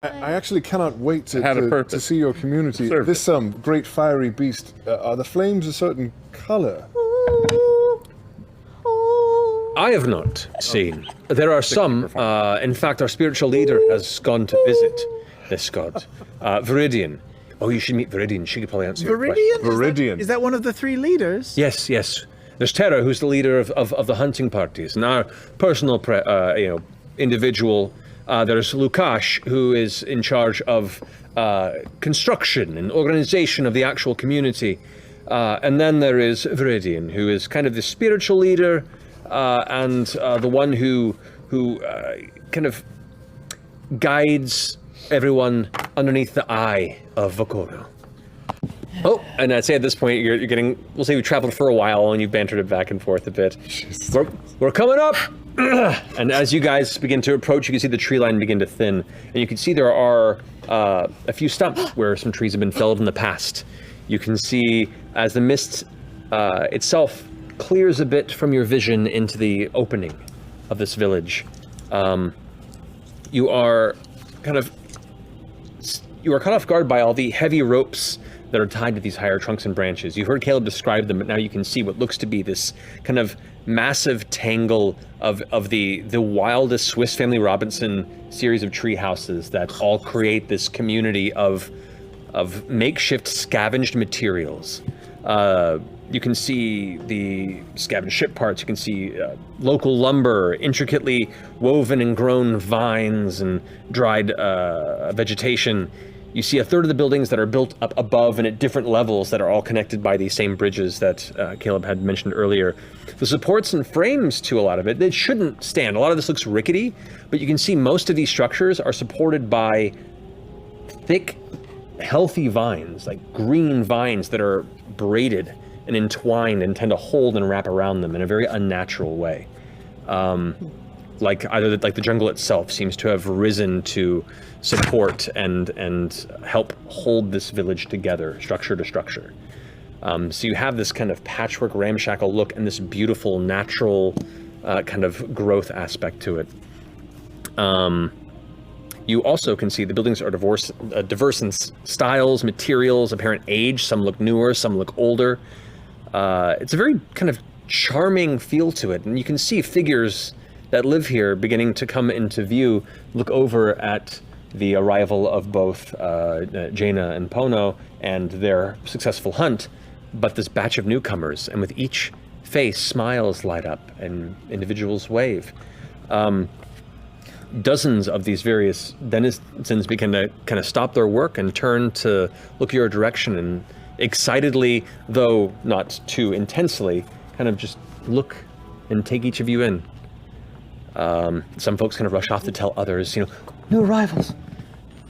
I actually cannot wait to see your community. This great fiery beast, are the flames a certain color? I have not seen. There are some. In fact, our spiritual leader has gone to visit this god, Viridian. Oh, you should meet Viridian. She could probably answer your question. Viridian? Is that one of the three leaders? Yes, yes. There's Terra, who's the leader of the hunting parties, and our personal individual. There's Lukash, who is in charge of construction and organization of the actual community. And then there is Viridian, who is kind of the spiritual leader and the one who kind of guides everyone underneath the eye of Vokoro. Oh, and I'd say at this point you're getting, we'll say we traveled for a while and you've bantered it back and forth a bit. We're coming up! And as you guys begin to approach, you can see the tree line begin to thin. And you can see there are a few stumps where some trees have been felled in the past. You can see as the mist itself clears a bit from your vision into the opening of this village. You are caught off guard by all the heavy ropes that are tied to these higher trunks and branches. You heard Caleb describe them, but now you can see what looks to be this kind of massive tangle of the wildest Swiss Family Robinson series of tree houses that all create this community of makeshift scavenged materials. You can see the scavenged ship parts, you can see local lumber, intricately woven and grown vines and dried vegetation. You see a third of the buildings that are built up above and at different levels that are all connected by these same bridges that Caleb had mentioned earlier. The supports and frames to a lot of it, they shouldn't stand. A lot of this looks rickety, but you can see most of these structures are supported by thick, healthy vines, like green vines that are braided and entwined and tend to hold and wrap around them in a very unnatural way. Like the jungle itself seems to have risen to support and help hold this village together, structure to structure. So you have this kind of patchwork, ramshackle look and this beautiful, natural kind of growth aspect to it. You also can see the buildings are diverse in styles, materials, apparent age. Some look newer, some look older. It's a very kind of charming feel to it, and you can see figures that live here beginning to come into view, look over at the arrival of both Jaina and Pono and their successful hunt, but this batch of newcomers, and with each face, smiles light up and individuals wave. Dozens of these various denizens begin to kind of stop their work and turn to look your direction and excitedly, though not too intensely, kind of just look and take each of you in. Some folks kind of rush off to tell others, new arrivals.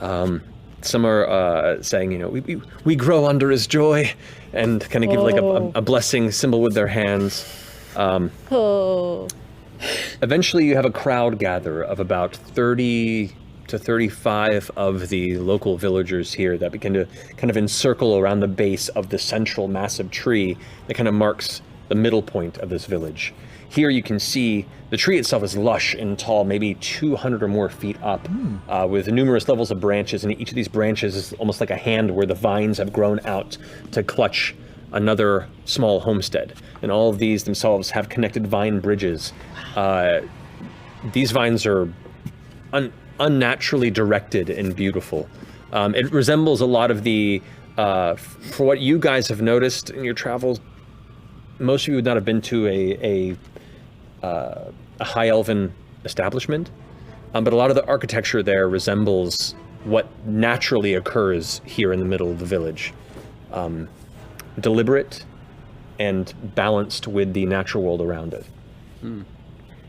Some are saying, we grow under his joy, and kind of give like a blessing symbol with their hands. Eventually you have a crowd gather of about 30 to 35 of the local villagers here that begin to kind of encircle around the base of the central massive tree that kind of marks the middle point of this village. Here you can see the tree itself is lush and tall, maybe 200 or more feet up, with numerous levels of branches, and each of these branches is almost like a hand where the vines have grown out to clutch another small homestead. And all of these themselves have connected vine bridges. These vines are unnaturally directed and beautiful. It resembles a lot of the, for what you guys have noticed in your travels, most of you would not have been to a high elven establishment, but a lot of the architecture there resembles what naturally occurs here in the middle of the village. Deliberate and balanced with the natural world around it.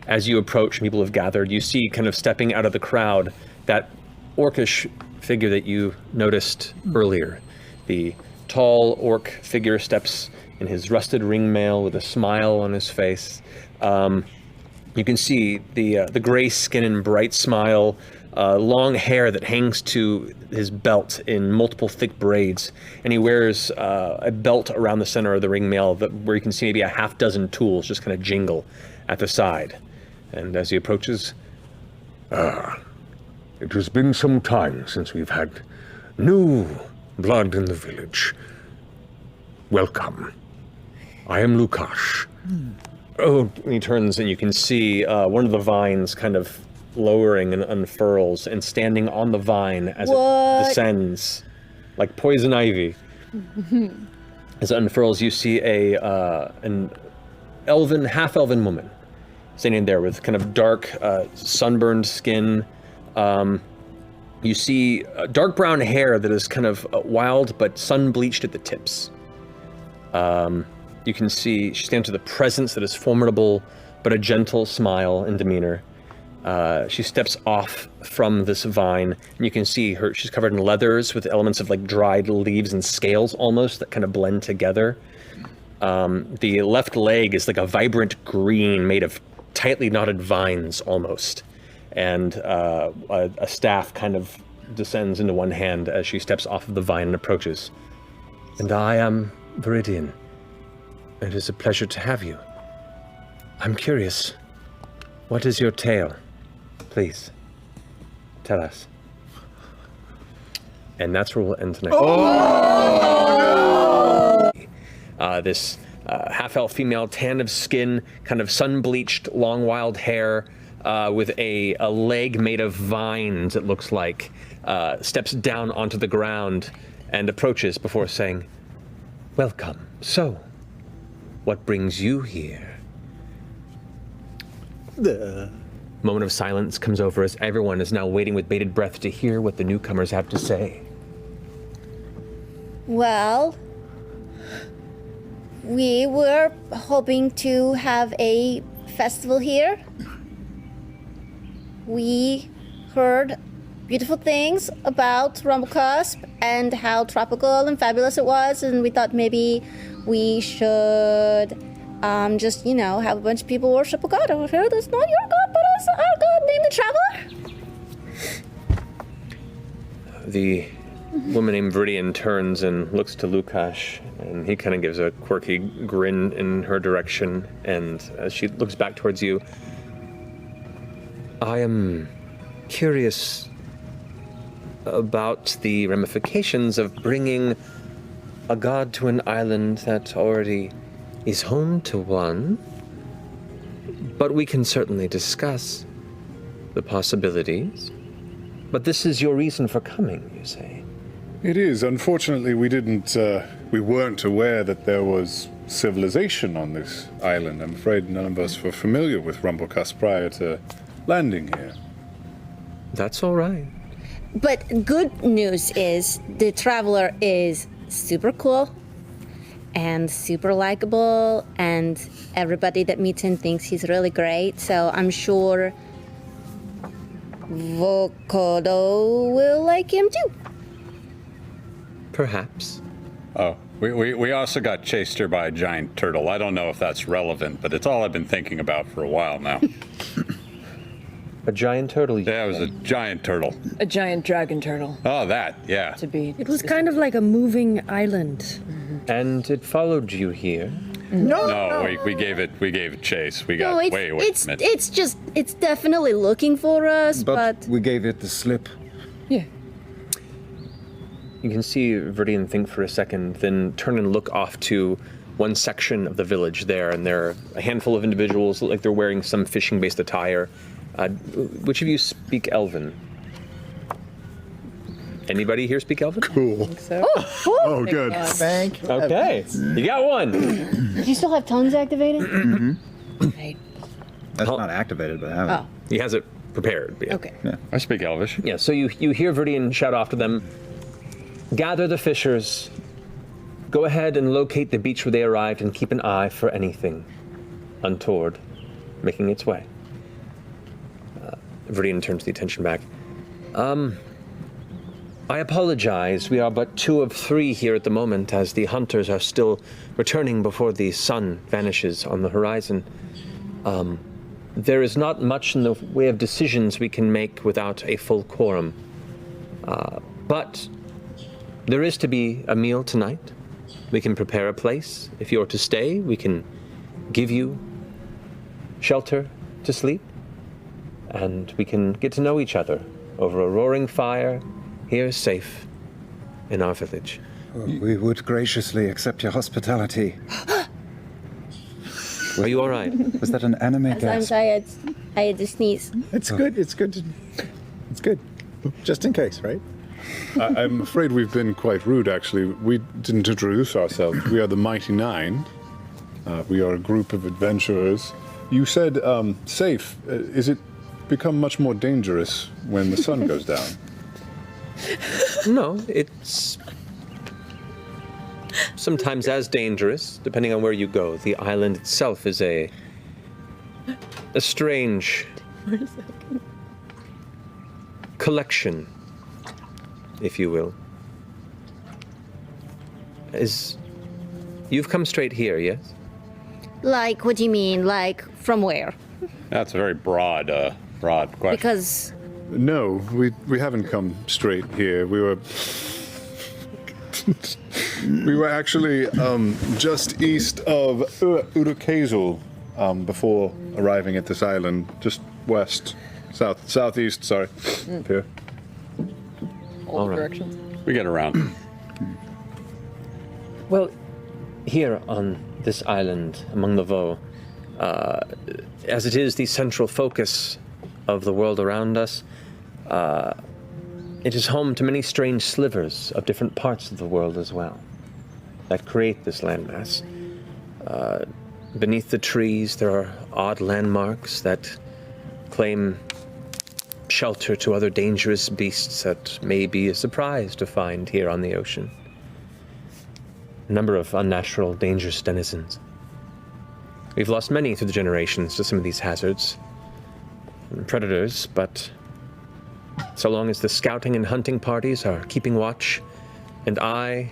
As you approach, people have gathered. You see kind of stepping out of the crowd that orcish figure that you noticed earlier. The tall orc figure steps in his rusted ringmail with a smile on his face. You can see the gray skin and bright smile, long hair that hangs to his belt in multiple thick braids, and he wears a belt around the center of the ringmail where you can see maybe a half dozen tools just kind of jingle at the side. And as he approaches, It has been some time since we've had new blood in the village. Welcome. I am Lukash. Oh, he turns and you can see one of the vines kind of lowering and unfurls, and standing on the vine as it descends, like poison ivy. As it unfurls, you see an elven, half-elven woman standing there with kind of dark, sunburned skin. You see dark brown hair that is kind of wild, but sun-bleached at the tips. You can see she stands with a presence that is formidable, but a gentle smile and demeanor. She steps off from this vine, and you can see she's covered in leathers with elements of like dried leaves and scales almost that kind of blend together. The left leg is like a vibrant green made of tightly knotted vines almost. And a staff kind of descends into one hand as she steps off of the vine and approaches. And I am Viridian. It is a pleasure to have you. I'm curious. What is your tale? Please, tell us. And that's where we'll end tonight. This half-elf female, tan of skin, kind of sun-bleached, long, wild hair, with a leg made of vines, it looks like, steps down onto the ground and approaches before saying, "Welcome. So, what brings you here?" The moment of silence comes over as everyone is now waiting with bated breath to hear what the newcomers have to say. Well, we were hoping to have a festival here. We heard beautiful things about Rumblecusp and how tropical and fabulous it was, and we thought maybe we should just, have a bunch of people worship a god over here that's not your god, but is our god named the Traveler. The woman named Viridian turns and looks to Lukash, and he kind of gives a quirky grin in her direction, and as she looks back towards you, I am curious about the ramifications of bringing a god to an island that already is home to one, but we can certainly discuss the possibilities. But this is your reason for coming, you say? It is. Unfortunately, we weren't aware that there was civilization on this island. I'm afraid none of us were familiar with Rumblecusp prior to landing here. That's all right. But good news is the Traveler is super cool and super likable, and everybody that meets him thinks he's really great, so I'm sure Vokodo will like him too. Perhaps. Oh, we also got chased here by a giant turtle. I don't know if that's relevant, but it's all I've been thinking about for a while now. A giant turtle? Yeah, it was a giant turtle. A giant dragon turtle. Oh, that, yeah. To be. It was kind of like a moving island. Mm-hmm. And it followed you here? No, we gave it chase. We got way away from it. It's definitely looking for us, but we gave it the slip. Yeah. You can see Viridian think for a second, then turn and look off to one section of the village there, and there are a handful of individuals, like they're wearing some fishing-based attire. Which of you speak Elven? Anybody here speak Elven? Cool. So. Oh, good. Thank you. Okay, you got one. do you still have tongues activated? Right. That's not activated, but I have it. He has it prepared. Yeah. Okay. I speak Elvish. Yeah, so you hear Viridian shout off to them, "Gather the fishers. Go ahead and locate the beach where they arrived and keep an eye for anything untoward making its way." Viridian turns the attention back. I apologize. We are but 2 of 3 here at the moment, as the hunters are still returning before the sun vanishes on the horizon. There is not much in the way of decisions we can make without a full quorum. But there is to be a meal tonight. We can prepare a place. If you're to stay, we can give you shelter to sleep, and we can get to know each other over a roaring fire, here safe in our village. We would graciously accept your hospitality. Are you all right? Was that an anime I'm gasp? tired. I had to sneeze. It's good. It's good. It's good. Just in case, right? I'm afraid we've been quite rude, actually. We didn't introduce ourselves. We are the Mighty Nine. We are a group of adventurers. You said safe. Is it become much more dangerous when the sun goes down? No, it's sometimes as dangerous, depending on where you go. The island itself is a strange collection, if you will. You've come straight here, yes? Like, what do you mean? Like, from where? That's a very broad question. Because No, we haven't come straight here. We were actually just east of Urukazel before arriving at this island, just west, southeast. Sorry, up here. All right. directions. We get around. Well, here on this island among the Vaux, as it is the central focus of the world around us, it is home to many strange slivers of different parts of the world as well that create this landmass. Beneath the trees, there are odd landmarks that claim shelter to other dangerous beasts that may be a surprise to find here on the ocean. A number of unnatural, dangerous denizens. We've lost many through the generations to some of these hazards and predators, but so long as the scouting and hunting parties are keeping watch, and I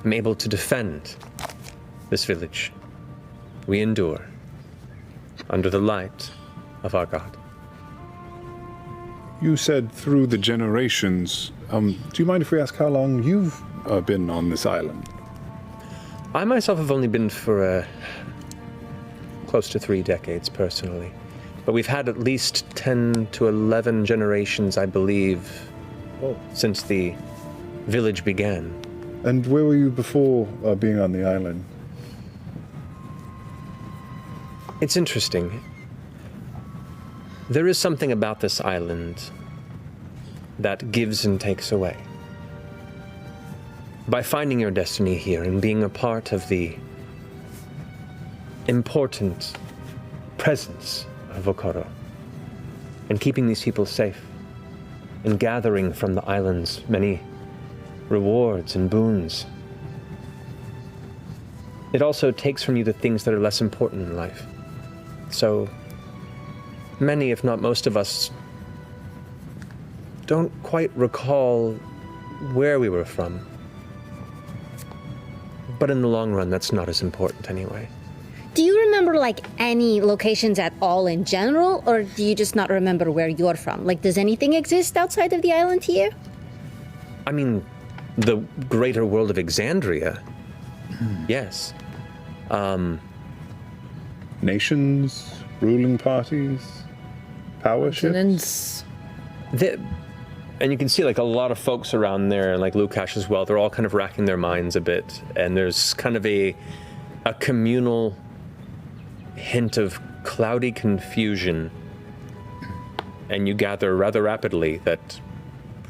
am able to defend this village, we endure under the light of our God. You said through the generations. Do you mind if we ask how long you've been on this island? I myself have only been for close to 3 decades personally, but we've had at least 10 to 11 generations, I believe, since the village began. And where were you before being on the island? It's interesting. There is something about this island that gives and takes away. By finding your destiny here and being a part of the important presence of Okoro, and keeping these people safe, and gathering from the island's many rewards and boons, it also takes from you the things that are less important in life. So many, if not most of us, don't quite recall where we were from. But in the long run, that's not as important anyway. do you remember like any locations at all in general, or do you just not remember where you're from? Like, does anything exist outside of the island here? I mean, the greater world of Exandria, yes. Nations, ruling parties, power ships. Continents. And you can see like a lot of folks around there, like Lukash as well, they're all kind of racking their minds a bit. And there's kind of a communal hint of cloudy confusion. And you gather rather rapidly that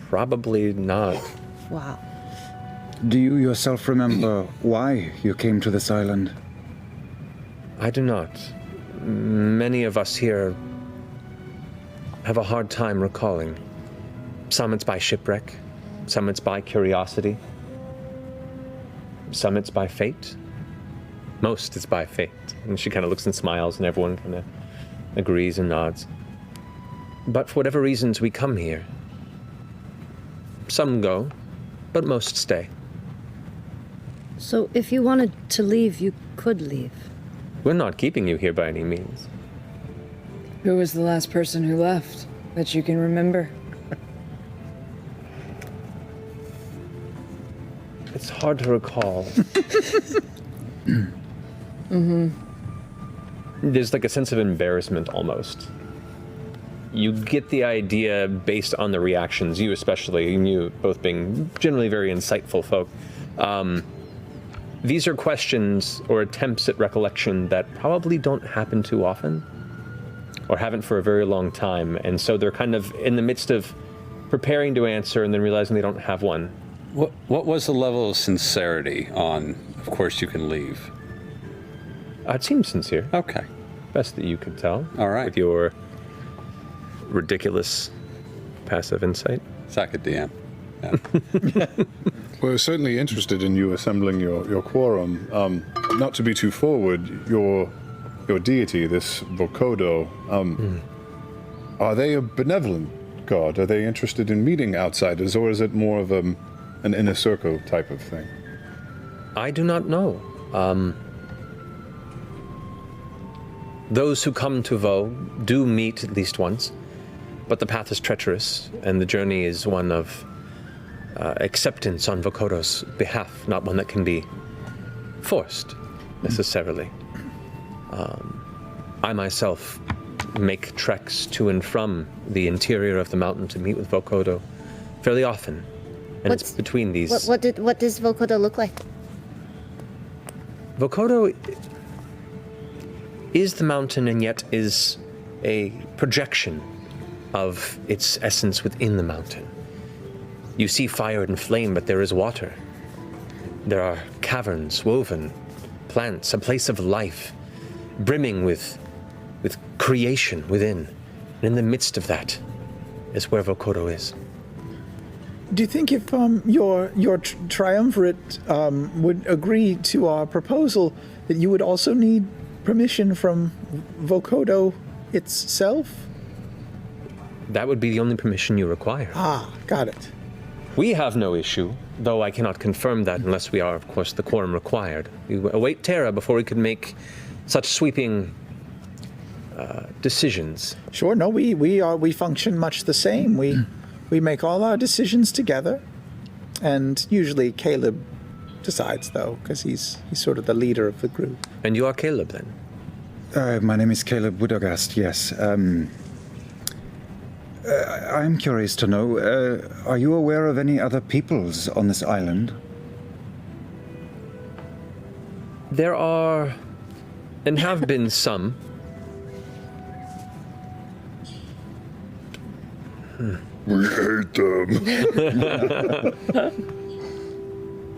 probably not. Wow. Do you yourself remember why you came to this island? I do not. Many of us here have a hard time recalling. Some it's by shipwreck, some it's by curiosity, some it's by fate. Most is by fate. And she kind of looks and smiles, and everyone kind of agrees and nods. But for whatever reasons, we come here. Some go, but most stay. So if you wanted to leave, you could leave. We're not keeping you here by any means. Who was the last person who left that you can remember? It's hard to recall. There's like a sense of embarrassment almost. you get the idea based on the reactions, you especially, and you both being generally very insightful folk. These are questions or attempts at recollection that probably don't happen too often, or haven't for a very long time, and so they're kind of in the midst of preparing to answer and then realizing they don't have one. What was the level of sincerity on, of course you can leave? It seems sincere. Okay. Best that you could tell. All right. With your ridiculous passive insight. Suck it, DM. Yeah. We're certainly interested in you assembling your quorum. Not to be too forward, your deity, this Vokodo, are they a benevolent god? Are they interested in meeting outsiders, or is it more of an inner circle type of thing? I do not know. Those who come to Vo do meet at least once, but the path is treacherous, and the journey is one of acceptance on Vokodo's behalf, not one that can be forced, necessarily. I myself make treks to and from the interior of the mountain to meet with Vokodo fairly often, and it's between these... What does Vokodo look like? Vokodo is the mountain and yet is a projection of its essence within the mountain. You see fire and flame, but there is water. There are caverns, woven plants, a place of life, brimming with creation within. And in the midst of that is where Vokodo is. Do you think if your triumvirate would agree to our proposal, that you would also need permission from Vokodo itself? That would be the only permission you require. Ah, got it. We have no issue, though I cannot confirm that unless we are, of course, the quorum required. We await Terra before we can make such sweeping decisions. Sure, no, we function much the same. We make all our decisions together, and usually Caleb decides, though, because he's sort of the leader of the group. And you are Caleb, then? My name is Caleb Woodogast, yes. I'm curious to know, are you aware of any other peoples on this island? There are, and have been some. We hate them.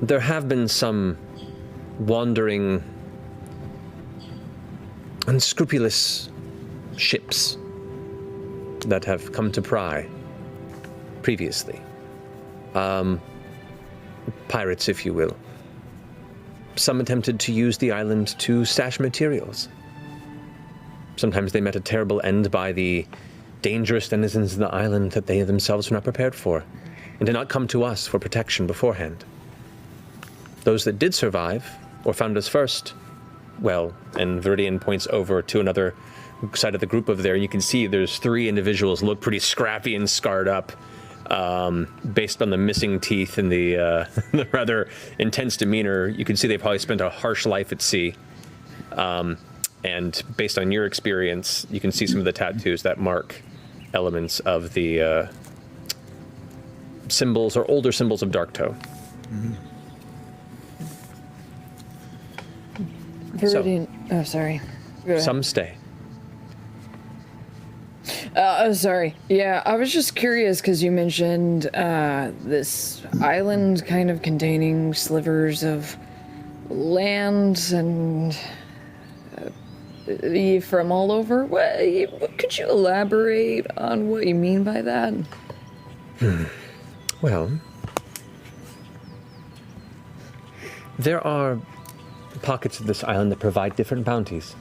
There have been some wandering, unscrupulous ships that have come to pry previously. Pirates, if you will. Some attempted to use the island to stash materials. Sometimes they met a terrible end by the dangerous denizens of the island that they themselves were not prepared for, and did not come to us for protection beforehand. Those that did survive, or found us first, well, and Viridian points over to another side of the group over there, and you can see there's 3 individuals look pretty scrappy and scarred up, based on the missing teeth and the, the rather intense demeanor. You can see they probably spent a harsh life at sea. And based on your experience, you can see some of the tattoos that mark elements of the symbols or older symbols of Darktoe. Viridian. Oh, sorry. Go ahead. Some stay. Sorry. Yeah, I was just curious because you mentioned this island kind of containing slivers of land and from all over. What could you elaborate on what you mean by that? Well, there are pockets of this island that provide different bounties.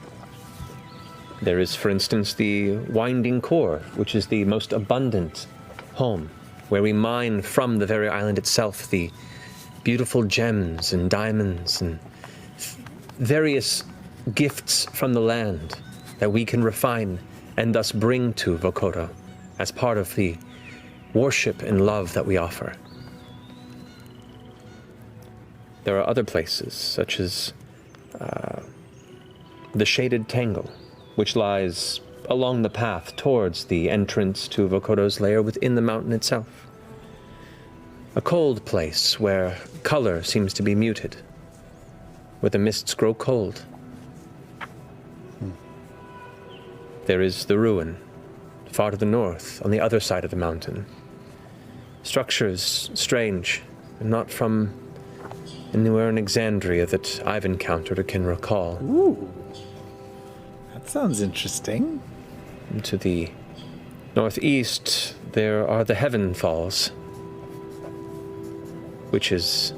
There is, for instance, the Winding Core, which is the most abundant home, where we mine from the very island itself the beautiful gems and diamonds and various gifts from the land that we can refine and thus bring to Vokodo as part of the worship and love that we offer. There are other places, such as the Shaded Tangle, which lies along the path towards the entrance to Vokodo's lair within the mountain itself. A cold place where color seems to be muted, where the mists grow cold. There is the ruin, far to the north, on the other side of the mountain. Structures strange, and not from anywhere in Exandria that I've encountered or can recall. Ooh. That sounds interesting. And to the northeast, there are the Heaven Falls, which is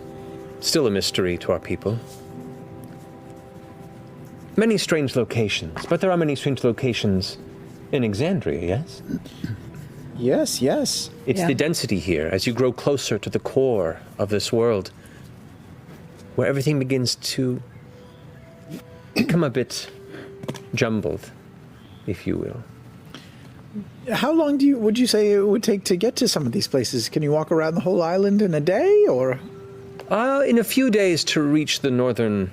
still a mystery to our people. Many strange locations, but there are many strange locations in Exandria, yes? Yes, yes. It's the density here, as you grow closer to the core of this world, where everything begins to become a bit jumbled, if you will. How long would you say it would take to get to some of these places? Can you walk around the whole island in a day, or? In a few days to reach the northern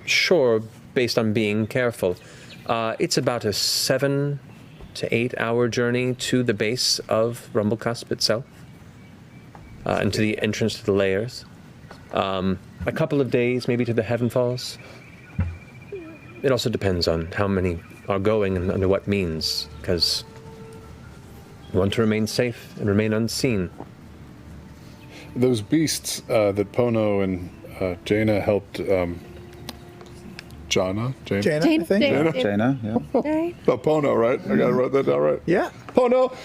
shore, based on being careful. It's about a 7 to 8 hour journey to the base of Rumblecusp itself, and to the entrance to the layers. A couple of days, maybe, to the Heaven Falls. It also depends on how many are going and under what means, because we want to remain safe and remain unseen. Those beasts that Pono and Jaina helped. Jaina, I think. Jaina, yeah. Oh, Pono, right? I gotta write that down right. Yeah. Pono.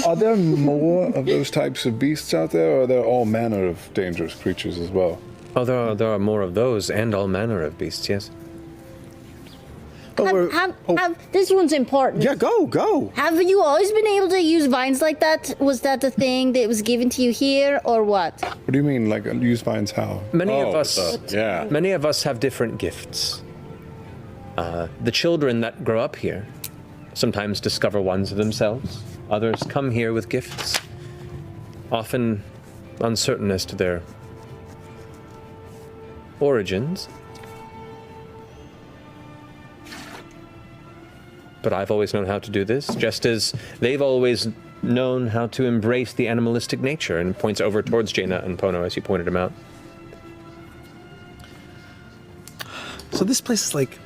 Are there more of those types of beasts out there, or are there all manner of dangerous creatures as well? Oh, there are more of those, and all manner of beasts, yes. This one's important. Yeah, go. Have you always been able to use vines like that? Was that the thing that was given to you here, or what? What do you mean, like use vines how? Many of us have different gifts. The children that grow up here sometimes discover ones of themselves. Others come here with gifts, often uncertain as to their origins. But I've always known how to do this, just as they've always known how to embrace the animalistic nature, and points over towards Jaina and Pono as you pointed him out. So this place is like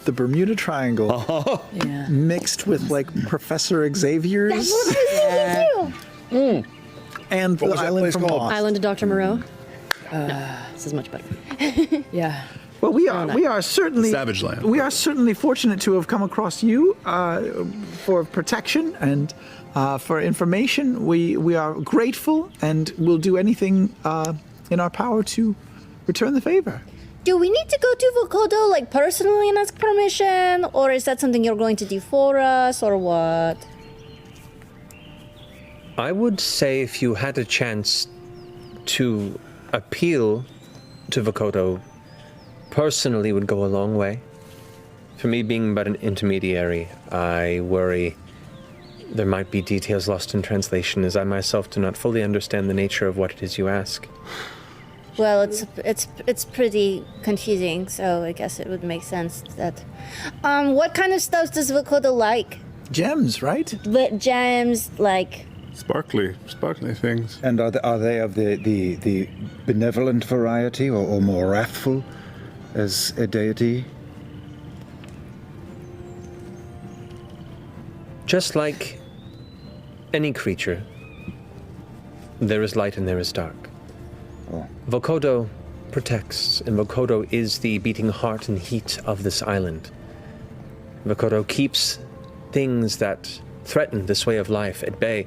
the Bermuda Triangle mixed with like Professor Xavier's. That's what I was thinking too. And the island from Lost. Island of Dr. Moreau. This is much better. Yeah. Well, we are certainly Savage Land. We are certainly fortunate to have come across you for protection and for information. We are grateful and will do anything in our power to return the favor. Do we need to go to Vokodo, like, personally and ask permission? Or is that something you're going to do for us, or what? I would say if you had a chance to appeal to Vokodo, personally would go a long way. For me, being but an intermediary, I worry there might be details lost in translation, as I myself do not fully understand the nature of what it is you ask. Well, it's pretty confusing, so I guess it would make sense that. What kind of stuff does Vokodo like? Gems, right? Gems, like. Sparkly things. And are they of the benevolent variety, or more wrathful as a deity? Just like any creature, there is light and there is dark. Oh. Vokodo protects, and Vokodo is the beating heart and heat of this island. Vokodo keeps things that threaten this way of life at bay.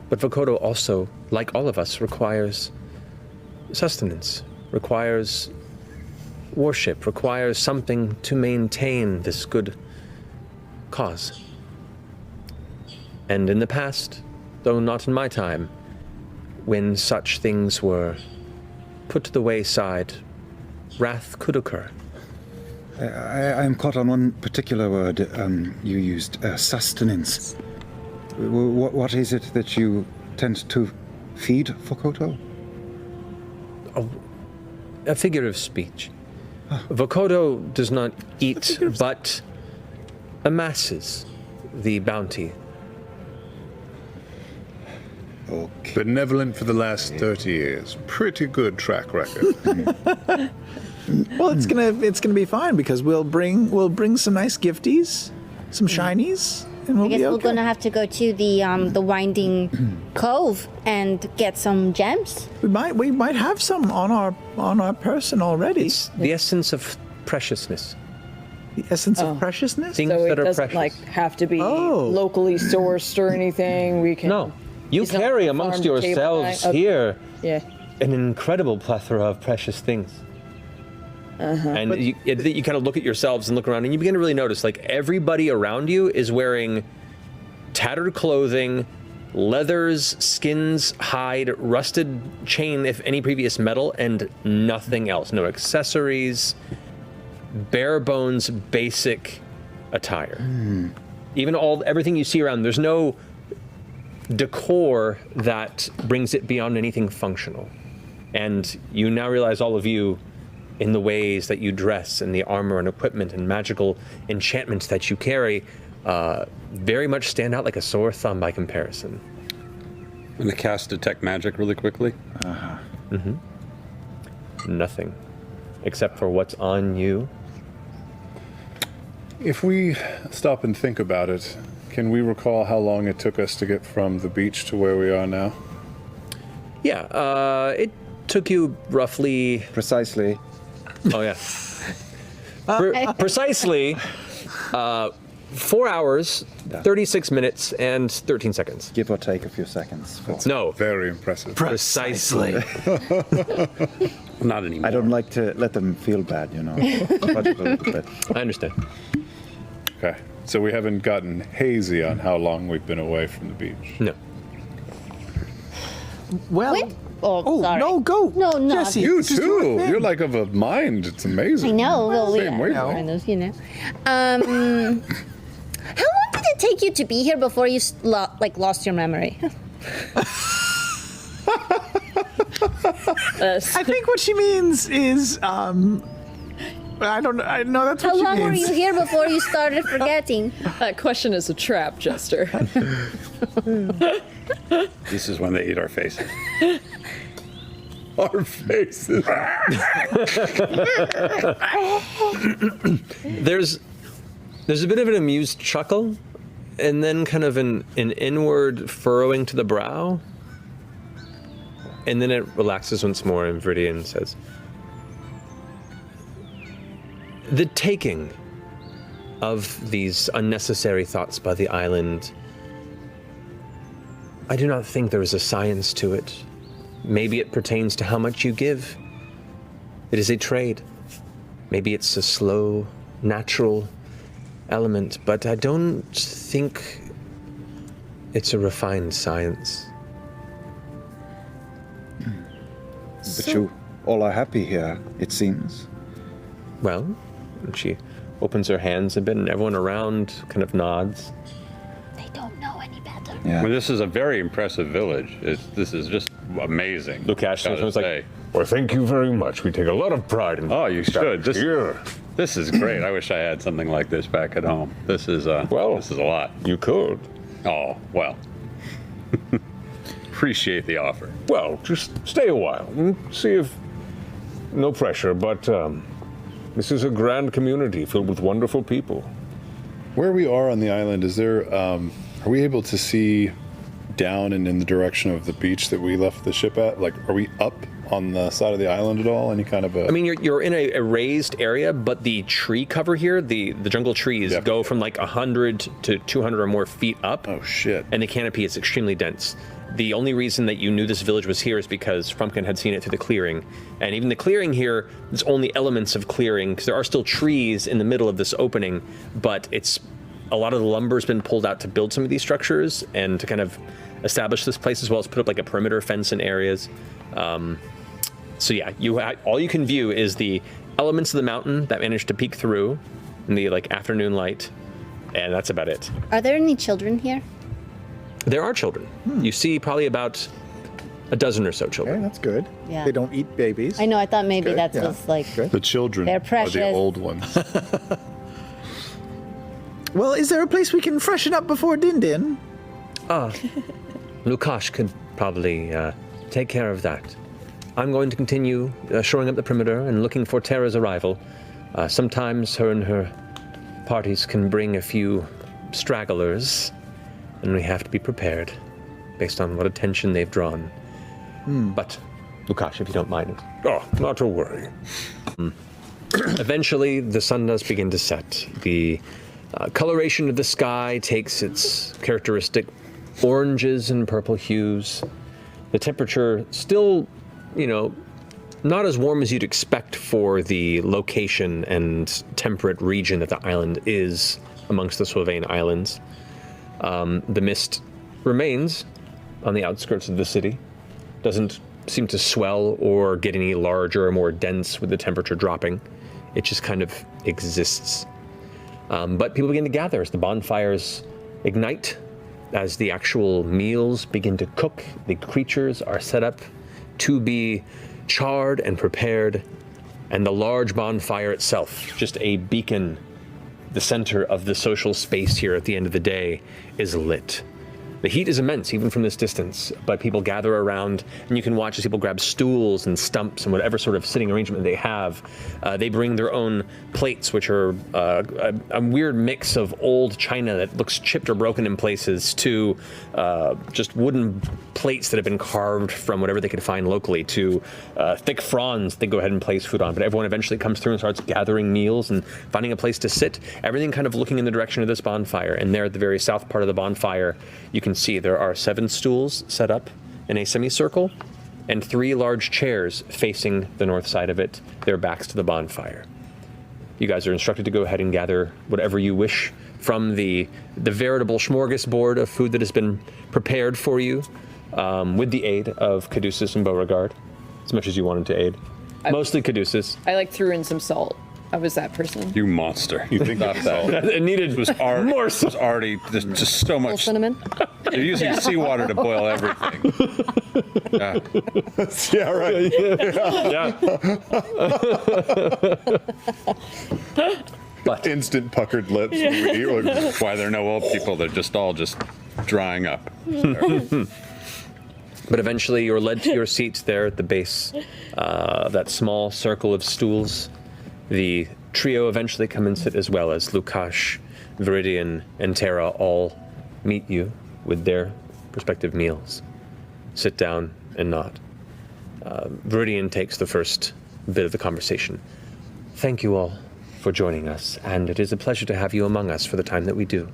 But Vokodo also, like all of us, requires sustenance, requires worship, requires something to maintain this good cause. And in the past, though not in my time, when such things were put to the wayside, wrath could occur. I'm caught on one particular word you used, sustenance. What is it that you tend to feed Vokodo? A figure of speech. Vokodo does not eat, but amasses the bounty. Okay. Benevolent for the last 30 years. Pretty good track record. Well, it's gonna be fine because we'll bring some nice gifties, some shinies, and we'll I guess be we're okay. gonna have to go to the winding cove and get some gems. We might have some on our person already. It's the essence of preciousness. The essence of preciousness. Things So it that are doesn't precious. like have to be Oh. locally sourced or anything. We can. No. You It's not carry farm amongst to table yourselves night. here Yeah. an incredible plethora of precious things. And you kind of look at yourselves and look around, and you begin to really notice, like, everybody around you is wearing tattered clothing, leathers, skins, hide, rusted chain, if any previous metal, and nothing else. No accessories, bare bones, basic attire. Even everything you see around, there's no decor that brings it beyond anything functional. And you now realize, all of you, in the ways that you dress and the armor and equipment and magical enchantments that you carry, very much stand out like a sore thumb by comparison. I'm going to cast Detect Magic really quickly. Nothing. Except for what's on you. If we stop and think about it, can we recall how long it took us to get from the beach to where we are now? Yeah, it took you roughly... Precisely. Oh, yeah. Precisely 4 hours, 36 minutes, and 13 seconds. Give or take a few seconds. No, Very impressive. precisely. Not anymore. I don't like to let them feel bad, you know. But a little bit. I understand. Okay. So we haven't gotten hazy on how long we've been away from the beach. No. Well. Wait. Oh, sorry. no, go. No, no. Jesse, You this is your too. thing. You're like of a mind. It's amazing. I know. Well, Same way. I know, you know. How long did it take you to be here before you lost your memory? I think what she means is, I don't know. I know that's How what she long were means. you here before you started forgetting? That question is a trap, Jester. This is when they eat our faces. Our faces. There's a bit of an amused chuckle, and then kind of an inward furrowing to the brow, and then it relaxes once more, and Viridian says, "The taking of these unnecessary thoughts by the island, I do not think there is a science to it. Maybe it pertains to how much you give. It is a trade. Maybe it's a slow, natural element, but I don't think it's a refined science." But you all are happy here, it seems. Well, and she opens her hands a bit, and everyone around kind of nods. They don't know any better. I Yeah. mean, this is a very impressive village. This is just amazing. Lukash gotta was like, say. Well, thank you very much. We take a lot of pride in Oh, you should. here. This is great. I wish I had something like this back at home. This is Well- this is a lot. You could. Oh, well. Appreciate the offer. Well, just stay a while and see if... No pressure, but this is a grand community filled with wonderful people. Where we are on the island, is there? Are we able to see down and in the direction of the beach that we left the ship at? Like, are we up on the side of the island at all? Any kind of a? I mean, you're in a raised area, but the tree cover here, the jungle trees, Yep. go from like 100 to 200 or more feet up. Oh shit! And the canopy is extremely dense. The only reason that you knew this village was here is because Frumpkin had seen it through the clearing. And even the clearing here, there's only elements of clearing, because there are still trees in the middle of this opening, but a lot of the lumber's been pulled out to build some of these structures and to kind of establish this place, as well as put up like a perimeter fence in areas. So yeah, all you can view is the elements of the mountain that managed to peek through in the like afternoon light, and that's about it. Are there any children here? There are children. You see probably about a dozen or so children. Okay, that's good. Yeah. They don't eat babies. I know. I thought maybe Good, that yeah. was like. Good. The children They're are precious. the old ones. Well, is there a place we can freshen up before Din? Lukash could probably take care of that. I'm going to continue shoring up the perimeter and looking for Terra's arrival. Sometimes her and her parties can bring a few stragglers, and we have to be prepared based on what attention they've drawn. But, Lukash, if you don't mind. Oh, not to worry. Eventually, the sun does begin to set. The coloration of the sky takes its characteristic oranges and purple hues. The temperature still, not as warm as you'd expect for the location and temperate region that the island is amongst the Slovene Islands. The mist remains on the outskirts of the city. Doesn't seem to swell or get any larger or more dense with the temperature dropping. It just kind of exists. But people begin to gather as the bonfires ignite, as the actual meals begin to cook. The creatures are set up to be charred and prepared, and the large bonfire itself, just a beacon, the center of the social space here at the end of the day, is lit. The heat is immense, even from this distance, but people gather around, and you can watch as people grab stools and stumps and whatever sort of sitting arrangement they have. They bring their own plates, which are a weird mix of old china that looks chipped or broken in places to just wooden plates that have been carved from whatever they could find locally to thick fronds they go ahead and place food on. But everyone eventually comes through and starts gathering meals and finding a place to sit. Everything kind of looking in the direction of this bonfire. And there at the very south part of the bonfire, you can see there are 7 stools set up in a semicircle and 3 large chairs facing the north side of it, their backs to the bonfire. You guys are instructed to go ahead and gather whatever you wish from the veritable smorgasbord of food that has been prepared for you, with the aid of Caduceus and Beauregard, as much as you wanted to aid. Mostly Caduceus. I threw in some salt. I was that person. You monster. You think Stop that. It needed It was already just so much. Cinnamon? They're using seawater to boil everything. Yeah. Yeah, right. But Instant puckered lips. That's why there are no old people. They're just all drying up. But eventually you're led to your seats there at the base of that small circle of stools. The trio eventually come and sit as well, as Lukash, Viridian, and Terra all meet you with their respective meals. Sit down and nod. Viridian takes the first bit of the conversation. Thank you all for joining us, and it is a pleasure to have you among us for the time that we do.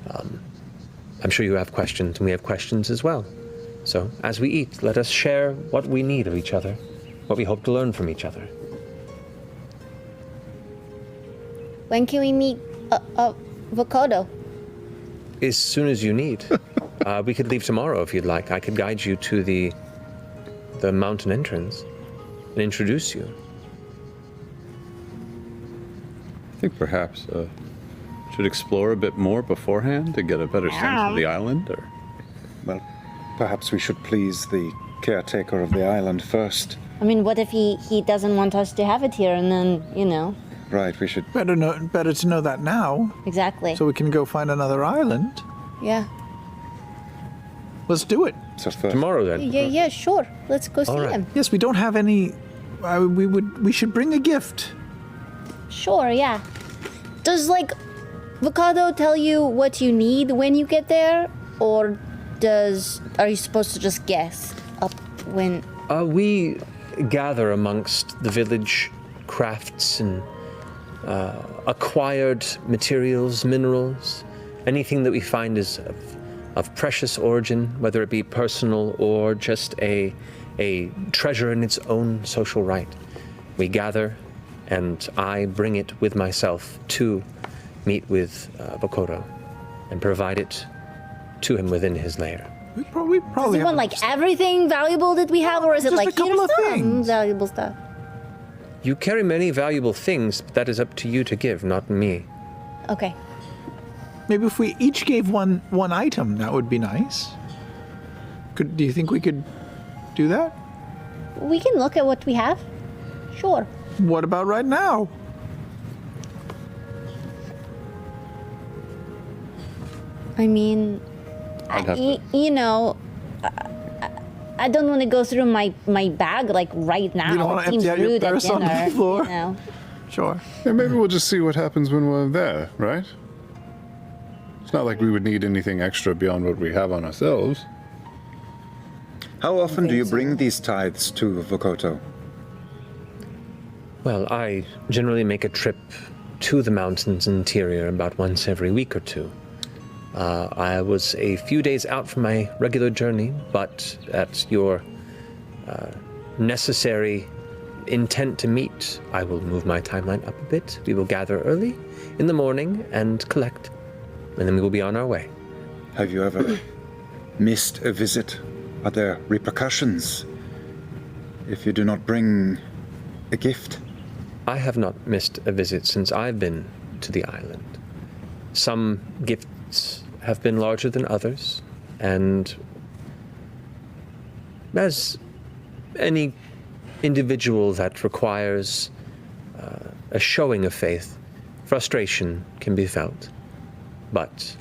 I'm sure you have questions, and we have questions as well. So, as we eat, let us share what we need of each other, what we hope to learn from each other. When can we meet Vokodo? As soon as you need. We could leave tomorrow if you'd like. I could guide you to the mountain entrance and introduce you. I think perhaps should explore a bit more beforehand to get a better sense of the island. Or Well, perhaps we should please the caretaker of the island first. I mean, what if he doesn't want us to have it here, and then, Right, we should. Better to know that now, Exactly. so we can go find another island. Yeah. Let's do it. So first, Tomorrow, then. Yeah, sure. Let's go see right. him. Yes, we don't have any. We should bring a gift. Sure, yeah. Does, Vokodo tell you what you need when you get there? Or are you supposed to just guess up when... We gather amongst the village crafts and acquired materials, minerals. Anything that we find is of precious origin, whether it be personal or just a treasure in its own social right. We gather, and I bring it with myself to meet with Vokodo and provide it to him within his lair. We probably Does he have want, everything valuable that we have, or is it Just a like, couple here's of some things. valuable stuff? You carry many valuable things, but that is up to you to give, not me. Okay. Maybe if we each gave one item, that would be nice. Do you think we could do that? We can look at what we have. Sure. What about right now? I mean, I'd have to. you know, I don't want to go through my bag like right now. You don't want It to empty seems out your rude at purse on dinner, the floor. You know? Sure. Yeah, maybe we'll just see what happens when we're there, right? It's not like we would need anything extra beyond what we have on ourselves. How often do you bring these tithes to Vokodo? Well, I generally make a trip to the mountains interior about once every week or two. I was a few days out from my regular journey, but at your necessary intent to meet, I will move my timeline up a bit. We will gather early in the morning and collect, and then we will be on our way. Have you ever missed a visit? Are there repercussions if you do not bring a gift? I have not missed a visit since I've been to the island. Some gifts have been larger than others, and as any individual that requires a showing of faith, frustration can be felt. But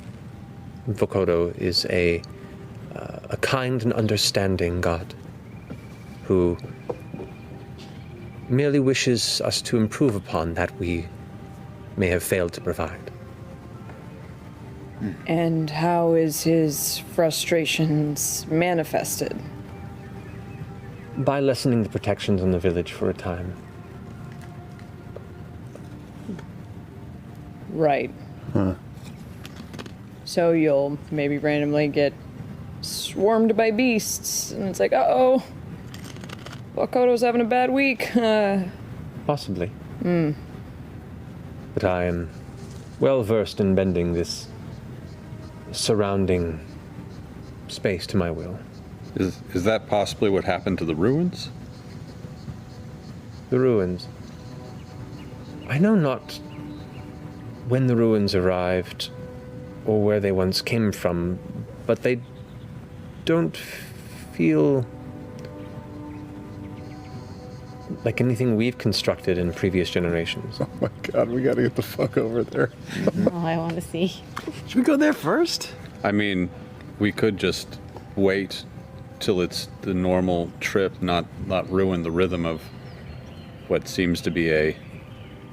Vokodo is a kind and understanding god who merely wishes us to improve upon that we may have failed to provide. And how is his frustrations manifested? By lessening the protections on the village for a time. Right. So you'll maybe randomly get swarmed by beasts, and it's like, uh-oh, Vokodo's having a bad week. Possibly. But I am well versed in bending this surrounding space to my will. Is that possibly what happened to the ruins? The ruins. I know not when the ruins arrived or where they once came from, but they don't feel like anything we've constructed in previous generations. Oh my god, we gotta get the fuck over there. Oh, I want to see. Should we go there first? I mean, we could just wait till it's the normal trip, not ruin the rhythm of what seems to be a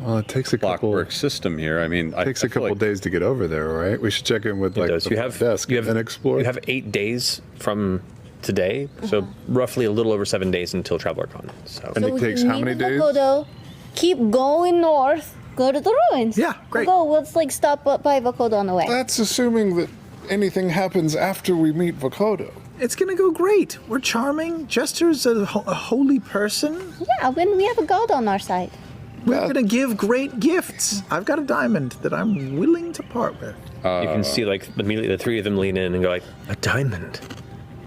Well, it takes a couple. clockwork system here. I mean, Takes a couple days to get over there, right? We should check in with like It does. the You have desk and explore. You have 8 days from today, so roughly a little over 7 days until TravelerCon. So And So it we takes can how meet many in days? Vokodo, keep going north, go to the ruins. Yeah, great. We'll go. Let's like stop up by Vokodo on the way. That's assuming that anything happens after we meet Vokodo. It's gonna go great. We're charming. Jester's a holy person. Yeah, when we have a god on our side. We're gonna give great gifts. I've got a diamond that I'm willing to part with. you can see like immediately the three of them lean in and go like, a diamond.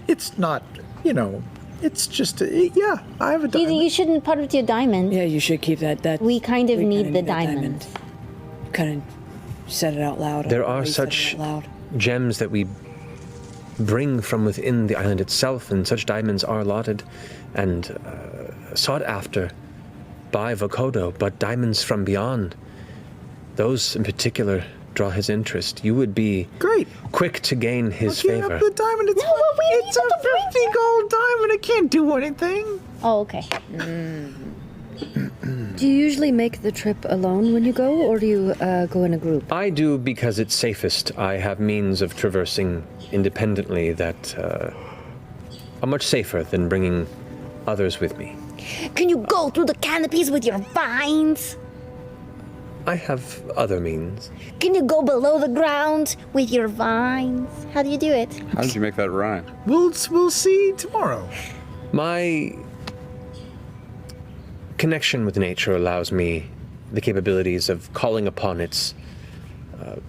It's not, it's just, yeah, I have a You, diamond. you shouldn't part with your diamond. Yeah, you should keep that. We kind of we need kinda the diamond. Kind of said it out loud. There or are you said it such out loud. gems that we bring from within the island itself, and such diamonds are allotted and sought after by Vokodo, but diamonds from beyond, those in particular draw his interest. You would be Great. quick to gain his Give favor. up the diamond. It's, No, but we it's need a the 50 gold diamond. It can't do anything. Oh, okay. Do you usually make the trip alone when you go, or do you go in a group? I do because it's safest. I have means of traversing independently that are much safer than bringing others with me. Can you go through the canopies with your vines? I have other means. Can you go below the ground with your vines? How do you do it? How did you make that rhyme? We'll see tomorrow. My connection with nature allows me the capabilities of calling upon its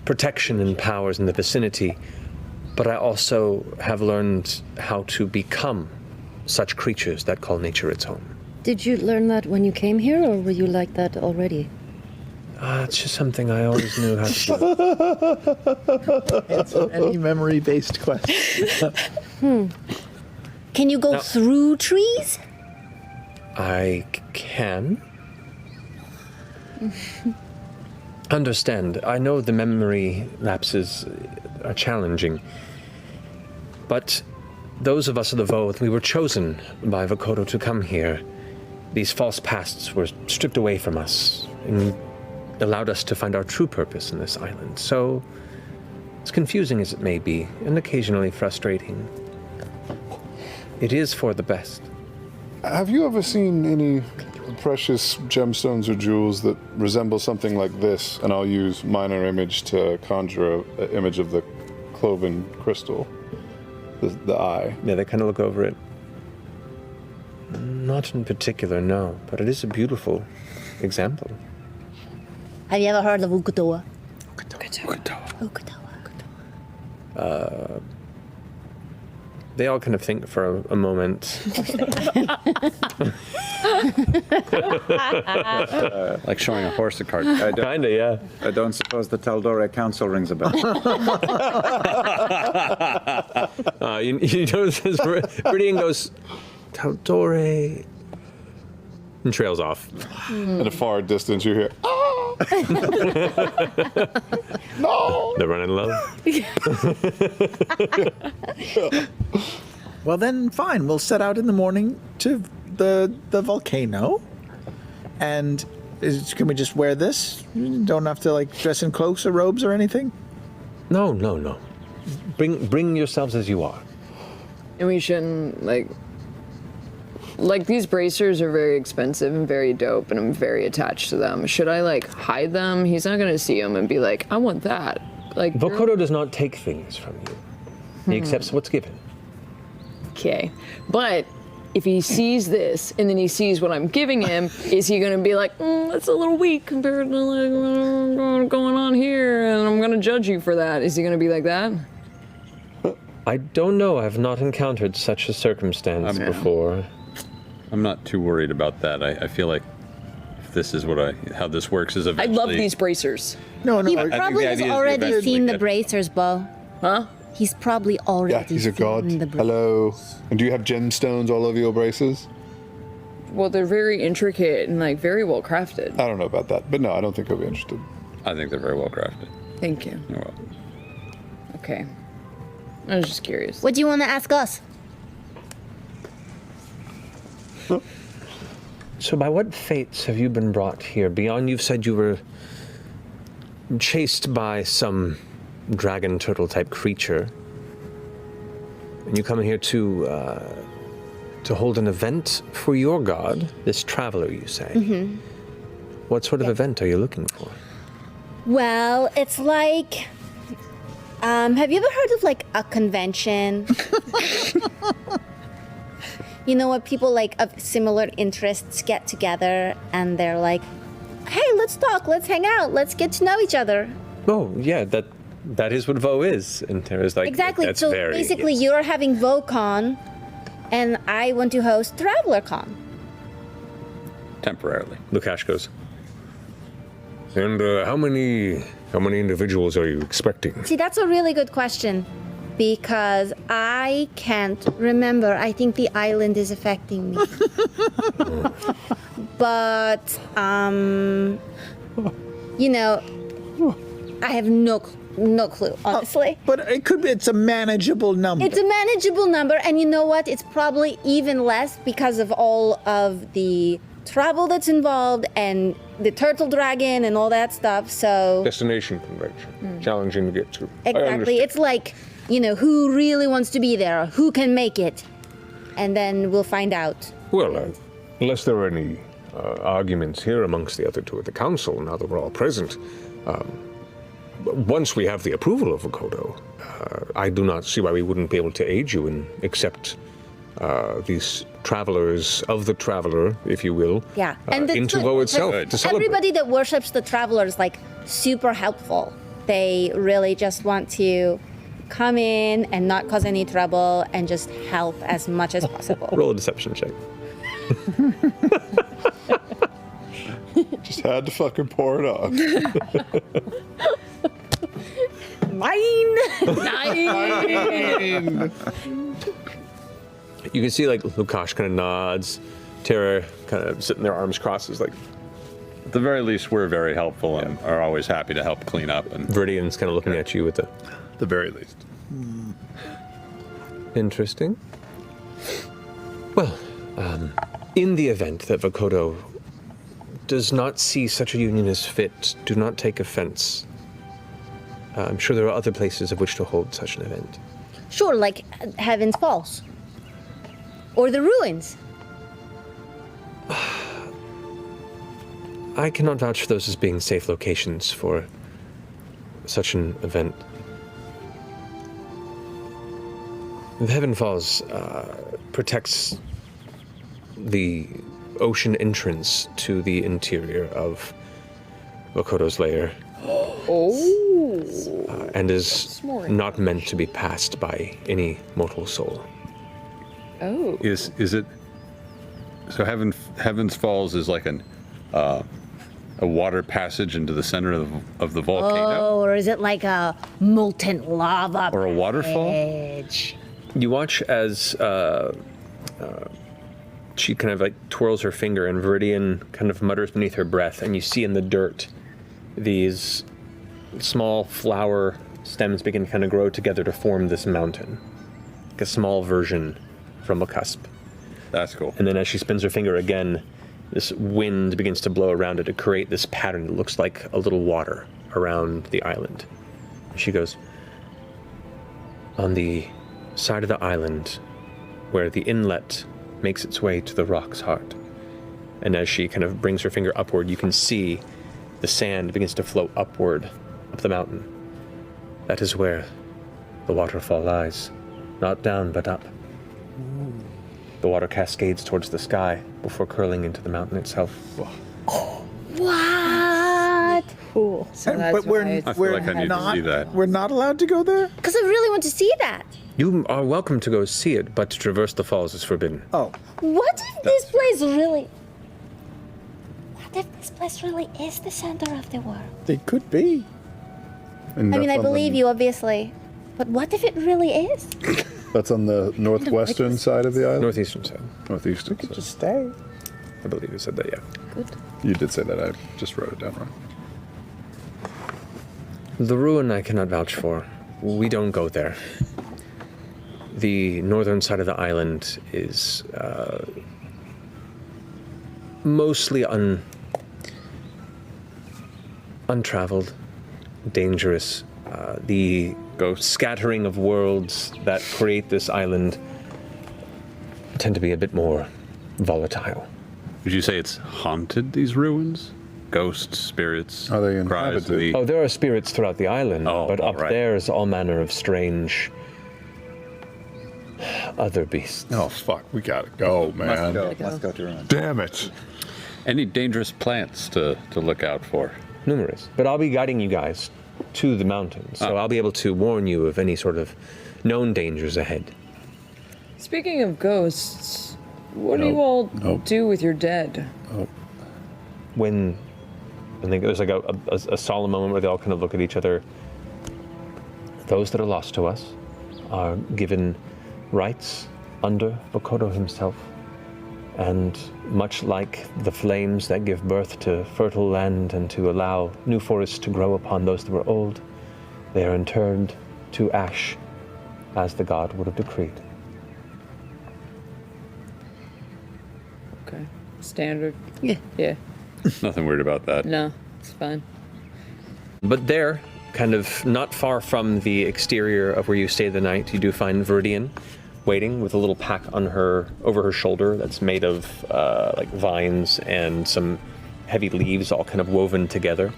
protection and powers in the vicinity, but I also have learned how to become such creatures that call nature its home. Did you learn that when you came here, or were you like that already? It's just something I always knew how to do. Answer any memory-based question. Can you go No. through trees? I can. Understand. I know the memory lapses are challenging. But those of us of the Voth, we were chosen by Vokodo to come here. These false pasts were stripped away from us and allowed us to find our true purpose in this island. So, as confusing as it may be, and occasionally frustrating, it is for the best. Have you ever seen any precious gemstones or jewels that resemble something like this? And I'll use minor image to conjure an image of the cloven crystal, the eye. Yeah, they kind of look over it. Not in particular, no, but it is a beautiful example. Have you ever heard of Ukutoa? They all kind of think for a moment. Like showing a horse a card. Kinda, yeah. I don't suppose the Taldore Council rings a bell. You notice as Viridian goes, Taldore, and trails off. At a far distance, you hear, "Ah!" No! They're running low. Well, then, fine. We'll set out in the morning to the volcano. And can we just wear this? You don't have to, like, dress in cloaks or robes or anything? No. Bring yourselves as you are. And we shouldn't, like, these bracers are very expensive and very dope, and I'm very attached to them. Should I, like, hide them? He's not going to see them and be like, I want that. Like, Vokodo does not take things from you. He accepts what's given. okay. But if he sees this and then he sees what I'm giving him, is he going to be like, that's a little weak compared to like what's going on here, and I'm going to judge you for that? Is he going to be like that? I don't know. I've not encountered such a circumstance before. I'm not too worried about that. I feel like if this is how this works is I eventually... love these bracers. No. He I- probably the has idea is already eventually seen the get- bracers, Bo. Huh? He's probably already Yeah, he's a god. seen the bracers. Hello. And do you have gemstones all over your braces? Well, they're very intricate and like very well crafted. I don't know about that, but no, I don't think he'll be interested. I think they're very well crafted. Thank you. You're welcome. Okay. I was just curious. What do you want to ask us? So by what fates have you been brought here? Beyond you've said you were chased by some dragon turtle type creature, and you come here to hold an event for your god, this traveler, you say. Mm-hmm. What sort of event are you looking for? Well, it's like, have you ever heard of like a convention? You know what, people like of similar interests get together and they're like, hey, let's talk, let's hang out, let's get to know each other. Oh, yeah, that is what Vo is. And Tara's like, Exactly. That's So very, basically, yes. you're having VoCon, and I want to host TravelerCon. Temporarily. Lukash goes, And how many individuals are you expecting? See, that's a really good question, because I can't remember. I think the island is affecting me. But, you know, I have no clue, honestly. But it's a manageable number. It's a manageable number, and you know what? It's probably even less because of all of the travel that's involved and the turtle dragon and all that stuff. So Destination convention. Challenging to get to. I exactly, understand. it's like, you know, who really wants to be there, who can make it, and then we'll find out. Well, unless there are any arguments here amongst the other two at the council, now that we're all present, once we have the approval of Vokodo, I do not see why we wouldn't be able to aid you and accept these travelers of the traveler, if you will, Yeah, into Vo itself to celebrate. Everybody that worships the traveler is like super helpful. They really just want to come in and not cause any trouble and just help as much as possible. roll a deception check. Just had to fucking pour it on. 9! You can see like Lukash kind of nods, Tara kind of sitting there, arms crossed, is like, At the very least, we're very helpful and are always happy to help clean up. And Viridian's kind of looking at you with the the very least. Interesting. Well, in the event that Vokodo does not see such a union as fit, do not take offense. I'm sure there are other places of which to hold such an event. Sure, like Heaven's Falls. Or the ruins. I cannot vouch for those as being safe locations for such an event. The Heaven Falls protects the ocean entrance to the interior of Vokodo's lair. And is not meant to be passed by any mortal soul. Oh. Is it? So Heaven's Falls is like a water passage into the center of the volcano, Oh, or is it like a molten lava or a waterfall? edge? You watch as she kind of like twirls her finger and Viridian kind of mutters beneath her breath, and you see in the dirt these small flower stems begin to kind of grow together to form this mountain. Like a small version from a cusp. That's cool. And then as she spins her finger again, this wind begins to blow around it to create this pattern that looks like a little water around the island. She goes, on the side of the island where the inlet makes its way to the rock's heart. And as she kind of brings her finger upward, you can see the sand begins to flow upward, up the mountain. That is where the waterfall lies. Not down, but up. The water cascades towards the sky before curling into the mountain itself. What? Cool. So But that's we're, why it's- I feel like I need to see that. We're not allowed to go there? Because I really want to see that. You are welcome to go see it, but to traverse the falls is forbidden. Oh. What if this place really... What if this place really is the center of the world? They could be. And I mean, that's I on believe you, obviously. But what if it really is? That's on the northwestern side of the island? Northeastern side. Northeastern. Could side. just stay. I believe you said that, yeah. You did say that. I just wrote it down wrong. The ruin I cannot vouch for. We don't go there. The northern side of the island is mostly untraveled, dangerous. The scattering of worlds that create this island tend to be a bit more volatile. Would you say it's haunted, these ruins? Ghosts, spirits, Are they cries of inhabited? the... Oh, there are spirits throughout the island, Oh, but up all right. there is all manner of strange other beasts. Oh, fuck. We gotta go, man. Must go to ruin. Damn it. Any dangerous plants to look out for? Numerous. But I'll be guiding you guys to the mountains, so I'll be able to warn you of any sort of known dangers ahead. Speaking of ghosts, what do you all do with your dead? When I think there's like a solemn moment where they all kind of look at each other. Those that are lost to us are given rights under Vokodo himself. And much like the flames that give birth to fertile land and to allow new forests to grow upon those that were old, they are interred to ash as the god would have decreed. Okay. Standard. Yeah. Yeah. Nothing weird about that. No, it's fine. But there, kind of not far from the exterior of where you stay the night, you do find Viridian waiting with a little pack on over her shoulder that's made of like vines and some heavy leaves all kind of woven together.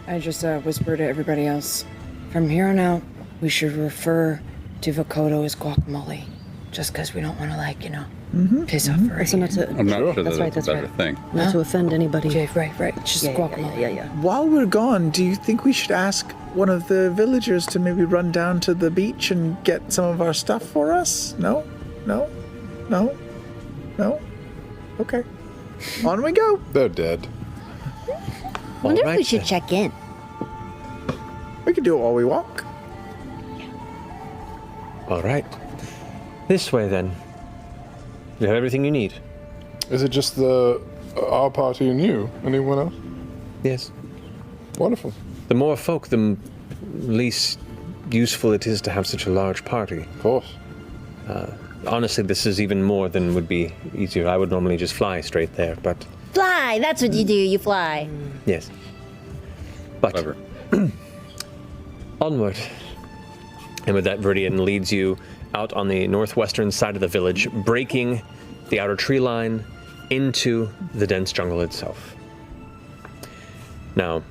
I just whispered to everybody else. From here on out, we should refer to Vokodo as guacamole. Just because we don't want to, piss off her. So not to, I'm not sure That's that right, it's that's a better right. thing. not to offend anybody. Yeah, right. Just guacamole. Yeah. While we're gone, do you think we should ask one of the villagers to maybe run down to the beach and get some of our stuff for us? No? Okay. On we go. They're dead. Wonder if right we should then. check in. We can do it while we walk. All right. This way then. You have everything you need. Is it just our party and you? Anyone else? Yes. Wonderful. The more folk, the least useful it is to have such a large party. Of course. Honestly, this is even more than would be easier. I would normally just fly straight there, but Fly! That's what you do, you fly. yes. But Clever. onward. And with that, Viridian leads you out on the northwestern side of the village, breaking the outer tree line into the dense jungle itself. Now,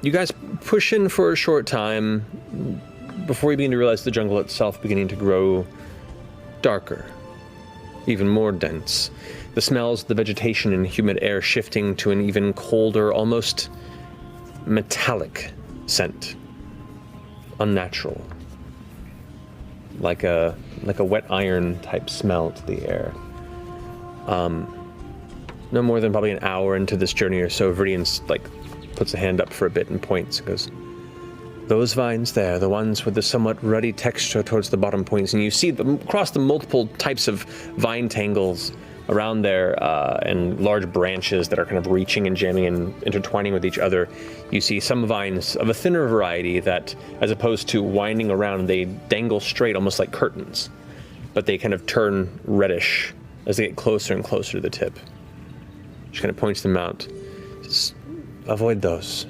you guys push in for a short time before you begin to realize the jungle itself beginning to grow darker, even more dense. The smells, the vegetation and humid air shifting to an even colder, almost metallic scent. Unnatural. Like a wet iron type smell to the air. No more than probably an hour into this journey or so, Viridian puts a hand up for a bit and points and goes, those vines there, the ones with the somewhat ruddy texture towards the bottom points, and you see them across the multiple types of vine tangles around there and large branches that are kind of reaching and jamming and intertwining with each other. You see some vines of a thinner variety that, as opposed to winding around, they dangle straight, almost like curtains, but they kind of turn reddish as they get closer and closer to the tip. She kind of points them out. Just avoid those.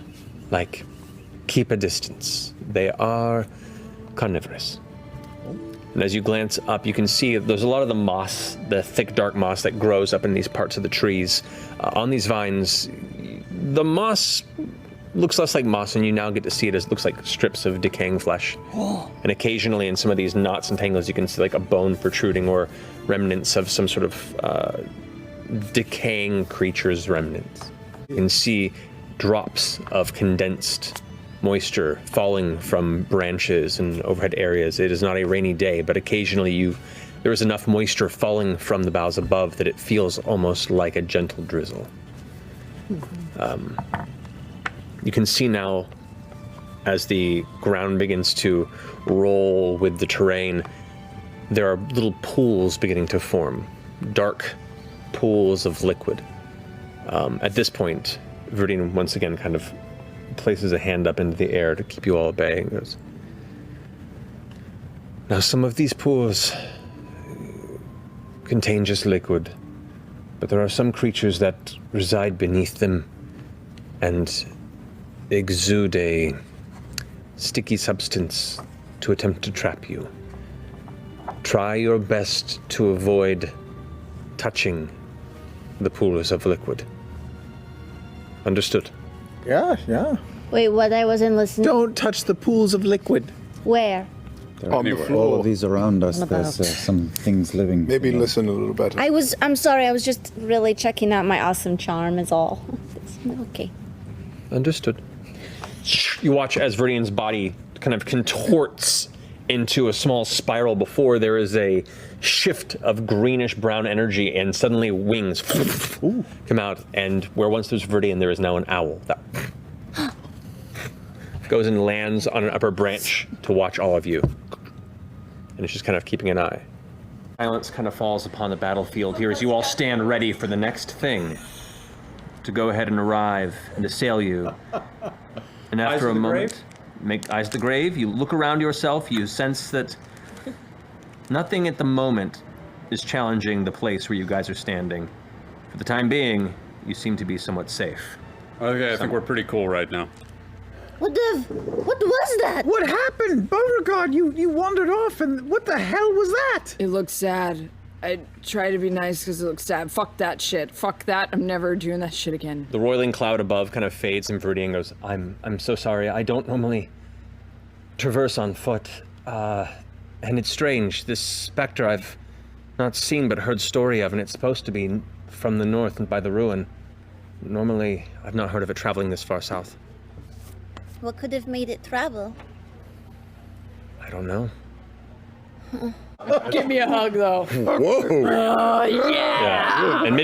Keep a distance. They are carnivorous. And as you glance up, you can see there's a lot of the moss, the thick, dark moss that grows up in these parts of the trees. On these vines, the moss looks less like moss, and you now get to see it as it looks like strips of decaying flesh. And occasionally in some of these knots and tangles, you can see like a bone protruding or remnants of some sort of decaying creature's remnants. You can see drops of condensed moisture falling from branches and overhead areas. It is not a rainy day, but occasionally there is enough moisture falling from the boughs above that it feels almost like a gentle drizzle. You can see now, as the ground begins to roll with the terrain, there are little pools beginning to form, dark pools of liquid. At this point, Viridian once again kind of places a hand up into the air to keep you all at bay and goes, now some of these pools contain just liquid, but there are some creatures that reside beneath them and exude a sticky substance to attempt to trap you. Try your best to avoid touching the pools of liquid. Understood? Yeah. Wait, what? I wasn't listening. Don't touch the pools of liquid. Where? On the All floor. of these around us, there's some things living. Maybe listen a little better. I'm sorry, I was just really checking out my awesome charm is all. Okay. Understood. You watch as Viridian's body kind of contorts into a small spiral before there is a shift of greenish brown energy and suddenly wings come out, and where once there's Viridian, there is now an owl that goes and lands on an upper branch to watch all of you. And it's just kind of keeping an eye. Silence kind of falls upon the battlefield here as you all stand ready for the next thing to go ahead and arrive and assail you. And after a moment, make eyes to the grave, you look around yourself, you sense that nothing at the moment is challenging the place where you guys are standing. For the time being, you seem to be somewhat safe. Okay, I think we're pretty cool right now. What was that? What happened? Beauregard, you wandered off, and what the hell was that? It looks sad. I try to be nice because it looks sad. Fuck that shit. Fuck that. I'm never doing that shit again. The roiling cloud above kind of fades, and Viridian goes, I'm so sorry. I don't normally traverse on foot. And it's strange. This specter I've not seen but heard story of, and it's supposed to be from the north and by the ruin. Normally, I've not heard of it traveling this far south. What could have made it travel? I don't know. Give me a hug, though. Whoa! Oh, yeah! Yeah. And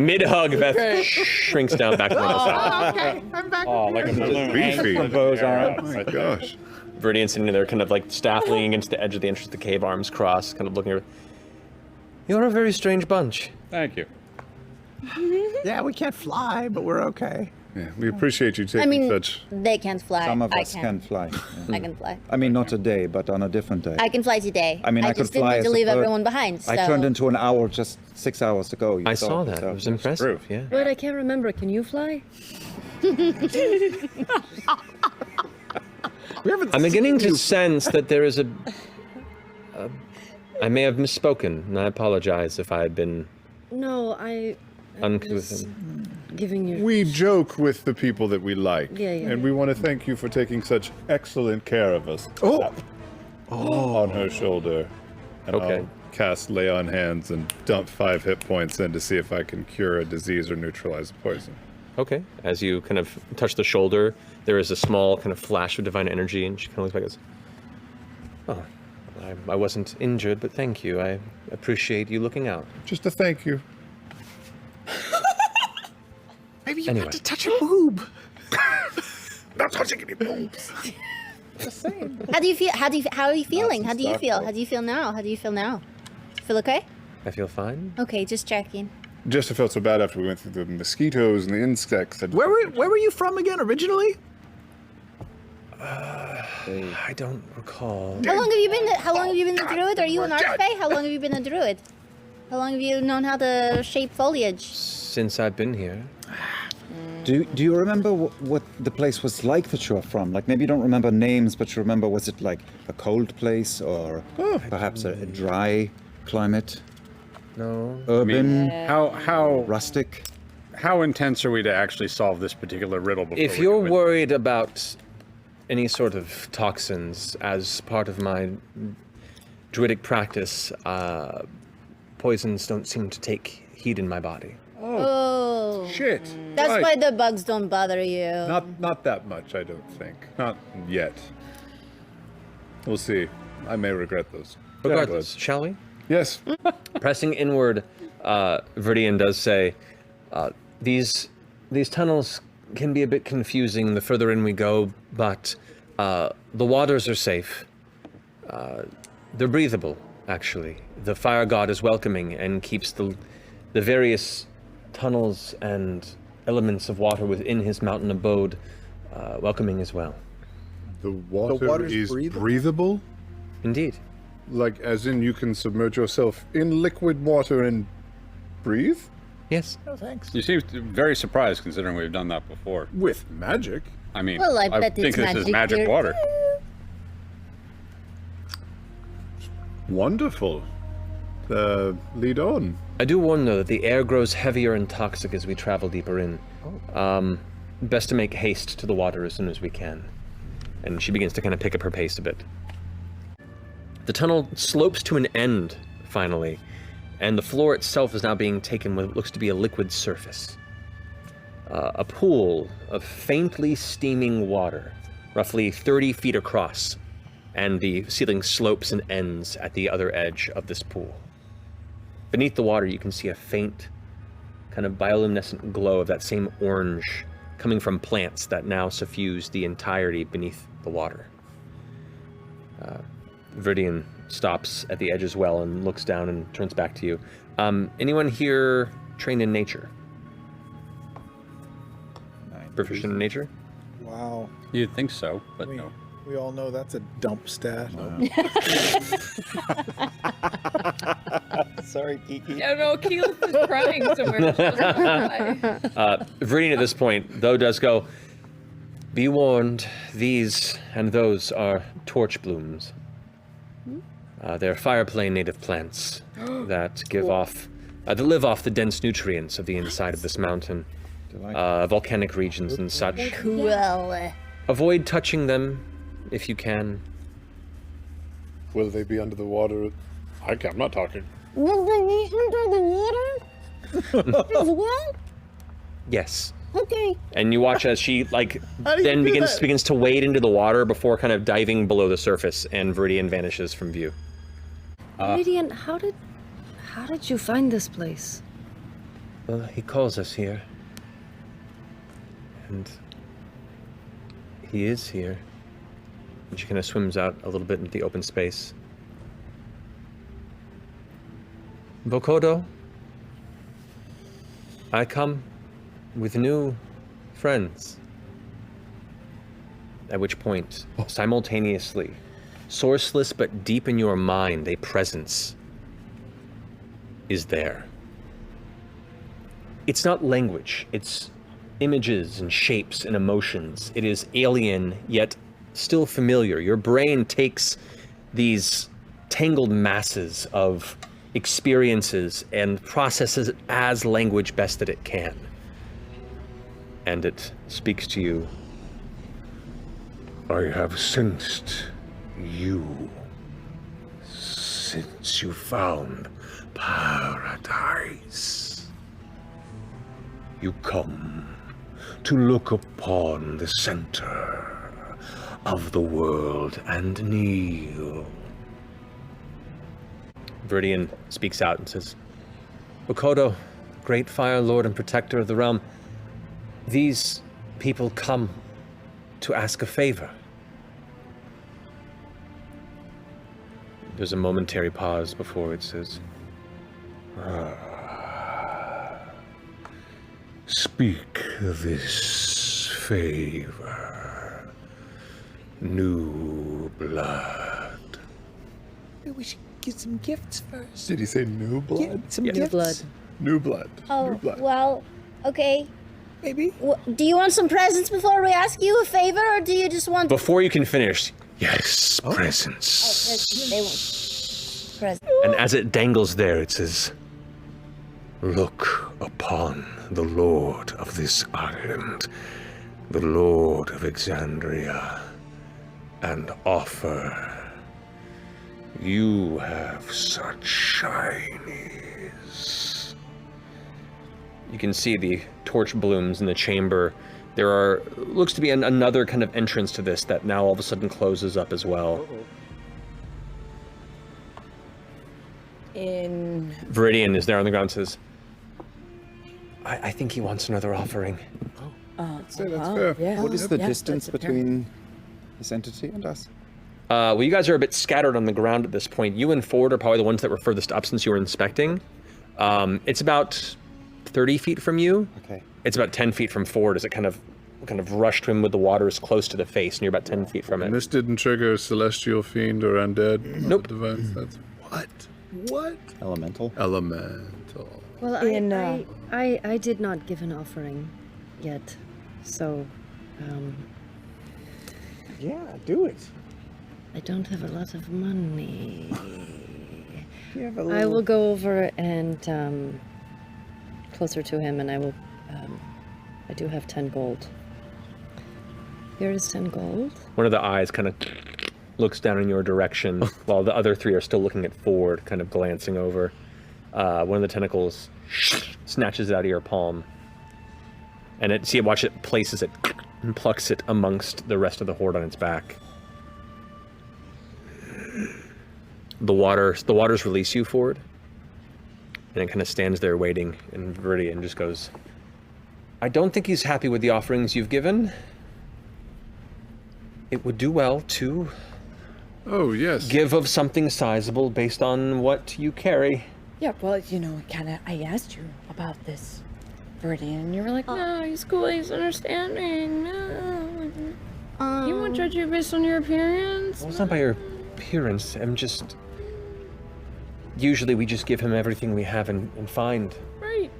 mid-hug, Beth shrinks down back to the side. Okay, I'm back. Oh, like a balloon. Beefy. Oh my gosh. Viridian sitting there, kind of like staff leaning against the edge of the entrance of the cave, arms crossed, kind of looking at her. You're a very strange bunch. Thank you. Yeah, we can't fly, but we're okay. Yeah, we appreciate you taking such. they can't fly. Some of I us can fly. I can fly. I mean, not today, but on a different day. I can fly today. I mean, I could just didn't fly want to as a leave bird. everyone behind. So. I turned into an owl just 6 hours ago. You I saw that. yourself. It was impressive. Yeah. Wait, I can't remember. Can you fly? I'm beginning to sense that there is I may have misspoken, and I apologize if I had been No, I uncouth. was giving you. We joke with the people that we like. Yeah, yeah. And we want to thank you for taking such excellent care of us. On her shoulder. And Okay. I'll cast Lay on Hands and dump 5 hit points in to see if I can cure a disease or neutralize a poison. Okay. As you kind of touch the shoulder, there is a small kind of flash of divine energy, and she kind of looks back and goes, "Oh, I wasn't injured, but thank you. I appreciate you looking out." Just a thank you. Maybe you Anyway. had to touch a boob. Not touching any bones. How do you feel? How are you feeling? Awesome How do you stuff, feel? though. How do you feel now? How do you feel now? Feel okay? I feel fine. Okay, just checking. Just felt so bad after we went through the mosquitoes and the insects. Where were you from again originally? I don't recall. How long have you been? How long have you been a druid? Are you an archfey? How long have you been a druid? How long have you known how to shape foliage? Since I've been here. Do you remember what the place was like that you are from? Like, maybe you don't remember names, but you remember, was it like a cold place or perhaps a dry climate? No. Urban? How Rustic? how intense are we to actually solve this particular riddle? Before If we you're do it? worried about any sort of toxins as part of my druidic practice, poisons don't seem to take heed in my body. Oh, Shit. that's Right. why the bugs don't bother you. Not that much, I don't think. Not yet. We'll see. I may regret those. Regardless, shall we? Yes. Pressing inward, Viridian does say, these tunnels can be a bit confusing the further in we go, but the waters are safe. They're breathable, actually. The fire god is welcoming and keeps the various tunnels and elements of water within his mountain abode welcoming as well. The water water's is breathable? breathable? Indeed. Like, as in you can submerge yourself in liquid water and breathe? Yes. Oh, thanks. You seem very surprised considering we've done that before. With magic? I mean, Well, I bet think it's this is magic magic here. water. Wonderful. Lead on. I do warn, though, that the air grows heavier and toxic as we travel deeper in. Best to make haste to the water as soon as we can. And she begins to kind of pick up her pace a bit. The tunnel slopes to an end, finally, and the floor itself is now being taken with what looks to be a liquid surface. A pool of faintly steaming water, roughly 30 feet across, and the ceiling slopes and ends at the other edge of this pool. Beneath the water, you can see a faint, kind of bioluminescent glow of that same orange coming from plants that now suffuse the entirety beneath the water. Viridian stops at the edge as well and looks down and turns back to you. Anyone here trained in nature? Proficient in nature? Wow. You'd think so, but no. We all know that's a dump stat. Sorry, Kiki. No, no, Keyleth is crying somewhere. Viridian at this point, though, does go, "Be warned, these and those are torch blooms. They're fireplane native plants that give off, that live off the dense nutrients of the inside of this mountain, volcanic regions and such. Cool. Avoid touching them if you can. Will they be under the water? I'm not talking. Will they be under the water? As well? Yes." Okay. And you watch as she then do begins that? to wade into the water before kind of diving below the surface, and Viridian vanishes from view. Viridian, how did you find this place? Well, he calls us here. And he is here. And she kind of swims out a little bit into the open space. Vokodo, I come with new friends. At which point, simultaneously, sourceless but deep in your mind, a presence is there. It's not language, it's images and shapes and emotions. It is alien, yet still familiar. Your brain takes these tangled masses of experiences and processes it as language best that it can. And it speaks to you. I have sensed you since you found paradise. You come to look upon the center of the world and kneel. Viridian speaks out and says, Vokodo, great Fire Lord and Protector of the realm, these people come to ask a favor. There's a momentary pause before it says, speak this favor, new blood. Maybe we should get some gifts first. Did he say new blood? Get some Yeah. gifts. New blood. New blood. Oh, New blood. well, okay. Maybe. Do you want some presents before we ask you a favor, or do you just want... Before you can finish, yes, presents. They want presents. And as it dangles there, it says, look upon the Lord of this island, the Lord of Exandria, and offer. You have such shinies. You can see the torch blooms in the chamber. There looks to be another kind of entrance to this that now all of a sudden closes up as well. Viridian is there on the ground and says, I think he wants another offering. That's fair. Yeah. What is the Yeah, distance that's apparent. between this entity and us? Well, you guys are a bit scattered on the ground at this point. You and Ford are probably the ones that were furthest up since you were inspecting. It's about 30 feet from you. Okay. It's about 10 feet from Ford as it kind of rushed him with the waters close to the face, and you're about 10 feet from And it. this didn't trigger celestial fiend or undead. Nope. Defense. That's what? What? Elemental. Elemental. Well, In, I did not give an offering yet, so Yeah, do it. I don't have a lot of money. You have a I little... will go over and closer to him, and I will. I do have 10 gold. Here is 10 gold. One of the eyes kind of looks down in your direction while the other three are still looking at Ford, kind of glancing over. One of the tentacles snatches it out of your palm. And watch it places it and plucks it amongst the rest of the horde on its back. The waters release you, Ford. And it kind of stands there waiting, and Viridian just goes, I don't think he's happy with the offerings you've given. It would do well to Oh, yes. give of something sizable based on what you carry. Yeah, well, I asked you about this, Viridian, and you were like, no, he's cool, he's understanding, no. He won't judge you based on your appearance. Well, it's not by your appearance, usually we just give him everything we have and find. Right.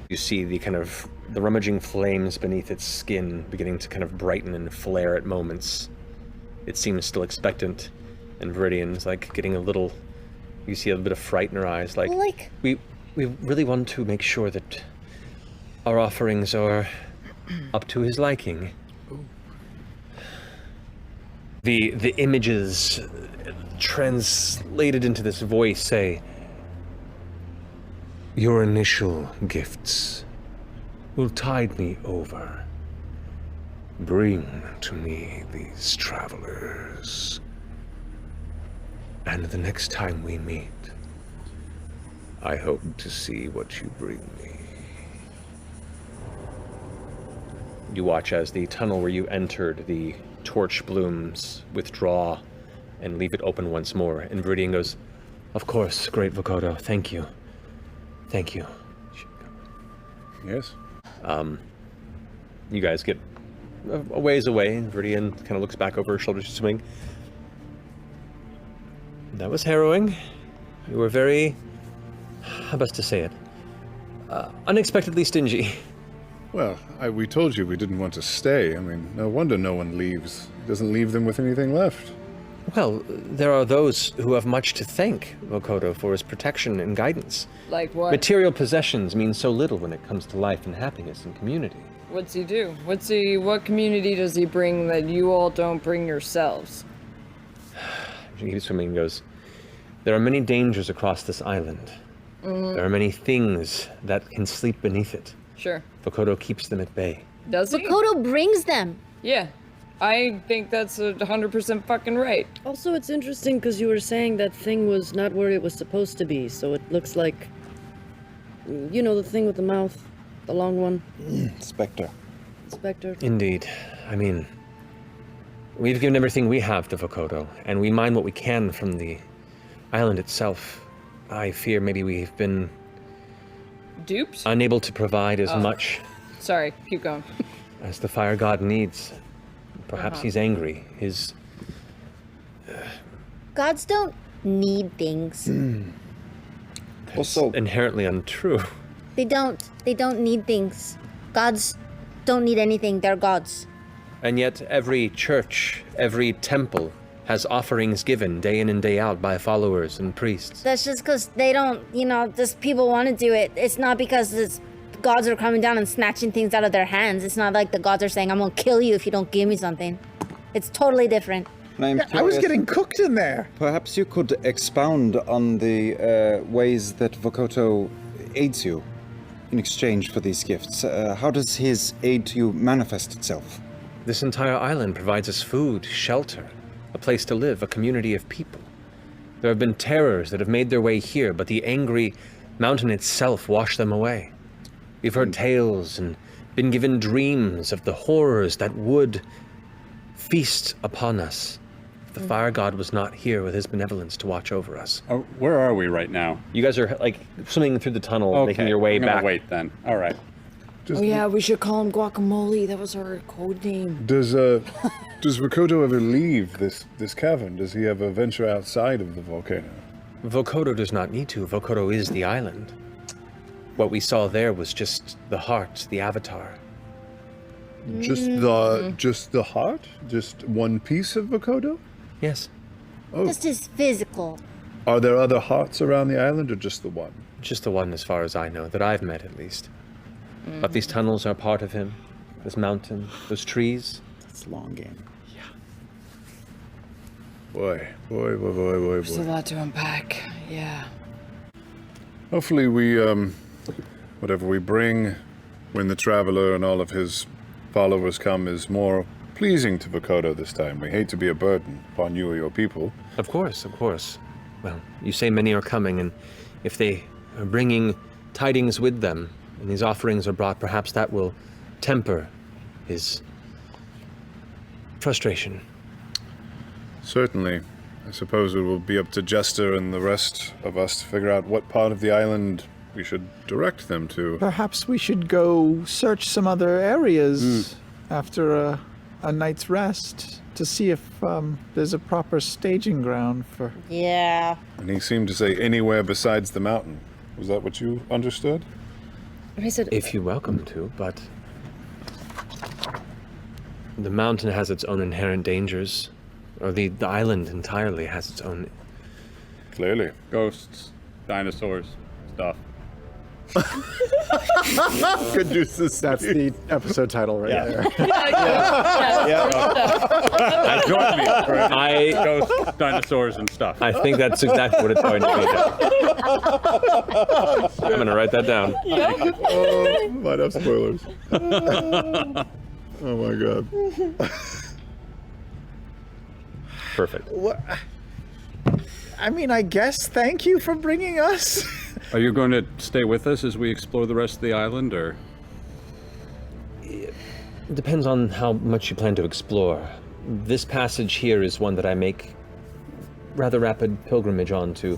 You see the rummaging flames beneath its skin beginning to kind of brighten and flare at moments. It seems still expectant, and Viridian's getting a little, you see a bit of fright in her eyes, we really want to make sure that our offerings are up to his liking. The images translated into this voice say, your initial gifts will tide me over. Bring to me these travelers, and the next time we meet, I hope to see what you bring me. You watch as the tunnel where you entered, the torch blooms withdraw and leave it open once more, and Viridian goes, of course, great Vokodo, thank you. Thank you. Yes. You guys get a ways away, and Viridian kind of looks back over her shoulder to swing. That was harrowing. You were very, how best to say it, unexpectedly stingy. Well, we told you we didn't want to stay. I mean, no wonder no one leaves. He doesn't leave them with anything left. Well, there are those who have much to thank Vokodo for his protection and guidance. Like what? Material possessions mean so little when it comes to life and happiness and community. What's he do? What community does he bring that you all don't bring yourselves? She keeps swimming and goes, there are many dangers across this island. There are many things that can sleep beneath it. Sure. Vokodo keeps them at bay. Does he? Vokodo brings them. Yeah. I think that's 100% fucking right. Also, it's interesting because you were saying that thing was not where it was supposed to be, so it looks like, you know, the thing with the mouth, the long one. Spectre. Spectre. Indeed. I mean, we've given everything we have to Vokodo, and we mine what we can from the island itself. I fear maybe we've been Dupes? unable to provide as much Sorry, keep going. as the fire god needs. Perhaps he's angry. Gods don't need things. Also, Inherently untrue. They don't need things. Gods don't need anything. They're gods. And yet every church, every temple has offerings given day in and day out by followers and priests. That's just because they don't, just people want to do it. It's not because it's gods are coming down and snatching things out of their hands. It's not like the gods are saying, I'm going to kill you if you don't give me something. It's totally different. I'm I was curious, getting cooked in there. Perhaps you could expound on the ways that Vokodo aids you in exchange for these gifts. How does his aid to you manifest itself? This entire island provides us food, shelter, a place to live, a community of people. There have been terrors that have made their way here, but the angry mountain itself washed them away. We've heard tales and been given dreams of the horrors that would feast upon us if the fire god was not here with his benevolence to watch over us. Oh, where are we right now? You guys are like swimming through the tunnel, making your way I'm gonna back. wait then. All right. Just, Oh yeah, we should call him Guacamole. That was our code name. Does Vokodo ever leave this cavern? Does he ever venture outside of the volcano? Vokodo does not need to. Vokodo is the island. What we saw there was just the heart, the avatar. Just the heart? Just one piece of Vokodo? Yes, Just his physical. Are there other hearts around the island or just the one? just the one as far as I know, that I've met at least. But these tunnels are part of him. This mountain, those trees. It's a long game. Boy. There's a lot to unpack. Yeah. Hopefully we, whatever we bring when the Traveler and all of his followers come is more pleasing to Vokodo this time. We hate to be a burden upon you or your people. Of course, of course. Well, you say many are coming, and if they are bringing tidings with them, and these offerings are brought, perhaps that will temper his frustration. Certainly. I suppose it will be up to Jester and the rest of us to figure out what part of the island we should direct them to. Perhaps we should go search some other areas after a night's rest to see if there's a proper staging ground for... Yeah. And he seemed to say anywhere besides the mountain. Was that what you understood? I said, If you're welcome to, but the mountain has its own inherent dangers, or the island entirely has its own. Clearly. Ghosts, dinosaurs, stuff. Could use this. That's the episode title right there. That joined me. Right? I Ghosts, dinosaurs, and stuff. I think that's exactly what it's going to be. I'm gonna write that down. Oh, might have spoilers. Oh my god. Perfect. I mean, I guess thank you for bringing us. Are you going to stay with us as we explore the rest of the island, or? It depends on how much you plan to explore. This passage here is one that I make rather rapid pilgrimage on to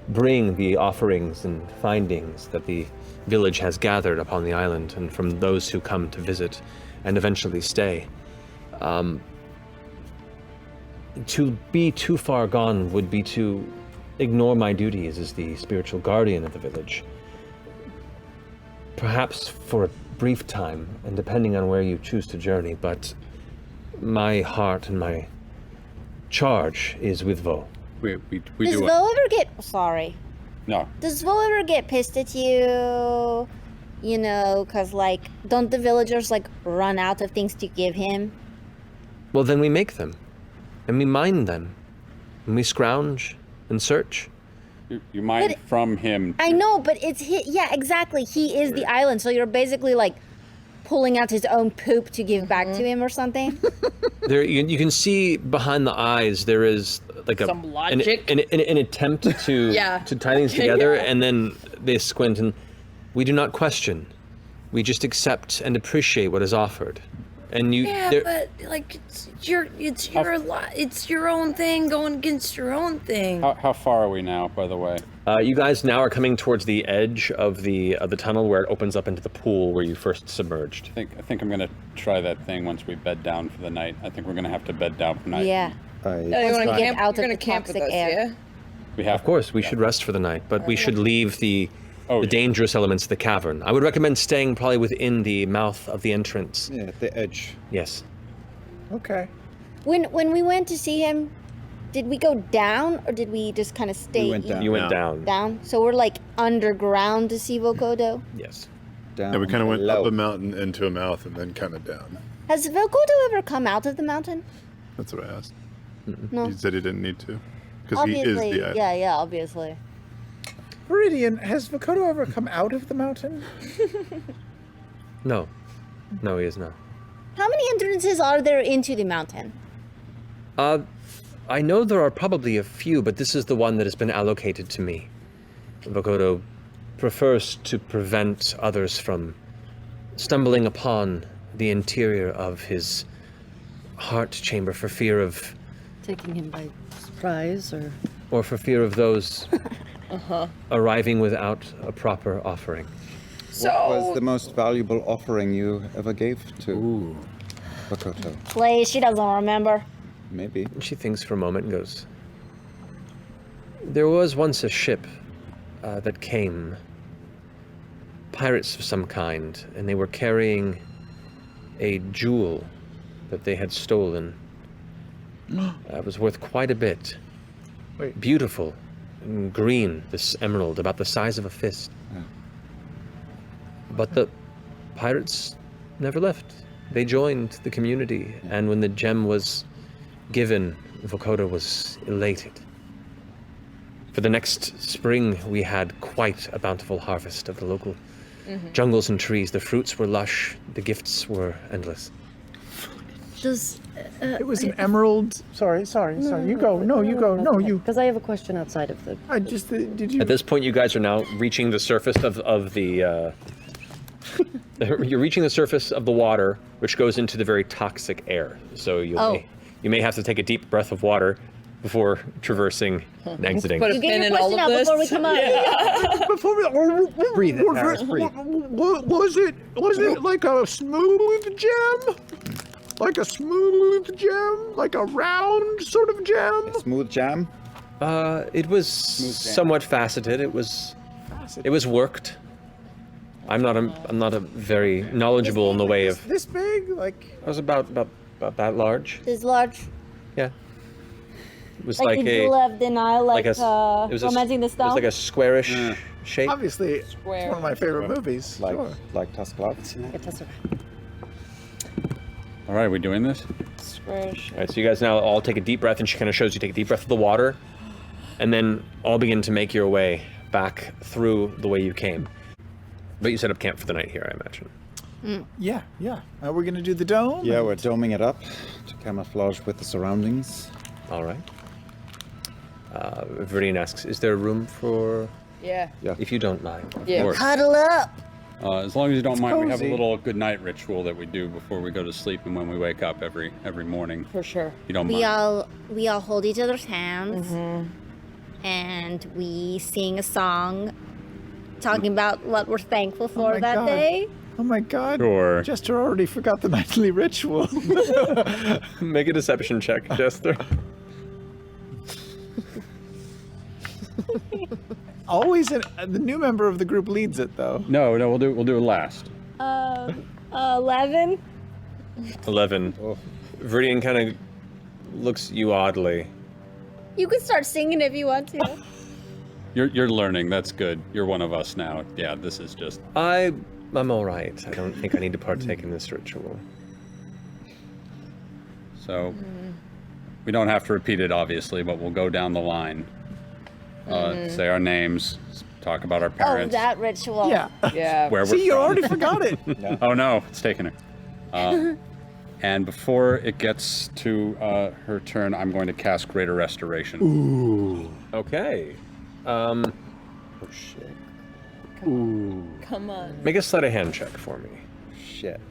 bring the offerings and findings that the village has gathered upon the island and from those who come to visit. and eventually stay. To be too far gone would be to ignore my duties as the spiritual guardian of the village. Perhaps for a brief time, and depending on where you choose to journey, but my heart and my charge is with Vo. We Does do Vo ever get... Sorry. No. Does Vo ever get pissed at you? You know, because, like, don't the villagers, like, run out of things to give him? Well, then we make them, and we mine them, and we scrounge and search. You mind from him. I know, but it's yeah, exactly. He is the island, so you're basically like pulling out his own poop to give back to him or something. There, you can see behind the eyes there is like Some logic. an attempt to Yeah. to tie things together, Yeah. and then they squint, and we do not question. We just accept and appreciate what is offered. And you, Yeah, there- but like it's your own thing going against your own thing. How far are we now, by the way? you guys now are coming towards the edge of the tunnel where it opens up into the pool where you first submerged. I think I'm gonna try that thing once we bed down for the night. I think we're gonna have to bed down for the night. Yeah. You want to to get camp? out You're of gonna the camp with toxic us, air. yeah? We have. Of course, we should rest for the night, but we should leave the yeah. dangerous elements of the cavern. I would recommend staying probably within the mouth of the entrance. Yeah, at the edge. Yes. Okay. When we went to see him, did we go down or did we just kind of stay We went down. You went down. down? So we're like underground to see Vokodo. Yes. Down Yeah, we kind of went low. up a mountain into a mouth and then kind of down. Has Vokodo ever come out of the mountain? That's what I asked. No. He said he didn't need to. Because he is Obviously, the island. yeah, obviously. Viridian, has Vokodo ever come out of the mountain? No. No, he is not. How many entrances are there into the mountain? I know there are probably a few, but this is the one that has been allocated to me. Vokodo prefers to prevent others from stumbling upon the interior of his heart chamber for fear of, Taking him by surprise, or for fear of those arriving without a proper offering. What was the most valuable offering you ever gave to Vokodo? Please, she doesn't remember. Maybe. And she thinks for a moment and goes, there was once a ship that came, pirates of some kind, and they were carrying a jewel that they had stolen. It was worth quite a bit. Wait. Beautiful and green, this emerald, about the size of a fist. Yeah. But the pirates never left. They joined the community, and when the gem was given, Vokodo was elated. For the next spring, we had quite a bountiful harvest of the local jungles and trees. The fruits were lush, the gifts were endless. does It was an emerald. Sorry. You go. No, you go. No, you. Because I have a question outside of the. I just did you? At this point, you guys are now reaching the surface of the. You're reaching the surface of the water, which goes into the very toxic air. So you may have to take a deep breath of water before traversing and exiting. Put a You pin get in your all question of out this. before we come up. Before we Breathe it, Harris, breathe. Was it like a smooth gem? Like a smooth gem? Like a round sort of gem? Smooth jam? It was somewhat faceted. It was worked. I'm not a very knowledgeable in the way of. This big? Like I was about that large. This large, Yeah. It was like like the a jewel of denial, like it was a romancing the It was stone. like a squarish shape. obviously, it's one of my favorite movies. Like Sure. like Tuscaloosa? All right, are we doing this? All right, so you guys now all take a deep breath, and she kind of shows you take a deep breath of the water, and then all begin to make your way back through the way you came. But you set up camp for the night here, I imagine. Yeah. We're gonna do the dome. Yeah, we're doming it up to camouflage with the surroundings. All right. Viridian asks, is there room for, Yeah. if you don't mind? Of Yeah. course. Cuddle up. As long as you don't mind, we have a cozy. little good night ritual that we do before we go to sleep and when we wake up every morning. For sure. You don't We mind. all hold each other's hands, and we sing a song talking about what we're thankful for my that God. day. Oh my god. Sure. Jester already forgot the nightly ritual. Make a deception check, Jester. Always the new member of the group leads it though. No, we'll do it last. 11. 11. Viridian kind of looks at you oddly. You can start singing if you want to. You're learning. That's good. You're one of us now. Yeah, this is just. I'm all right. I don't think I need to partake in this ritual. So, we don't have to repeat it, obviously, but we'll go down the line. Say our names, talk about our Oh, parents. that ritual. Yeah. Yeah. Where See, we're you from. already forgot it. Oh no, it's taken her. And before it gets to her turn, I'm going to cast Greater Restoration. Ooh. Okay. Oh shit. Come on. Make a sleight of hand check for me. Shit.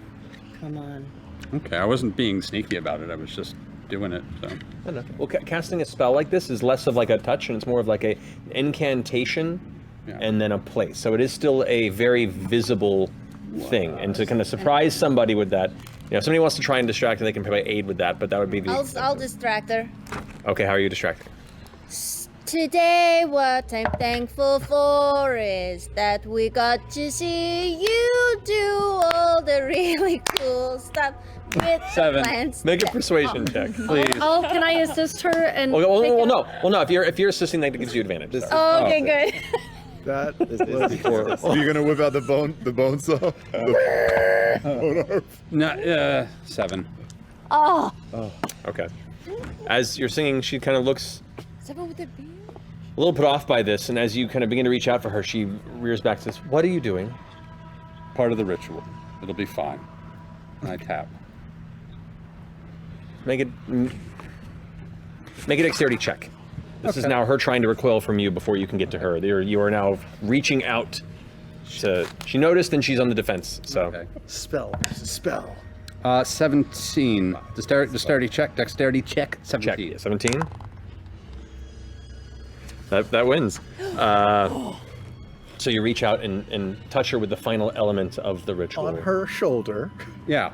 Come on. Okay, I wasn't being sneaky about it. I was just doing it. So. Well, casting a spell like this is less of like a touch, and it's more of like a incantation, and then a place. So it is still a very visible thing, and to kind of surprise somebody with that, if somebody wants to try and distract her, they can probably aid with that. But that would be the. I'll distract her. Okay, how are you distracting? Today, what I'm thankful for is that we got to see you do all the really cool stuff with the 7. plants. Make a persuasion check, please. Oh, can I assist her and? Well, no. If you're assisting, that gives you advantage. Sorry. Oh, okay, good. That is horrible. You're gonna whip out the bone saw? No, 7. Oh. Okay. As you're singing, she kind of looks 7 with a B. a little put off by this, and as you kind of begin to reach out for her, she rears back and says, "What are you doing?" Part of the ritual. It'll be fine. And I tap. Make a dexterity check. This is now her trying to recoil from you before you can get to her. You are now reaching out. She noticed, and she's on the defense. So Okay. Spell. Spell. 17. Dexterity check. 17. check. 17. That wins. So you reach out and touch her with the final element of the ritual. On her shoulder. Yeah.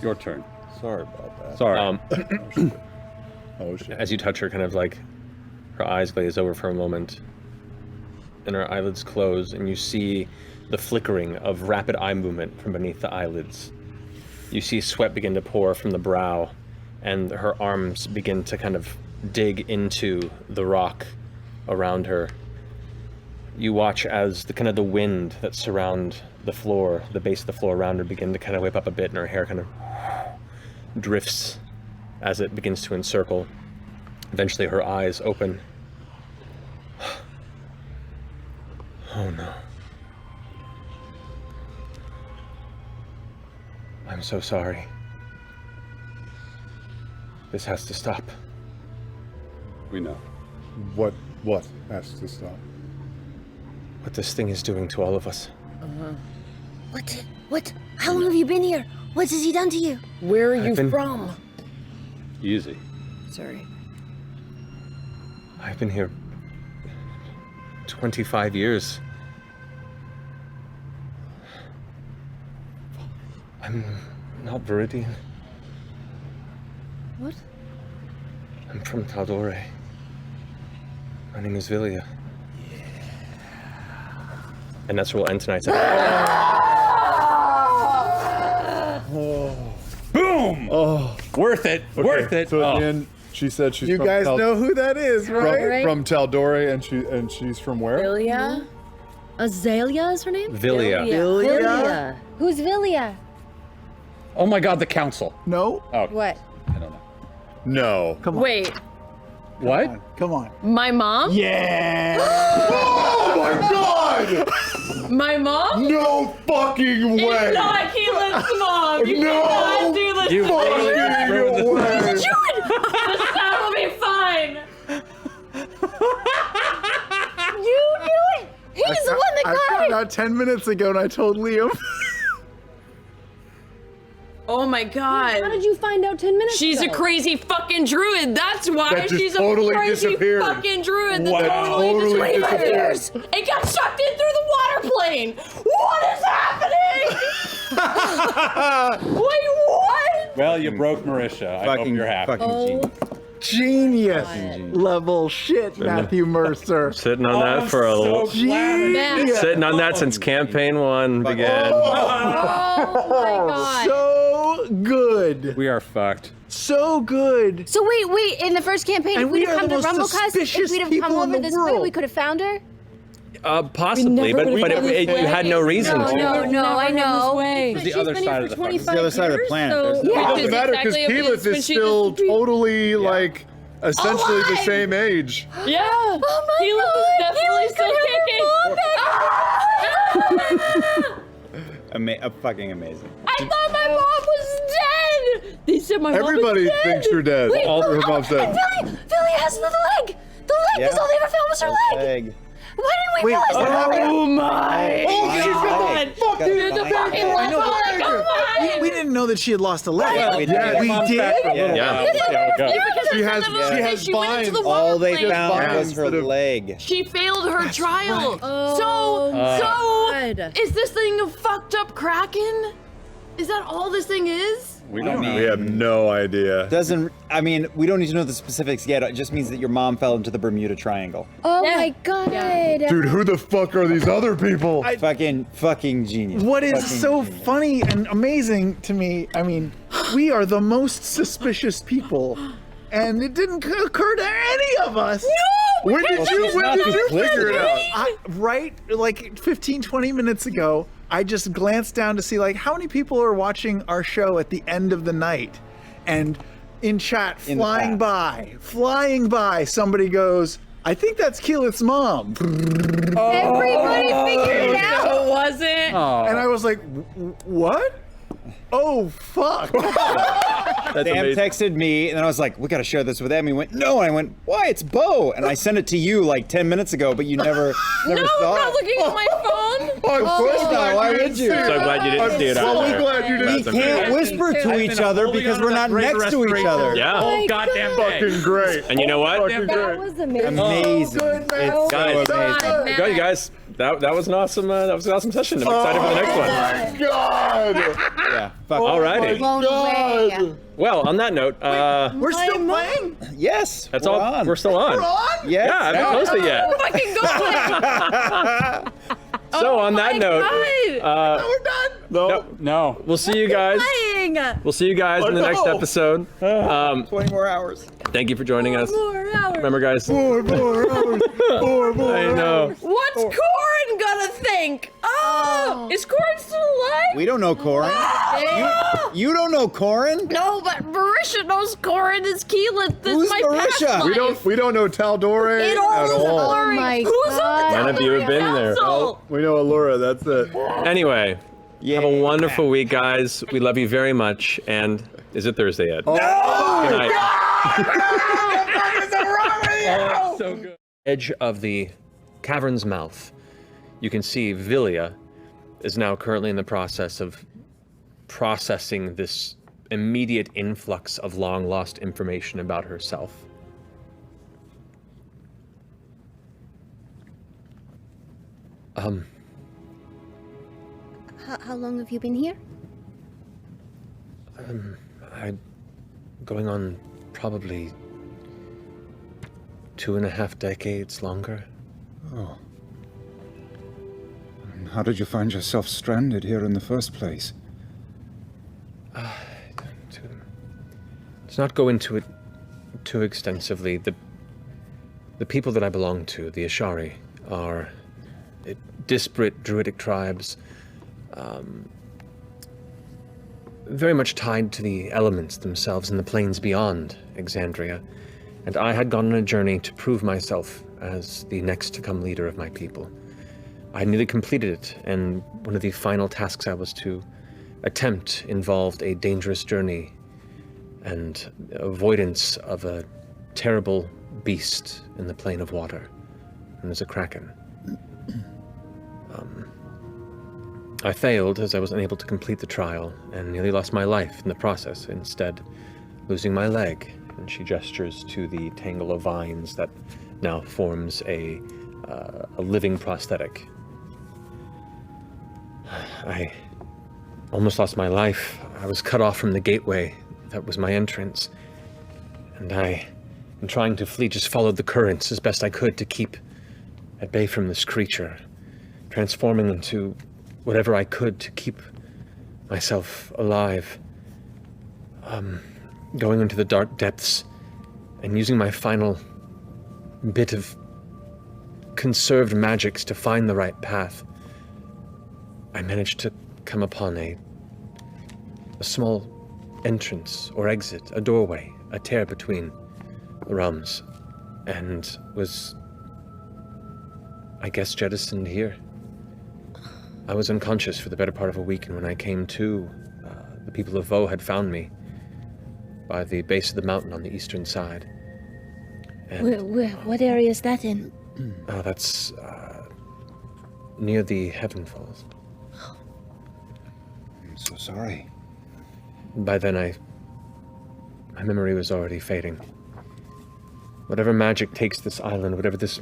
Your turn. Sorry about that. Sorry. Oh shit. As you touch her, kind of like her eyes glaze over for a moment, and her eyelids close, and you see the flickering of rapid eye movement from beneath the eyelids. You see sweat begin to pour from the brow, and her arms begin to kind of dig into the rock around her. You watch as the wind that surround the floor, the base of the floor around her, begin to kind of whip up a bit, and her hair kind of drifts as it begins to encircle. Eventually her eyes open. Oh no. I'm so sorry. This has to stop. We know. What has to stop? What this thing is doing to all of us. What? How long have you been here? What has he done to you? Where are you been- from? Easy. Sorry. I've been here 25 years. I'm not Viridian. What? I'm from Taldore. My name is Villia. And that's where we'll end tonight's episode. Boom! Oh, Worth it. Worth it. So Oh. again, she said she's You from guys know who that is, right? from Taldore, and she's from where? Ilya? Azalea is her name? Villia. Villia. Who's Villia? Oh my God, the council. No. Oh, What? I don't know. No. Come on. Wait, What? Come on. my mom? Yeah. Oh my God! My mom? No fucking way! It's not Keelan's mom! You No cannot do this! You fucking way! The sound will be fine! You knew it! He's the one that I got found it! out 10 minutes ago and I told Liam. Oh my god. How did you find out 10 minutes She's ago? a crazy fucking druid. That's why That just she's totally a crazy disappeared. fucking druid. That Wow. totally Totally disappeared. It got sucked in through the water plane. What is happening? Wait, what? Well, you broke Marisha. I hope you're happy. Genius level shit, Matthew Mercer. Sitting on that for a Genius. sitting on that since campaign 1 began. Oh my god. So good. We are fucked. So good. So wait, in the first campaign, And if we'd we have are come the to most Rumblecusp, if suspicious we'd have people come in over the this way, we world. could have found her? Possibly, never but would've gone this you had no reason to. No, I know. It was the other side of the fucking. It's the other side of the planet. So, It doesn't which matter because exactly Keyleth when is she still just- totally like essentially the Alive! same age. Yeah. Oh my Keyleth god! is definitely still kicking. Fucking amazing. I thought my mom was dead. They said my mom Everybody was dead. thinks you're dead. Wait, All her mom and said. Billy has the leg! The leg! That's all they ever found was her leg! Why didn't we realize that earlier? Oh my! Oh, she's got God. fuck you. You're the fucking I know, leg. but we didn't know that she had lost a leg. we did. We Mom's did? back for a little Yeah. while. We'll see how it goes. She has She went into the vines. water All they plane. found vines was her that have- leg. She failed her trial. Oh, So is this thing a fucked up kraken? Is that all this thing is? We don't know. We have no idea. I mean, we don't need to know the specifics yet. It just means that your mom fell into the Bermuda Triangle. Oh my god! Dude, who the fuck are these other people? Fucking genius. What is Fucking so genius. funny and amazing to me, I mean, we are the most suspicious people, and it didn't occur to any of us. When did you figure it out? Right, like 15, 20 minutes ago, I just glanced down to see like how many people are watching our show at the end of the night, and in chat, In the flying by, somebody goes, I think that's Keyleth's mom. Everybody figured it out! No, it wasn't. And I was like, what? Oh, fuck. That's Sam amazing. texted me, and then I was like, we gotta share this with Em. He went, no. And I went, why? It's Bo. And I sent it to you like 10 minutes ago, but you never No, I'm saw not it. looking at my phone. Of course not. Why would you? So glad you didn't see it So out there. glad you We didn't. can't whisper to each other because we're not next to each other. Yeah. Oh, goddamn day. Fucking great. And you know what? Fucking that great. was amazing. Amazing. good, man. It's Guys. so amazing. Go, you guys. That was an awesome session. I'm excited for the next one. Oh my god. Yeah. Fuck. Alrighty. Blown away. Well, on that note, We're still playing? Yes. that's we're all. on. We're still on. We're on? Yes. Yeah, I haven't closed it yet. Fucking go. So on that note, We're done? No. we'll see you guys. We'll see you guys in the next no. episode. 20 more hours. Thank you for joining us. Remember, guys. Four more hours. I know. What's Corin gonna think? Oh, is Corin still alive? We don't know Corin. You don't know Corin? No, but Marisha knows Corin is Keyleth. This Who's my Marisha? past life. We don't know Taldore It at all is all. blurry. Oh my Who's on God. the None of you have been there. council? We know Allura, that's it. Anyway, have a wonderful week, guys. We love you very much. And is it Thursday yet? No! Good night. So good. Edge of the cavern's mouth, you can see Villia is now currently in the process of processing this immediate influx of long-lost information about herself. How long have you been here? Going on probably 2.5 decades longer. Oh. How did you find yourself stranded here in the first place? Let's not go into it too extensively. The people that I belong to, the Ashari, are disparate druidic tribes, very much tied to the elements themselves in the plains beyond Exandria. And I had gone on a journey to prove myself as the next to come leader of my people. I nearly completed it, and one of the final tasks I was to attempt involved a dangerous journey and avoidance of a terrible beast in the plane of water, known as a kraken. I failed as I was unable to complete the trial and nearly lost my life in the process, instead losing my leg. And she gestures to the tangle of vines that now forms a living prosthetic. I almost lost my life. I was cut off from the gateway that was my entrance. And I, in trying to flee, just followed the currents as best I could to keep at bay from this creature, transforming into whatever I could to keep myself alive. Going into the dark depths and using my final bit of conserved magics to find the right path, I managed to come upon a small entrance or exit, a doorway, a tear between the realms, and was, I guess, jettisoned here. I was unconscious for the better part of a week, and when I came to, the people of Vo had found me by the base of the mountain on the eastern side. And What area is that in? that's near the Heaven Falls. I'm so sorry. By then, my memory was already fading. Whatever magic takes this island, whatever this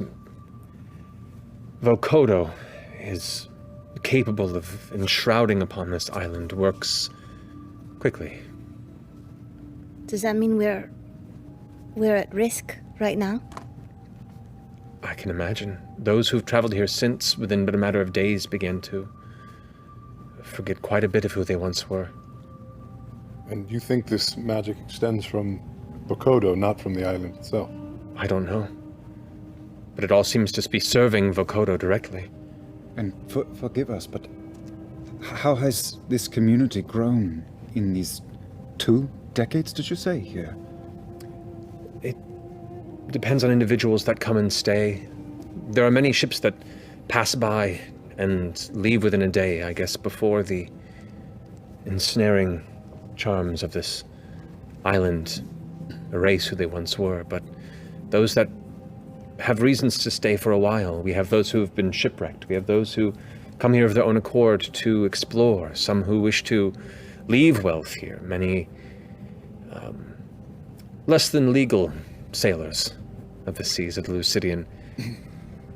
Vokodo is capable of enshrouding upon this island, works quickly. Does that mean we're at risk right now? I can imagine. Those who've traveled here since, within but a matter of days, began to forget quite a bit of who they once were. And you think this magic extends from Vokodo, not from the island itself? I don't know. But it all seems to be serving Vokodo directly. And forgive us, but how has this community grown in these 2 decades, did you say, here? It depends on individuals that come and stay. There are many ships that pass by and leave within a day, I guess, before the ensnaring charms of this island erase who they once were. But those that have reasons to stay for a while, we have those who have been shipwrecked. We have those who come here of their own accord to explore, some who wish to leave wealth here, many less than legal sailors of the seas of the Lucidian.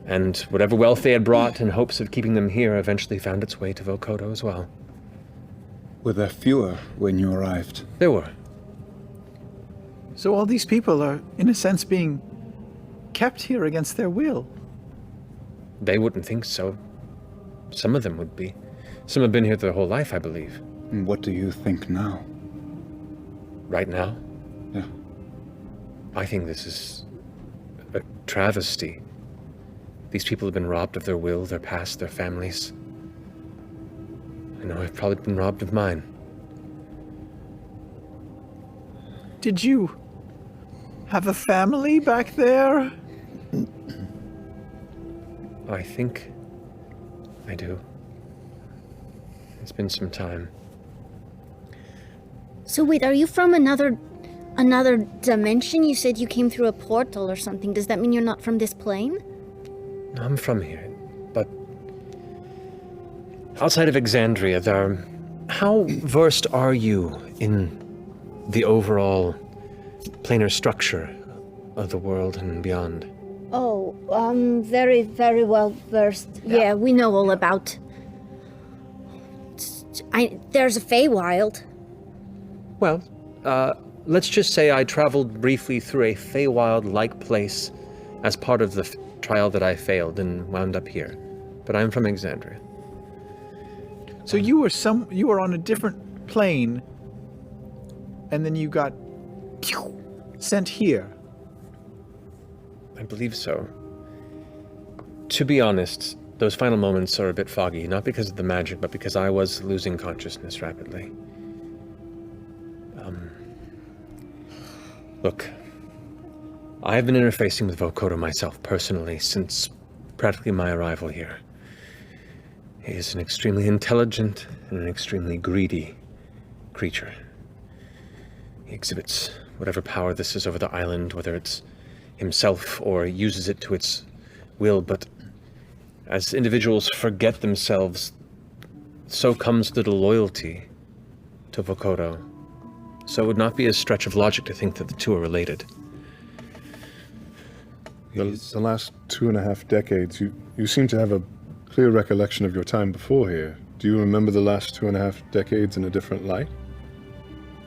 And whatever wealth they had brought in hopes of keeping them here eventually found its way to Vokodo as well. Were there fewer when you arrived? There were. So all these people are, in a sense, being kept here against their will. They wouldn't think so. Some of them would be. Some have been here their whole life, I believe. And what do you think now? Right now? Yeah. I think this is a travesty. These people have been robbed of their will, their past, their families. I know I've probably been robbed of mine. Did you have a family back there? I think I do. It's been some time. So wait, are you from another dimension? You said you came through a portal or something. Does that mean you're not from this plane? I'm from here, but outside of Exandria, how versed are you in the overall planar structure of the world and beyond? Oh, very, very well versed. Yeah, we know all about. There's a Feywild. Well, let's just say I traveled briefly through a Feywild-like place as part of the trial that I failed and wound up here. But I'm from Exandria. So you were on a different plane, and then you got sent here. I believe so. To be honest, those final moments are a bit foggy, not because of the magic, but because I was losing consciousness rapidly. Look, I have been interfacing with Vokodo myself personally since practically my arrival here. He is an extremely intelligent and an extremely greedy creature. He exhibits whatever power this is over the island, whether it's himself or uses it to its will, but as individuals forget themselves, so comes little loyalty to Vokodo. So it would not be a stretch of logic to think that the two are related. The last 2.5 decades, you seem to have a clear recollection of your time before here. Do you remember the last 2.5 decades in a different light?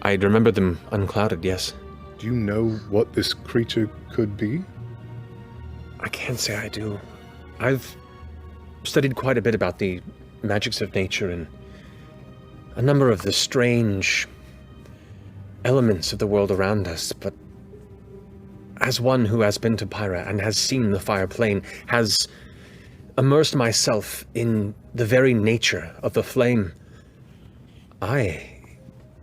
I remember them unclouded, yes. Do you know what this creature could be? I can't say I do. I've studied quite a bit about the magics of nature and a number of the strange elements of the world around us, but as one who has been to Pyra and has seen the Fire Plane, has immersed myself in the very nature of the flame, I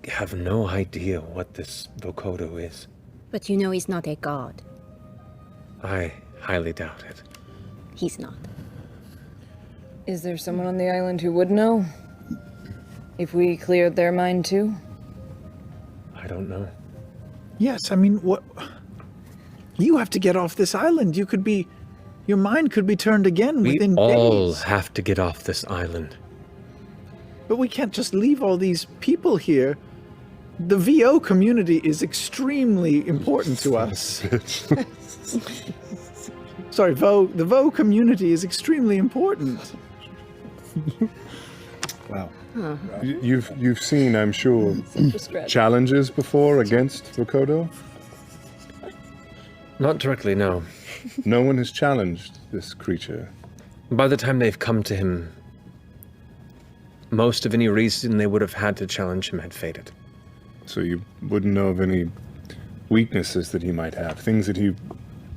have no idea what this Vokodo is. But you know he's not a god. I highly doubt it. He's not. Is there someone on the island who would know? If we cleared their mind too? I don't know. Yes, I mean, what? You have to get off this island. You could be, your mind could be turned again within We all days. have to get off this island. But we can't just leave all these people here. The VO community is extremely important to us. Sorry, the VO community is extremely important. Wow. You've seen, I'm sure, challenges before against Vokodo? Not directly, no. No one has challenged this creature. By the time they've come to him, most of any reason they would have had to challenge him had faded. So you wouldn't know of any weaknesses that he might have, things that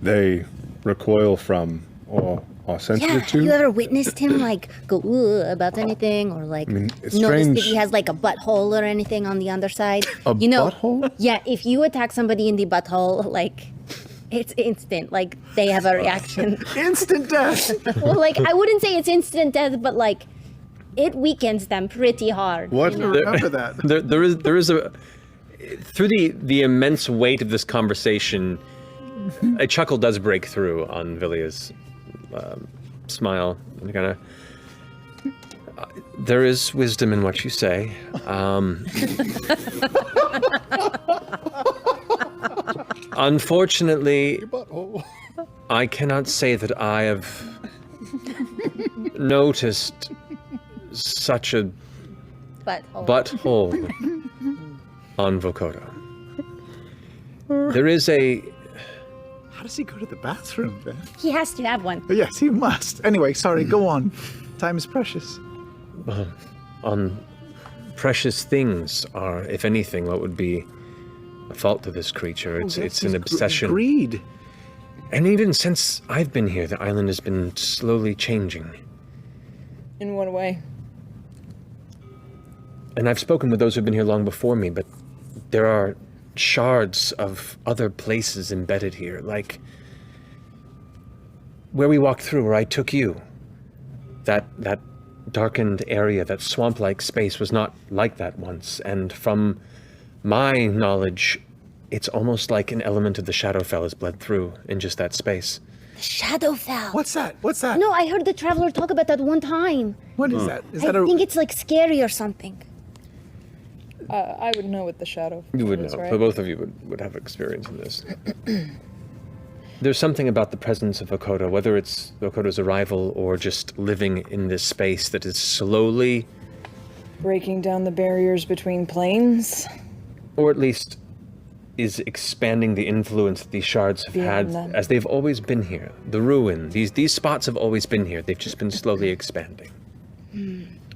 they recoil from or are sensitive to? Have you ever witnessed him like go "Ugh," about anything, or like it's notice that strange. he has like a butthole or anything on the underside? A butthole? Yeah, if you attack somebody in the butthole, like it's instant. Like they have a reaction. Instant death. Well, like I wouldn't say it's instant death, but like it weakens them pretty hard. What? You know? Remember that. There is a through the immense weight of this conversation, a chuckle does break through on Villia's smile. And kind of, there is wisdom in what you say. Unfortunately, I cannot say that I have noticed such a butthole on Vokodo. There is a... How does he go to the bathroom, Ben? He has to have one. Yes, he must. Anyway, sorry, go on. Time is precious. on precious things are, if anything, what would be a fault to this creature. It's an obsession. Greed. And even since I've been here, the island has been slowly changing. In what way? And I've spoken with those who've been here long before me, but there are shards of other places embedded here, like where we walked through, where I took you. That darkened area, that swamp-like space was not like that once, and from my knowledge, it's almost like an element of the Shadowfell has bled through in just that space. Shadowfell. What's that? What's that? No, I heard the Traveler talk about that one time. What is that? Is I that think it's like scary or something. I would know what the shadow You would is, know, right? but both of you would have experience in this. There's something about the presence of Vokodo, whether it's Vokodo's arrival or just living in this space that is slowly, Breaking down the barriers between planes. or at least is expanding the influence that these shards have Beyond had them. as they've always been here. The ruin, these spots have always been here. They've just been slowly expanding.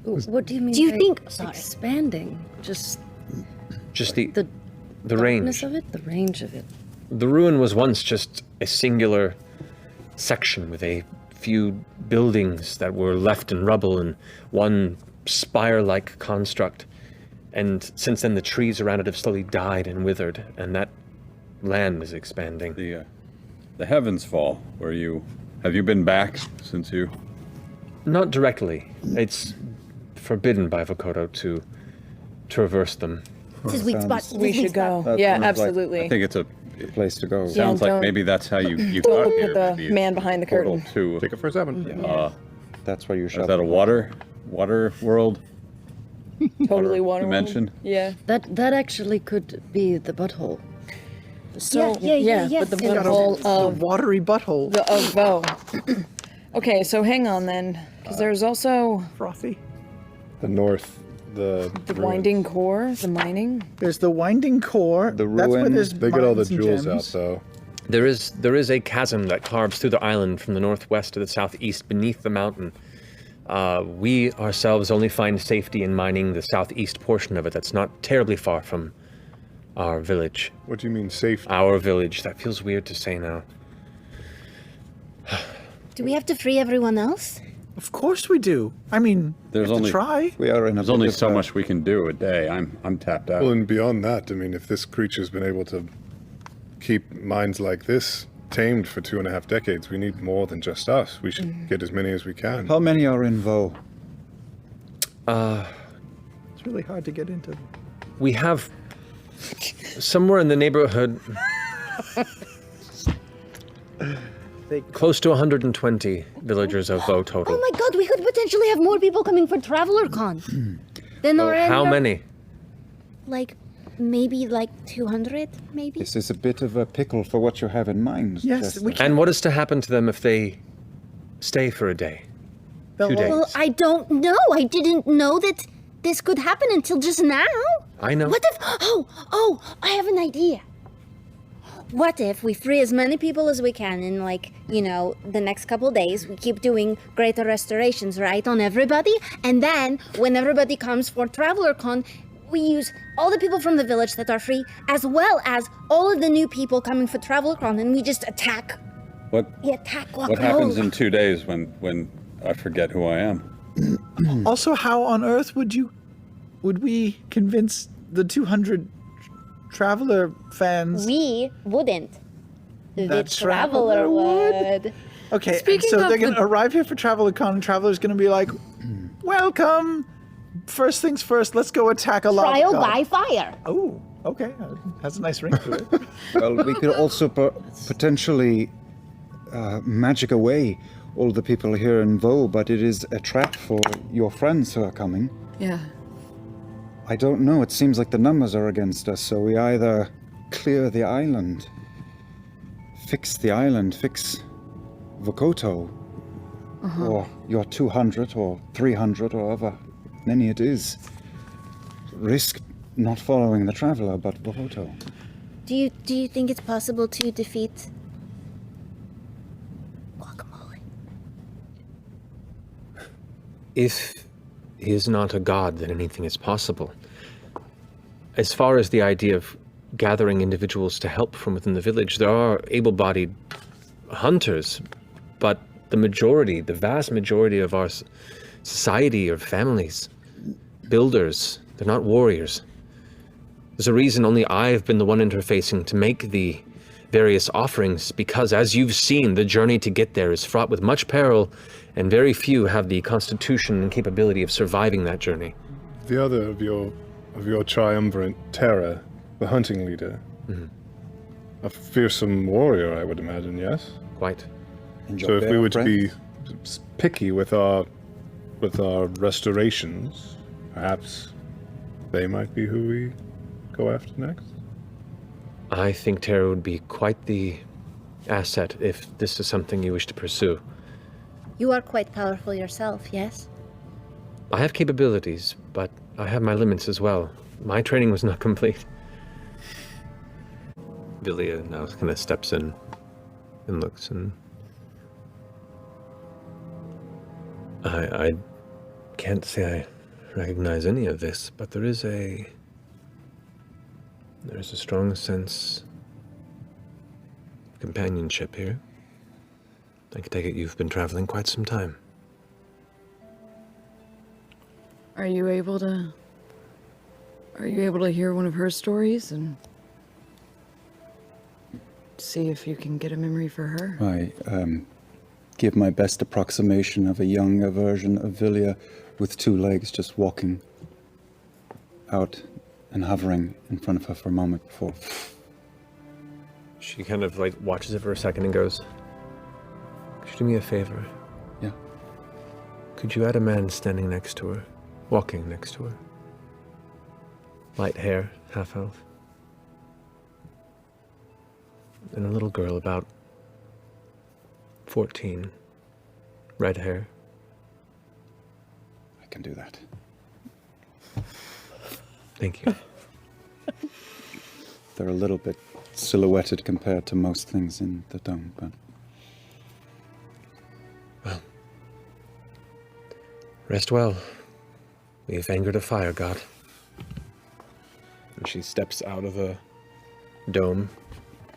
What do you mean? Do you by think- sorry. expanding? Just Just the darkness range. of it, the range of it. The ruin was once just a singular section with a few buildings that were left in rubble and one spire-like construct. And since then, the trees around it have slowly died and withered, and that land is expanding. The heavens fall. Have you been back since you? Not directly. It's forbidden by Vokodo to traverse them. This is weak spot. We should go. That Yeah, sounds like- absolutely. I think it's a Place to go. sounds don't- like maybe that's how you Don't got look here. at the maybe man behind the portal curtain. to Take it for 7. That's where you is shall. that a water world? Totally water dimension? Yeah. That actually could be the butthole. So yeah, but the Got a- butthole a of watery butthole. of Vo. Okay, so hang on then, because there's also Frothy. The north, the winding core, the mining. There's the winding core. The That's where ruin. there's They get all the mines and jewels gems. out, though. There is a chasm that carves through the island from the northwest to the southeast beneath the mountain. We ourselves only find safety in mining the southeast portion of it. That's not terribly far from our village. What do you mean safety? Our village. That feels weird to say now. Do we have to free everyone else? Of course we do. I mean, There's we have only- to try. We are in a There's only bit of so a- much we can do a day. I'm tapped out. Well, and beyond that, I mean, if this creature's been able to keep minds like this tamed for 2.5 decades, we need more than just us. We should get as many as we can. How many are in Vo? It's really hard to get into. We have somewhere in the neighborhood close to 120 villagers of Vo total. Oh my god, we could potentially have more people coming for TravelerCon. Then already. How many? Like, maybe like 200, maybe? This is a bit of a pickle for what you have in mind. Yes, Jester. we can. And what is to happen to them if they stay for a day? They'll 2 days. Well, I don't know. I didn't know that this could happen until just now. I know. What if... Oh, I have an idea. What if we free as many people as we can in, like, you know, the next couple days? We keep doing greater restorations, right, on everybody? And then, when everybody comes for TravelerCon, we use all the people from the village that are free, as well as all of the new people coming for TravelerCon, and we just attack. What We attack Guacamole. what happens in 2 days when I forget who I am? Also, how on earth would we convince the 200 Traveler fans? We wouldn't. The That Traveler Traveler would. Okay, Speaking so of they're going the- to arrive here for TravelerCon, and Traveler's going to be like, welcome. First things first, let's go attack a lava Trial god. by fire. Oh, okay. Has a nice ring to it. Well, we could also potentially magic away all the people here in Vo, but it is a trap for your friends who are coming. Yeah. I don't know. It seems like the numbers are against us, so we either clear the island, fix Vokoto, or your 200 or 300 or however many it is. Risk not following the traveler, but Vokoto. Do you think it's possible to defeat Guacamole? If he is not a god, then anything is possible. As far as the idea of gathering individuals to help from within the village, there are able-bodied hunters, but the vast majority of our society are families, builders. They're not warriors. There's a reason only I've been the one interfacing to make the various offerings, because as you've seen, the journey to get there is fraught with much peril, and very few have the constitution and capability of surviving that journey. The other of your triumvirate, Terra, the hunting leader. A fearsome warrior, I would imagine, yes? Quite. And So your if we bear were to friends? be picky with our restorations, perhaps they might be who we go after next. I think Terra would be quite the asset if this is something you wish to pursue. You are quite powerful yourself, yes? I have capabilities, but I have my limits as well. My training was not complete. Villia now kind of steps in and looks, and I can't say I recognize any of this, but there's a strong sense of companionship here. I can take it you've been traveling quite some time. Are you able to hear one of her stories and see if you can get a memory for her? I give my best approximation of a younger version of Villia with 2 legs just walking out and hovering in front of her for a moment before. She kind of like watches it for a second and goes, "Could you do me a favor? Yeah. Could you add a man standing next to her, walking next to her?" light hair, half-elf. And a little girl about 14, red hair. I can do that. Thank you. They're a little bit silhouetted compared to most things in the dome, but... Well, rest well. We have angered a fire god. And she steps out of the dome.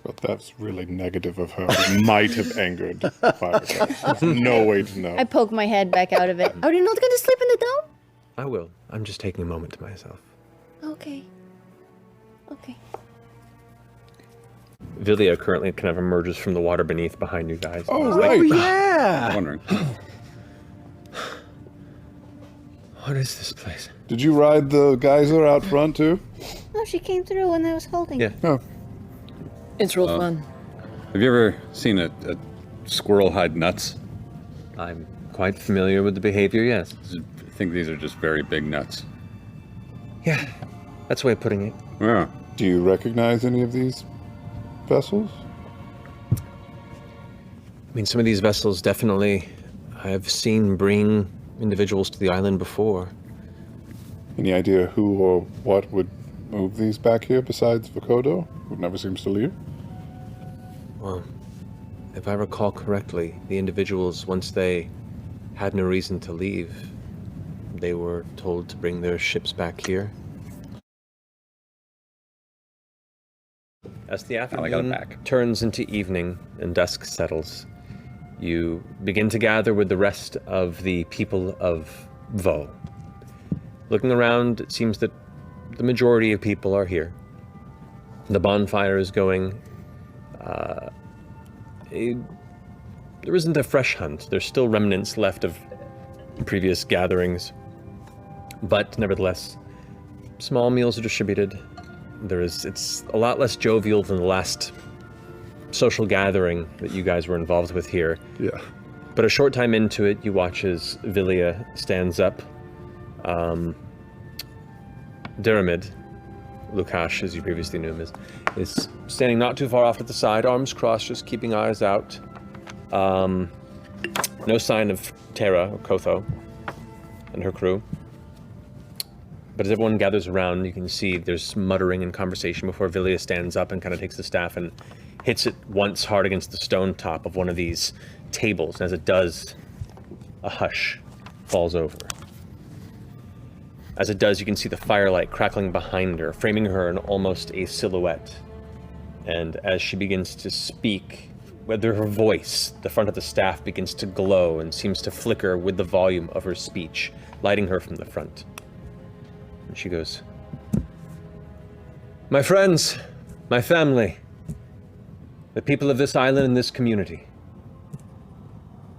Well, that's really negative of her. It might have angered the fire god. There's no way to know. I poke my head back out of it. Are you not going to sleep in the dome? I will. I'm just taking a moment to myself. Okay. Okay. Villia currently kind of emerges from the water beneath behind you guys. Oh, right. Oh, yeah! I'm wondering. What is this place? Did you ride the geyser out front, too? No, she came through when I was holding. Yeah. Oh. It's real fun. Have you ever seen a squirrel hide nuts? I'm quite familiar with the behavior, yes. I think these are just very big nuts. Yeah, that's the way of putting it. Yeah. Do you recognize any of these vessels? I mean, some of these vessels definitely I've seen bring individuals to the island before. Any idea who or what would move these back here besides Vokodo, who never seems to leave? Well, if I recall correctly, the individuals, once they had no reason to leave, they were told to bring their ships back here. As the got it afternoon back. turns into evening and dusk settles, you begin to gather with the rest of the people of Vo. Looking around, it seems that the majority of people are here. The bonfire is going. There isn't a fresh hunt. There's still remnants left of previous gatherings. But nevertheless, small meals are distributed. It's a lot less jovial than the last social gathering that you guys were involved with here. Yeah. But a short time into it, you watch as Villia stands up. Diramid, Lukash, as you previously knew him, is standing not too far off to the side, arms crossed, just keeping eyes out. No sign of Terra or Kotho and her crew. But as everyone gathers around, you can see there's muttering and conversation before Villia stands up and kind of takes the staff and hits it once hard against the stone top of one of these tables. And as it does, a hush falls over. As it does, you can see the firelight crackling behind her, framing her in almost a silhouette. And as she begins to speak, whether her voice, the front of the staff begins to glow and seems to flicker with the volume of her speech, lighting her from the front. And she goes, "My friends, my family, the people of this island and this community,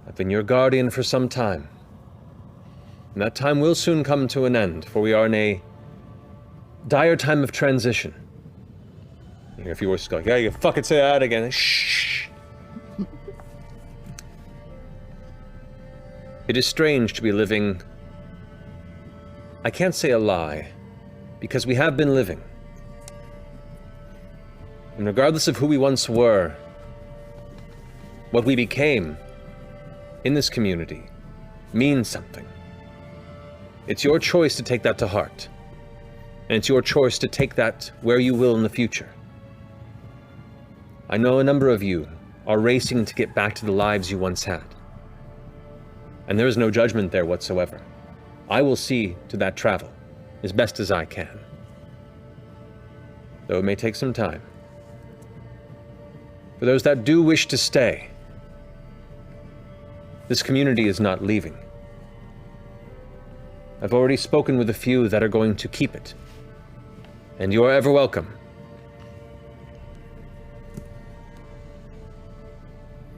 I've been your guardian for some time. And that time will soon come to an end, for we are in a dire time of transition." You hear a few voices go, "Yeah, you fucking say that again." Shh. It is strange to be living, I can't say a lie, because we have been living. And regardless of who we once were, what we became in this community means something. It's your choice to take that to heart. And it's your choice to take that where you will in the future. I know a number of you are racing to get back to the lives you once had. And there is no judgment there whatsoever. I will see to that travel as best as I can. Though it may take some time. For those that do wish to stay, this community is not leaving. I've already spoken with a few that are going to keep it. And you are ever welcome.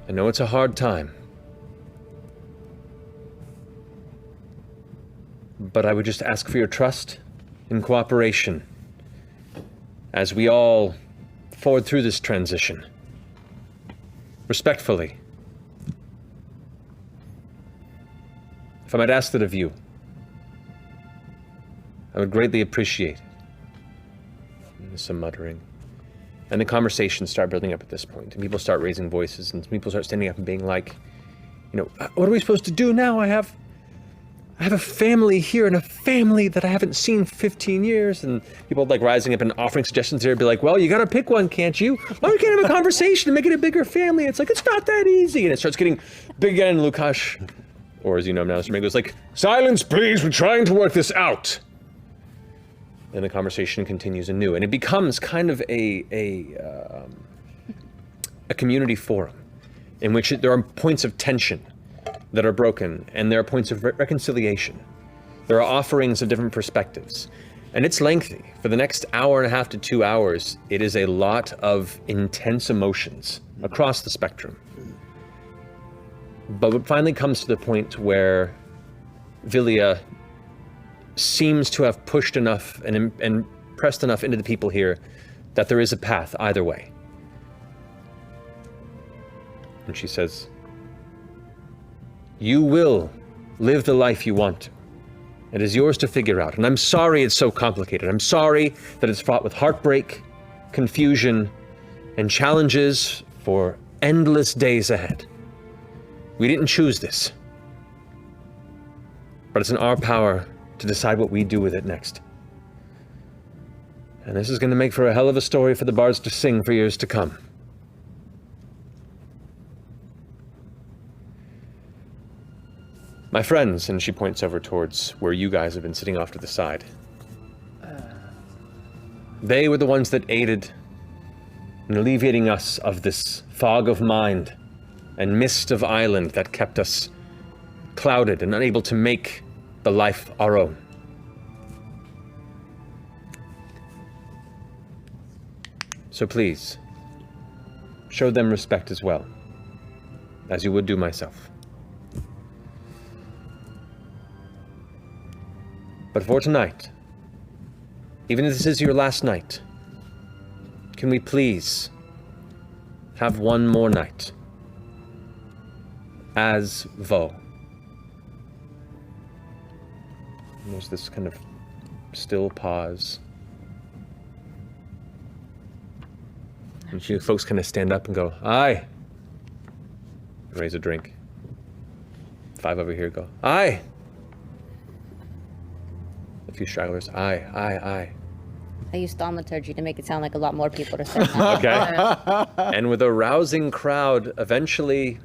I know it's a hard time. But I would just ask for your trust and cooperation as we all forward through this transition. Respectfully. If I might ask that of you, I would greatly appreciate it. There's some muttering. And the conversations start building up at this point, and people start raising voices, and people start standing up and being like, what are we supposed to do now? I have a family here and a family that I haven't seen in 15 years. And people like rising up and offering suggestions here, be like, well, you gotta pick one, can't you? Why we can't have a conversation and make it a bigger family? It's like, it's not that easy. And it starts getting big again, and Lukash, or as you know him now, Mr. May, goes like, silence, please, we're trying to work this out. And the conversation continues anew, and it becomes kind of a community forum in which there are points of tension that are broken, and there are points of reconciliation. There are offerings of different perspectives, and it's lengthy. For the next hour and a half to 2 hours, it is a lot of intense emotions across the spectrum. But it finally comes to the point where Vilya seems to have pushed enough and pressed enough into the people here that there is a path either way. And she says, you will live the life you want to. It is yours to figure out. And I'm sorry it's so complicated. I'm sorry that it's fraught with heartbreak, confusion, and challenges for endless days ahead. We didn't choose this. But it's in our power to decide what we do with it next. And this is going to make for a hell of a story for the bards to sing for years to come. My friends, and she points over towards where you guys have been sitting off to the side. They were the ones that aided in alleviating us of this fog of mind and mist of island that kept us clouded and unable to make the life our own. So please, show them respect as well, as you would do myself. But for tonight, even if this is your last night, can we please have one more night as Vo? And there's this kind of still pause. And you folks kind of stand up and go, aye. Raise a drink. 5 over here go, aye. A few stragglers, aye, aye, aye. I used thaumaturgy to make it sound like a lot more people are saying that. Okay. And with a rousing crowd, eventually,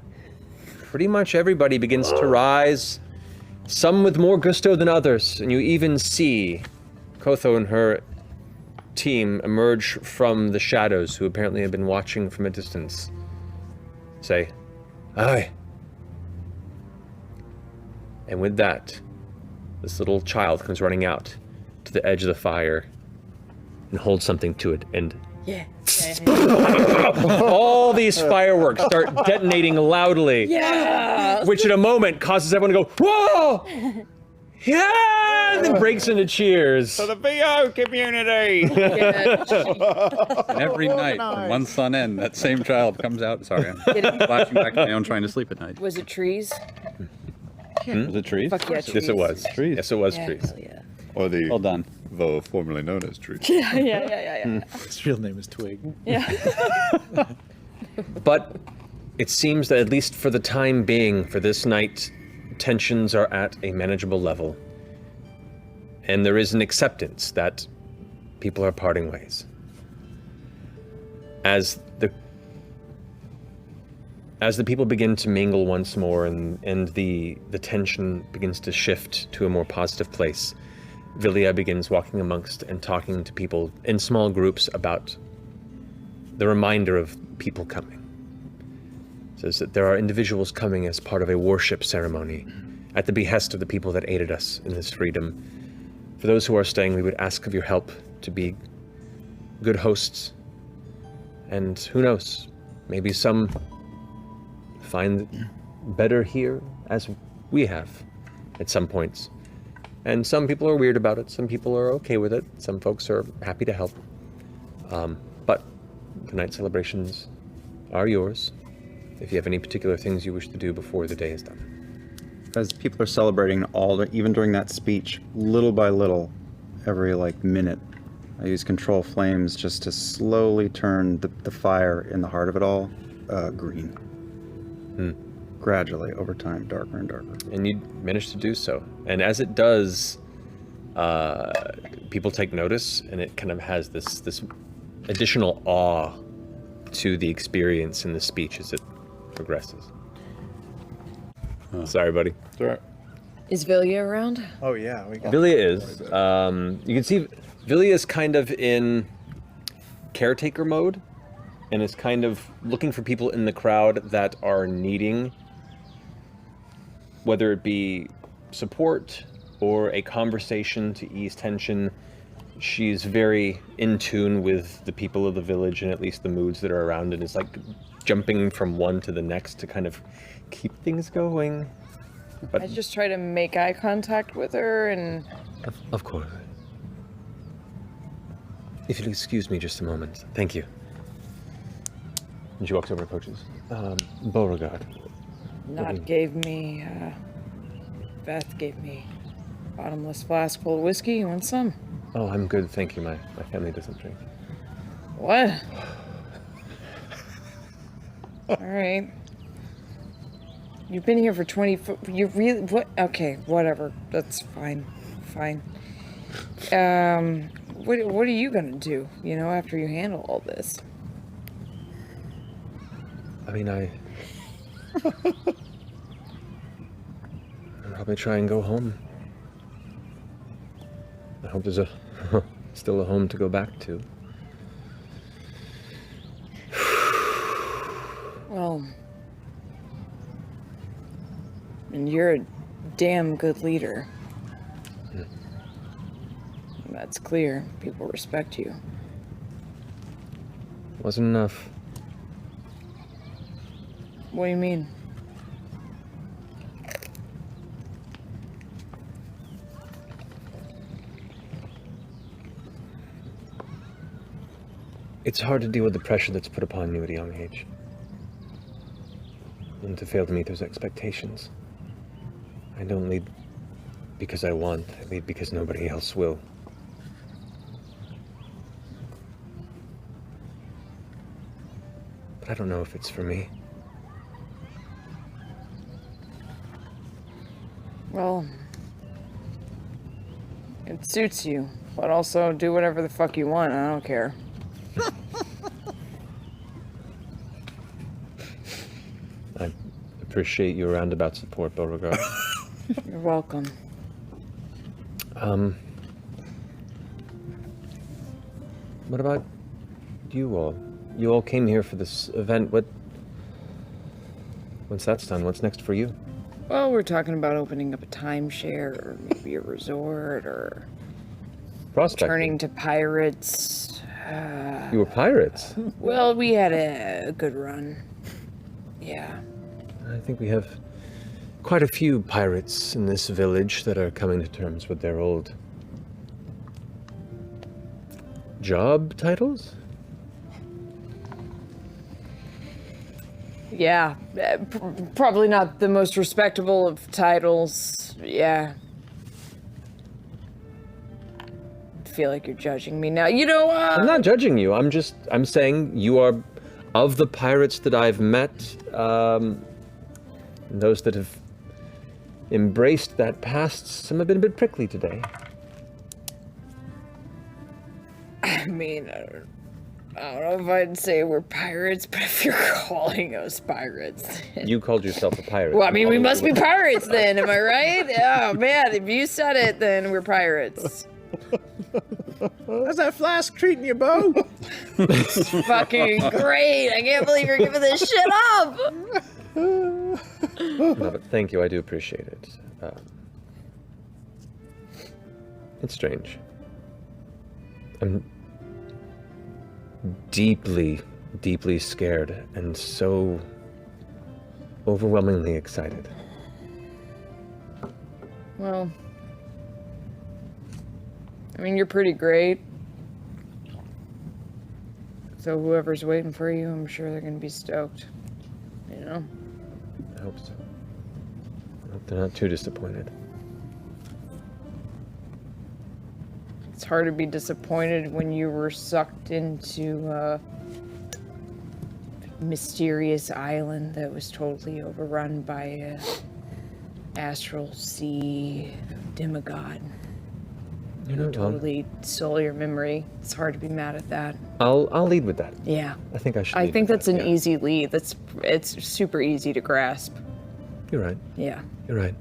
pretty much everybody begins to rise, some with more gusto than others, and you even see Kotho and her team emerge from the shadows, who apparently have been watching from a distance, say, aye. And with that, this little child comes running out to the edge of the fire and holds something to it, and all these fireworks start detonating loudly. Yeah! Which in a moment causes everyone to go, whoa! Yeah! And then breaks into cheers. For the VO community! And every night, from months on end, that same child comes out. Sorry, I'm flashing back to my own trying to sleep at night. Was it trees? Was it trees? Fuck yeah, Yes, trees. it was. Trees. Yes, it was Yeah, trees. hell yeah. Or the Well done. Vo, formerly known as Tree. Yeah. His real name is Twig. But it seems that at least for the time being, for this night, tensions are at a manageable level. And there is an acceptance that people are parting ways. As the people begin to mingle once more and the tension begins to shift to a more positive place, Vilya begins walking amongst and talking to people in small groups about the reminder of people coming. Says that there are individuals coming as part of a worship ceremony at the behest of the people that aided us in this freedom. For those who are staying, we would ask of your help to be good hosts. And who knows, maybe some find it better here, as we have at some points. And some people are weird about it, some people are okay with it, some folks are happy to help. But tonight's celebrations are yours, if you have any particular things you wish to do before the day is done. As people are celebrating even during that speech, little by little, every minute, I use control flames just to slowly turn the fire in the heart of it all green. Gradually, over time, darker and darker. And you manage to do so. And as it does, people take notice, and it kind of has this additional awe to the experience in the speech as it progresses. Sorry, buddy. It's all right. Is Vilya around? Oh yeah, we got. Vilya is. You can see Vilya is kind of in caretaker mode, and is kind of looking for people in the crowd that are needing, whether it be support or a conversation to ease tension. She's very in tune with the people of the village and at least the moods that are around, and is like jumping from one to the next to kind of keep things going. But I just try to make eye contact with her and... Of course. If you'll excuse me just a moment. Thank you. And she walks over and approaches. Beauregard. Beth gave me bottomless flask full of whiskey. You want some? Oh, I'm good, thank you. My family doesn't drink. What? All right. You've been here for 20... You really... What? Okay, whatever. That's fine. Fine. What are you gonna do, after you handle all this? I mean, I'll probably try and go home. I hope there's still a home to go back to. Well... And you're a damn good leader. That's clear. People respect you. Wasn't enough. What do you mean? It's hard to deal with the pressure that's put upon you at a young age. And to fail to meet those expectations. I don't lead because I want, I lead because nobody else will. But I don't know if it's for me. Well, it suits you, but also do whatever the fuck you want. I don't care. I appreciate your roundabout support, Beauregard. You're welcome. What about you all? You all came here for this event. Once that's done, what's next for you? Well, we're talking about opening up a timeshare, or maybe a resort, or Prospecting. turning to pirates. You were pirates? Well, we had a good run. Yeah. I think we have quite a few pirates in this village that are coming to terms with their old job titles? Yeah, probably not the most respectable of titles. Yeah. I feel like you're judging me now. I'm not judging you. I'm saying you are, of the pirates that I've met, those that have embraced that past, some have been a bit prickly today. I mean, I don't know if I'd say we're pirates, but if you're calling us pirates... You called yourself a pirate. Well, I mean, we must be pirates then, am I right? Oh, man, if you said it, then we're pirates. How's that flask treating you, Bo? It's fucking great. I can't believe you're giving this shit up. No, but thank you. I do appreciate it. It's strange. I'm deeply, deeply scared and so overwhelmingly excited. Well, I mean, you're pretty great. So whoever's waiting for you, I'm sure they're gonna be stoked. I hope so. I hope they're not too disappointed. It's hard to be disappointed when you were sucked into a mysterious island that was totally overrun by a astral sea demigod. You're not wrong. Totally stole your memory. It's hard to be mad at that. I'll lead with that. Yeah. I think I should. I lead think with that's that, an yeah. easy lead. It's super easy to grasp. You're right. Yeah. You're right.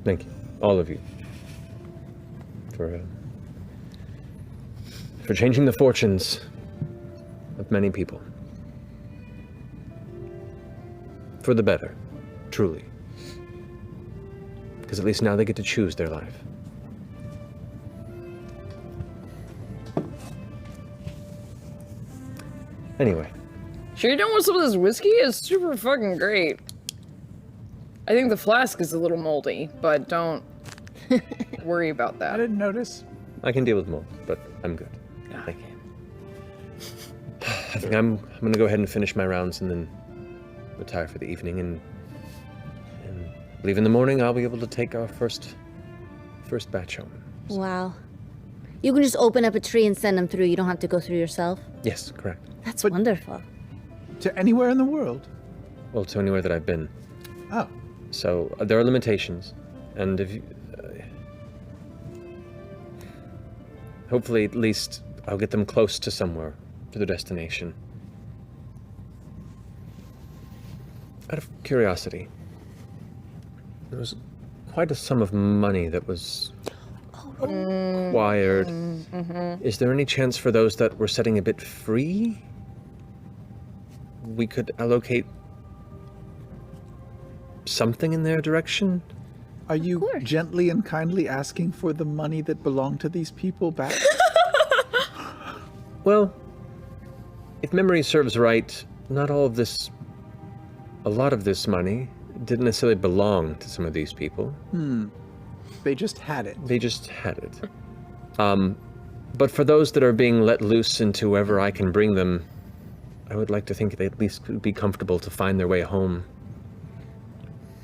Thank you, all of you, for changing the fortunes of many people. For the better, truly. Because at least now they get to choose their life. Anyway. Sure you don't want some of this whiskey? It's super fucking great. I think the flask is a little moldy, but don't worry about I that. didn't notice. I can deal with mold, but I'm good. Thank you. I think I'm gonna go ahead and finish my rounds and then retire for the evening, and believe in the morning I'll be able to take our first batch home. Wow. You can just open up a tree and send them through. You don't have to go through yourself. Yes, correct. That's wonderful. To anywhere in the world. Well, to anywhere that I've been. Oh. So there are limitations, and if you, hopefully at least I'll get them close to somewhere, to their destination. Out of curiosity, there was quite a sum of money that was acquired. Is there any chance for those that were setting a bit free? We could allocate something in their direction? Are you gently and kindly asking for the money that belonged to these people back? Well, if memory serves right, not all of this, a lot of this money didn't necessarily belong to some of these people. They just had it. They just had it. But for those that are being let loose into wherever I can bring them, I would like to think they at least could be comfortable to find their way home.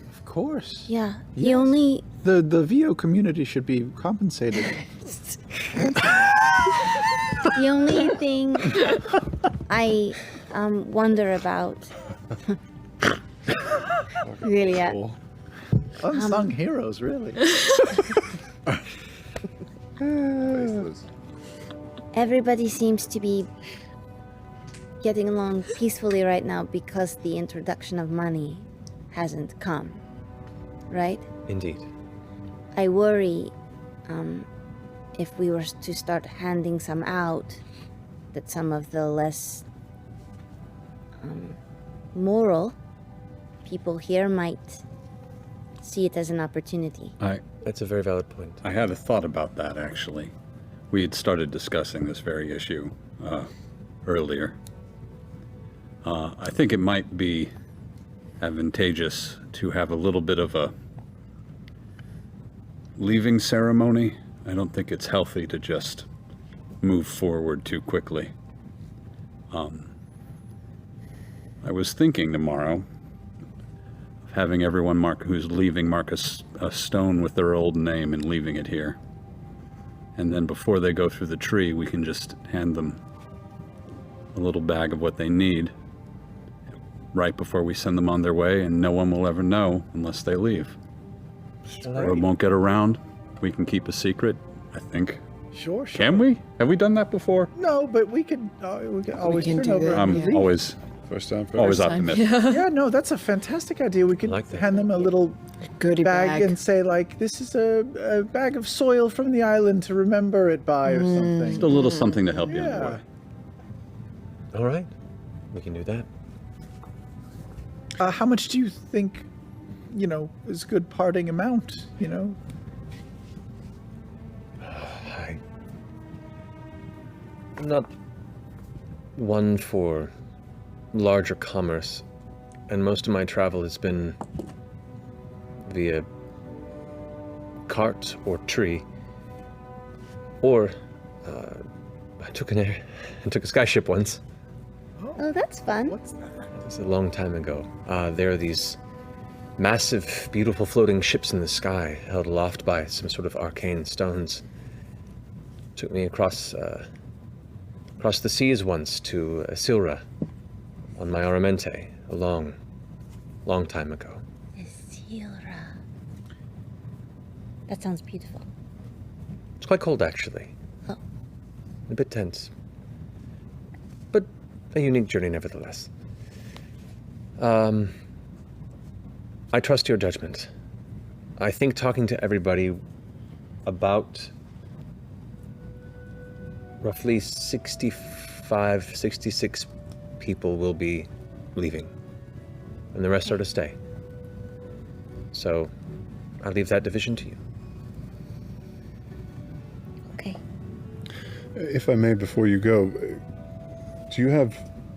Of course. Yeah. Yes. The only The VO community should be compensated. the only thing I wonder about really Unsung heroes, really. everybody seems to be getting along peacefully right now because the introduction of money hasn't come, right? Indeed. I worry if we were to start handing some out, that some of the less moral people here might see it as an opportunity. That's a very valid point. I had a thought about that, actually. We had started discussing this very issue earlier. I think it might be advantageous to have a little bit of a leaving ceremony. I don't think it's healthy to just move forward too quickly. I was thinking tomorrow of having everyone who's leaving mark a stone with their old name and leaving it here. And then before they go through the tree, we can just hand them a little bag of what they need right before we send them on their way, and no one will ever know unless they leave. Or it won't get around. We can keep a secret, I think. Sure. Can we? Have we done that before? No, but we could always can turn do over. that. and I'm leave. always First time. optimistic. Yeah, no, that's a fantastic idea. We could like that. hand them a little Goodie bag and say, like, this is a bag of soil from the island to remember it by, or something. Just a little something to help you in the Yeah. way. All right, we can do that. How much do you think, is a good parting amount, I'm not one for larger commerce, and most of my travel has been via cart or tree, or I took a skyship once. Oh, that's fun. What's that? It was a long time ago. There are these massive, beautiful floating ships in the sky, held aloft by some sort of arcane stones. Took me across the seas once to Isilra on my Aramente, a long, long time ago. Isilra. That sounds beautiful. It's quite cold, actually. Oh. A bit tense. But a unique journey, nevertheless. I trust your judgment. I think talking to everybody, about roughly 65, 66 people will be leaving, and the rest are to stay. So I leave that division to you. Okay. If I may, before you go, do you have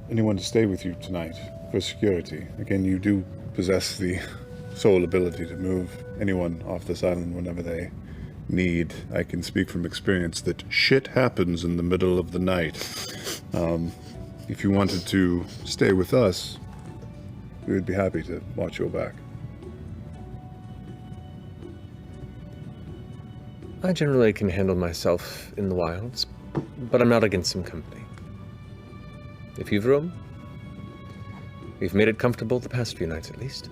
anyone to stay with you tonight for security? Again, you do possess the sole ability to move anyone off this island whenever they need. I can speak from experience that shit happens in the middle of the night. If you wanted to stay with us, we would be happy to watch your back. I generally can handle myself in the wilds, but I'm not against some company. If you've room, we've made it comfortable the past few nights at least.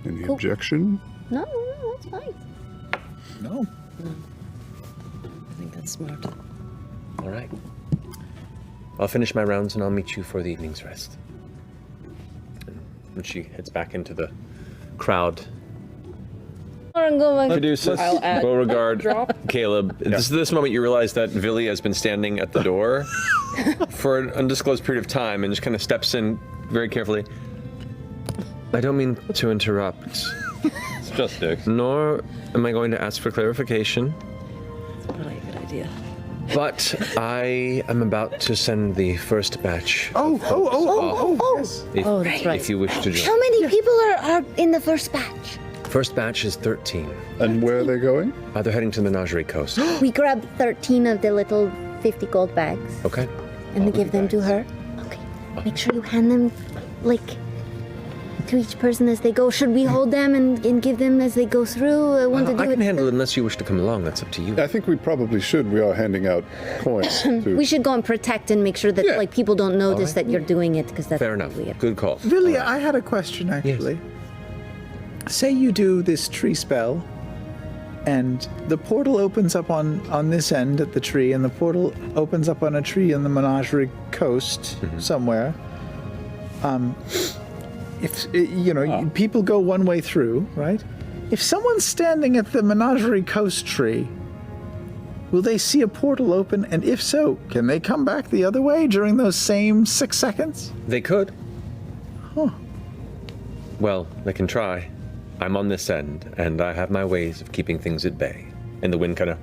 Any objection? No, that's fine. No. I think that's smart. All right. I'll finish my rounds and I'll meet you for the evening's rest. And when she heads back into the crowd, Caduceus, I'll add- Beauregard, Drop. Caleb, this moment you realize that Villy has been standing at the door for an undisclosed period of time and just kind of steps in very carefully. I don't mean to interrupt. It's just dicks. Nor am I going to ask for clarification, That's probably a good idea. but I am about to send the first batch. Oh, Oh, yes. If, Oh, that's right. if you wish to join. How many people are in the first batch? First batch is 13. And where are they going? They're heading to the Menagerie Coast. We grabbed 13 of the little 50 gold bags Okay. and we give them to her. Okay. Make sure you hand them, like, to each person as they go. Should we hold them and give them as they go through? I want to do I can it. handle it unless you wish to come along. That's up to you. I think we probably should. We are handing out coins. We should go and protect and make sure that Yeah. like people don't notice that you're doing it because that's Fair enough. weird. Good call. Vilya, I had a question actually. Say you do this tree spell, and the portal opens up on this end at the tree, and the portal opens up on a tree in the Menagerie Coast somewhere. If you know, people go one way through, right? If someone's standing at the Menagerie Coast tree, will they see a portal open? And if so, can they come back the other way during those same 6 seconds? They could. Well, they can try. I'm on this end, and I have my ways of keeping things at bay. And the wind kind of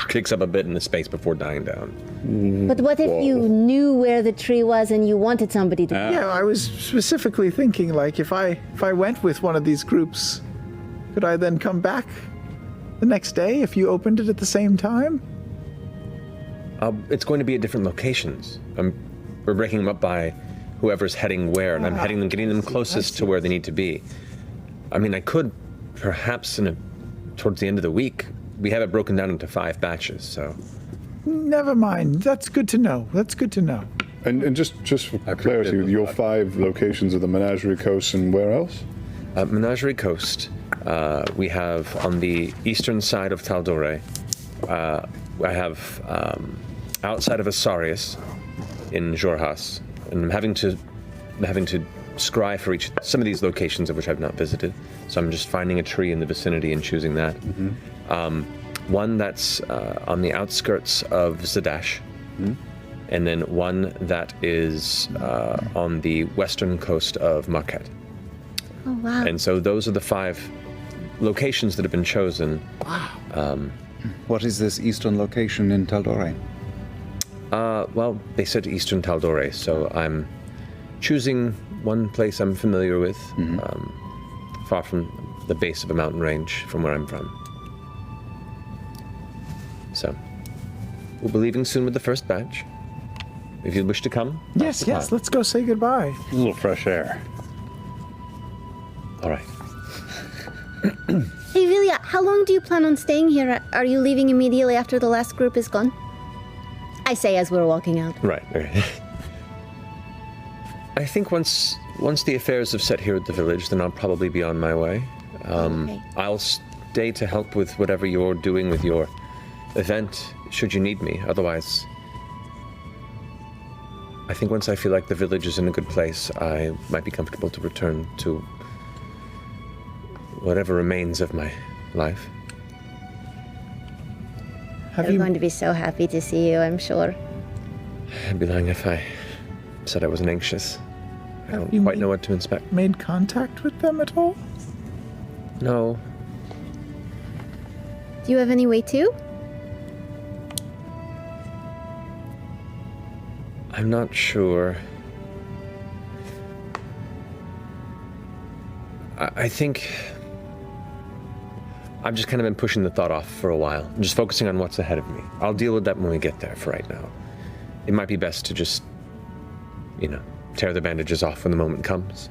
kicks up a bit in the space before dying down. But what if you knew where the tree was and you wanted somebody to? Yeah, I was specifically thinking, like, if I went with one of these groups, could I then come back the next day if you opened it at the same time? It's going to be at different locations. We're breaking them up by whoever's heading where, and I'm getting them closest to where they need to be. I mean, I could perhaps towards the end of the week. We have it broken down into 5 batches, so. Never mind. That's good to know. That's good to know. And just for clarity, your 5 locations of the Menagerie Coast and where else? Menagerie Coast, we have on the eastern side of Taldore. I have outside of Asarius in Jorhas, and I'm having to scry for some of these locations of which I've not visited. So I'm just finding a tree in the vicinity and choosing that. One that's on the outskirts of Zadash, and then one that is on the western coast of Marquette. Oh wow! And so those are the 5 locations that have been chosen. What is this eastern location in Taldore? Well, they said Eastern Taldore, so I'm choosing one place I'm familiar with, far from the base of a mountain range from where I'm from. So, we'll be leaving soon with the first batch. If you wish to come. Yes, let's go say goodbye. A little fresh air. All right. Hey, Vilya, how long do you plan on staying here? Are you leaving immediately after the last group is gone? I say as we're walking out. Right. Okay. I think once the affairs have set here at the village, then I'll probably be on my way. Okay. I'll stay to help with whatever you're doing with your event, should you need me. Otherwise, I think once I feel like the village is in a good place, I might be comfortable to return to whatever remains of my life. They're going to be so happy to see you, I'm sure. I'd be lying if I said I wasn't anxious. I don't quite know what to expect. Made contact with them at all? No. Do you have any way to? I'm not sure. I think I've just kind of been pushing the thought off for a while. I'm just focusing on what's ahead of me. I'll deal with that when we get there. For right now, it might be best to just, tear the bandages off when the moment comes.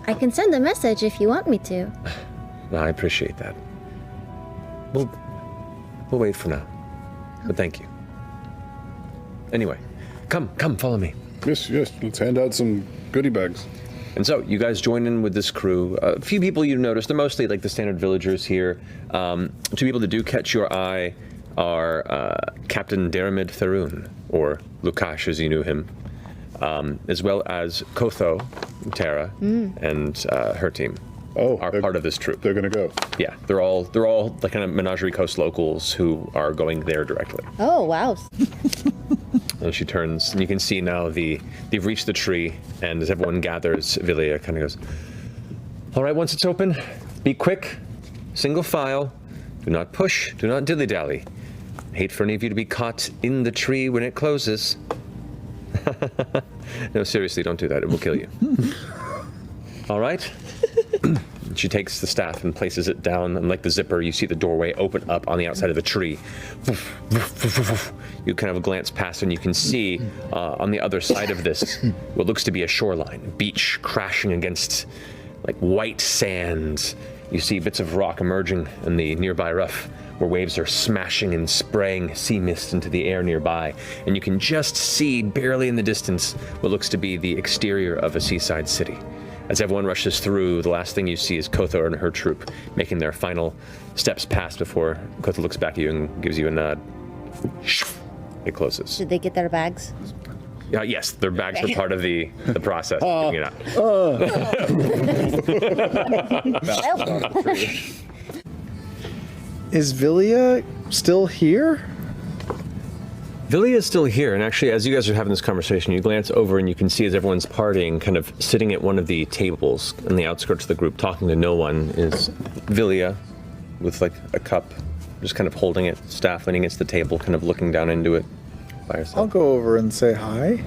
I can send a message if you want me to. I appreciate that. We'll wait for now. But thank you. Anyway, come, follow me. Yes, let's hand out some goodie bags. And so, you guys join in with this crew. A few people you notice, they're mostly like the standard villagers here. Two people that do catch your eye are Captain Daramid Tharoon, or Lukash as you knew him, as well as Kotho, Tara, and her team. Are part of this troop. They're gonna go. Yeah, they're all the kind of Menagerie Coast locals who are going there directly. Oh, wow. And she turns, and you can see now they've reached the tree, and as everyone gathers, Vilya kind of goes, all right, once it's open, be quick, single file, do not push, do not dilly-dally. Hate for any of you to be caught in the tree when it closes. No, seriously, don't do that, it will kill you. All right? She takes the staff and places it down, and like the zipper, you see the doorway open up on the outside of the tree. You kind of glance past, and you can see on the other side of this what looks to be a shoreline, beach crashing against like white sand. You see bits of rock emerging in the nearby rough, where waves are smashing and spraying sea mist into the air nearby, and you can just see barely in the distance what looks to be the exterior of a seaside city. As everyone rushes through, the last thing you see is Kotho and her troop making their final steps past before Kotho looks back at you and gives you a nod. It closes. Did they get their bags? Yes, their bags were part of the process. Is Vilya still here? Vilya is still here, and actually, as you guys are having this conversation, you glance over and you can see as everyone's partying, kind of sitting at one of the tables on the outskirts of the group, talking to no one, is Vilya with like a cup, just kind of holding it, staff leaning against the table, kind of looking down into it by herself. I'll go over and say hi.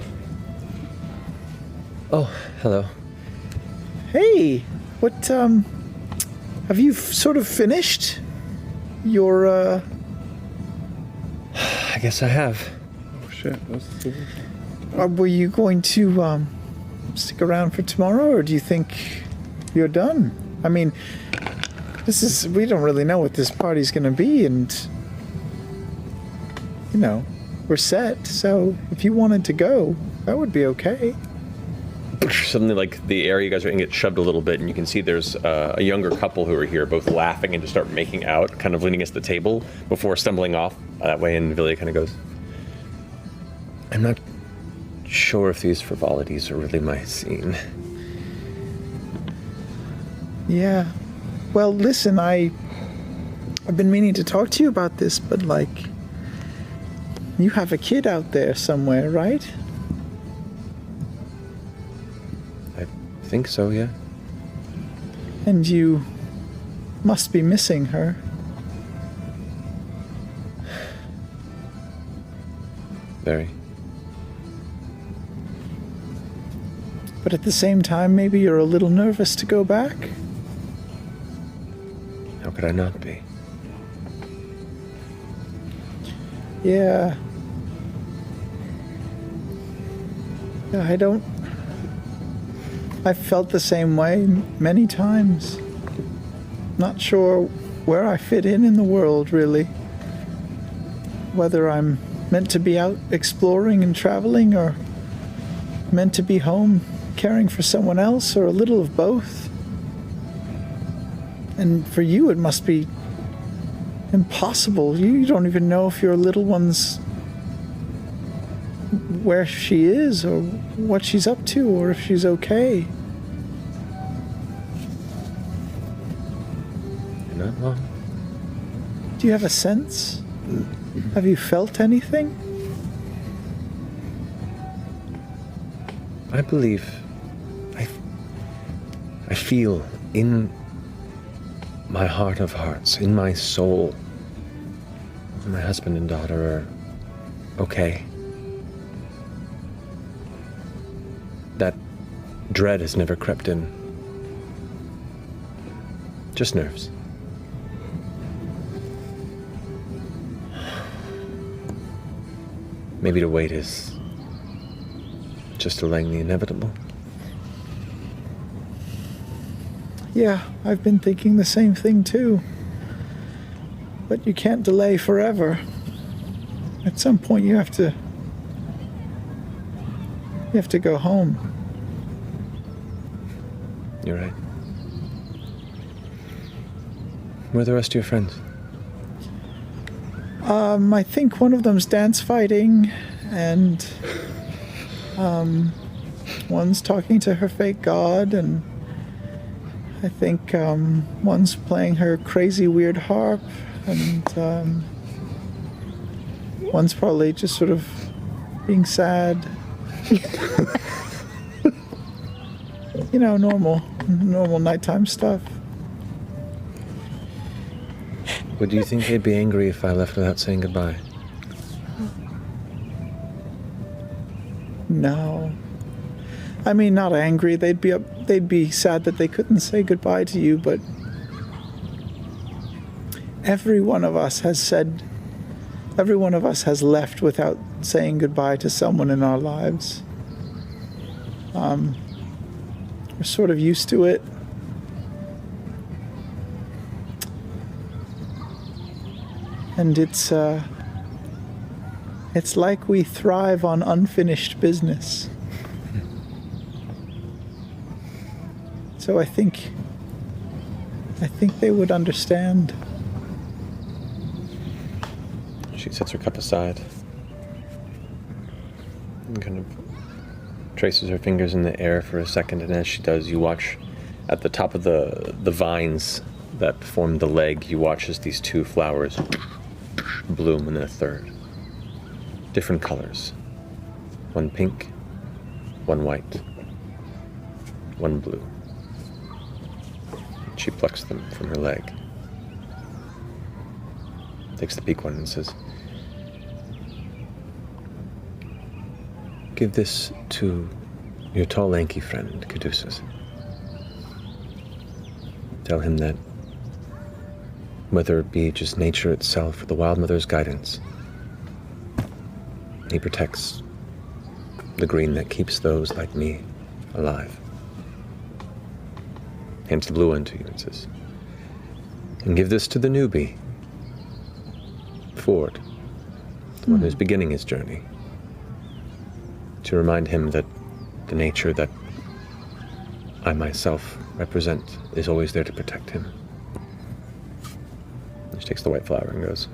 Oh, hello. Hey, what, have you sort of finished your, I guess I have. Oh shit, were you going to, stick around for tomorrow, or do you think you're done? I mean, we don't really know what this party's gonna be, and, we're set, so if you wanted to go, that would be okay. Suddenly, like, the area you guys are in gets shoved a little bit, and you can see there's a younger couple who are here, both laughing and just start making out, kind of leaning against the table before stumbling off that way, and Vilya kind of goes, I'm not sure if these frivolities are really my scene. Yeah. Well, listen, I've been meaning to talk to you about this, but, like, you have a kid out there somewhere, right? I think so, yeah. And you must be missing her. Very. But at the same time, maybe you're a little nervous to go back? How could I not be? Yeah. Yeah, I've felt the same way many times. Not sure where I fit in the world, really. Whether I'm meant to be out exploring and traveling, or meant to be home caring for someone else, or a little of both. And for you, it must be impossible. You don't even know if your little one's where she is, or what she's up to, or if she's okay. You're not wrong. Do you have a sense? Have you felt anything? I believe, I feel in my heart of hearts, in my soul, my husband and daughter are okay. That dread has never crept in. Just nerves. Maybe to wait is just delaying the inevitable. Yeah, I've been thinking the same thing too. But you can't delay forever. At some point you have to go home. You're right. Where are the rest of your friends? I think one of them's dance fighting, and one's talking to her fake god, and I think one's playing her crazy weird harp, and one's probably just sort of being sad. You know, normal nighttime stuff. Would you think they'd be angry if I left without saying goodbye? No. I mean, not angry. They'd be sad that they couldn't say goodbye to you, but every one of us has left without saying goodbye to someone in our lives. We're sort of used to it. And it's like we thrive on unfinished business. So I think they would understand. She sets her cup aside and kind of traces her fingers in the air for a second, and as she does, you watch at the top of the vines that form the leg, you watch as these two flowers bloom, and then a third. Different colors. One pink, one white, one blue. She plucks them from her leg. Takes the pink one and says, "Give this to your tall, lanky friend, Caduceus. Tell him that whether it be just nature itself or the Wild Mother's guidance, he protects the green that keeps those like me alive." Hands the blue one to you and says, "And give this to the newbie, Ford, the one who's beginning his journey, to remind him that the nature that I myself represent is always there to protect him." And she takes the white flower and goes,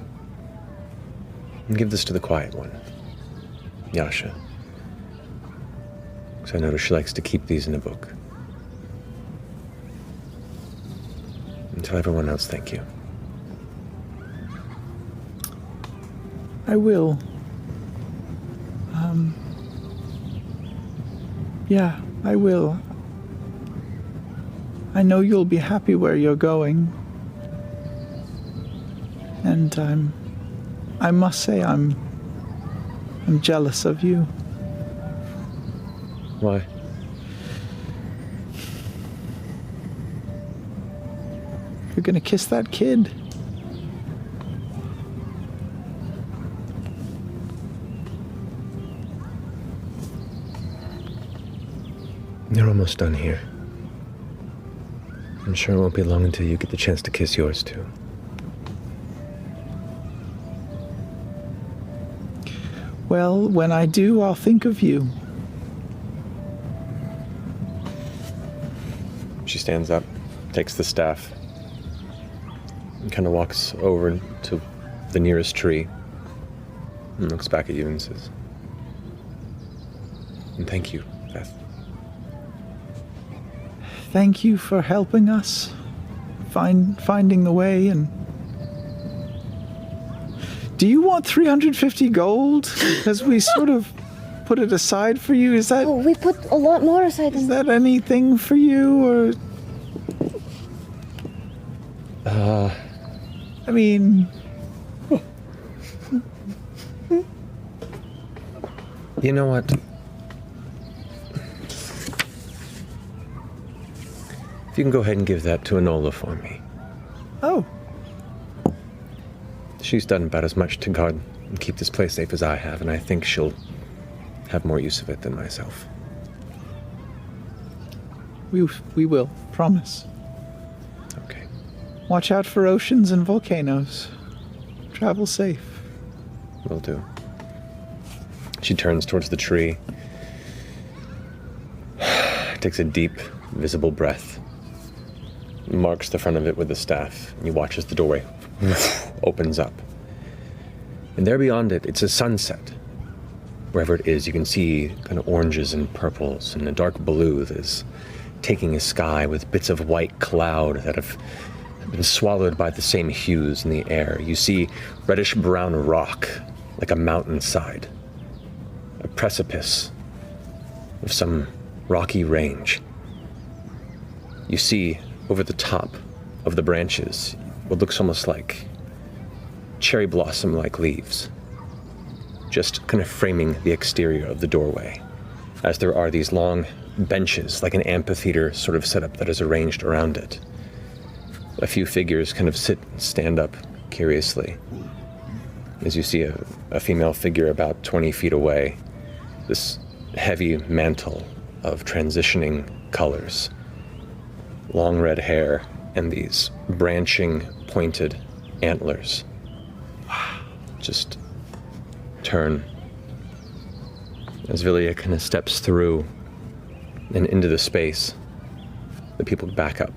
"And give this to the quiet one, Yasha, because I notice she likes to keep these in a book. And tell everyone else thank you." I will. Yeah, I will. I know you'll be happy where you're going. And I must say I'm jealous of you. Why? You're gonna kiss that kid. You're almost done here. I'm sure it won't be long until you get the chance to kiss yours, too. Well, when I do, I'll think of you. She stands up, takes the staff, and kind of walks over to the nearest tree and looks back at you and says, "And thank you, Beth." Thank you for helping us finding the way. And do you want 350 gold? Because we sort of put it aside for you. Is that? Oh, we put a lot more aside. Is that anything for you, or? I mean, You know what? If you can go ahead and give that to Enola for me. oh, She's done about as much to guard and keep this place safe as I have, and I think she'll have more use of it than myself. we will, promise. Okay. Watch out for oceans and volcanoes. Travel safe. Will do. She turns towards the tree, takes a deep, visible breath, marks the front of it with the staff, and you watch as the doorway opens up. And there beyond it, it's a sunset. Wherever it is, you can see kind of oranges and purples and a dark blue that is taking a sky with bits of white cloud that have been swallowed by the same hues in the air. You see reddish-brown rock, like a mountainside, a precipice of some rocky range. You see over the top of the branches what looks almost like cherry blossom-like leaves, just kind of framing the exterior of the doorway, as there are these long benches, like an amphitheater sort of setup that is arranged around it. A few figures kind of stand up curiously, as you see a female figure about 20 feet away, this heavy mantle of transitioning colors, long red hair, and these branching, pointed antlers. Just turn as Villia kind of steps through and into the space. The people back up,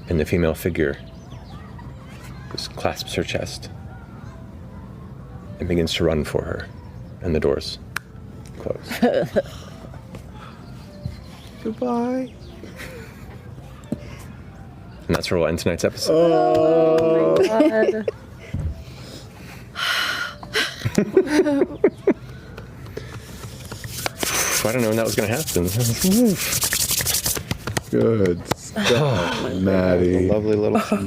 and the female figure just clasps her chest and begins to run for her, and the doors close. Goodbye. And that's where we'll end tonight's episode. Oh my god. I don't know when that was going to happen. Good stuff, Maddie. Lovely little scene.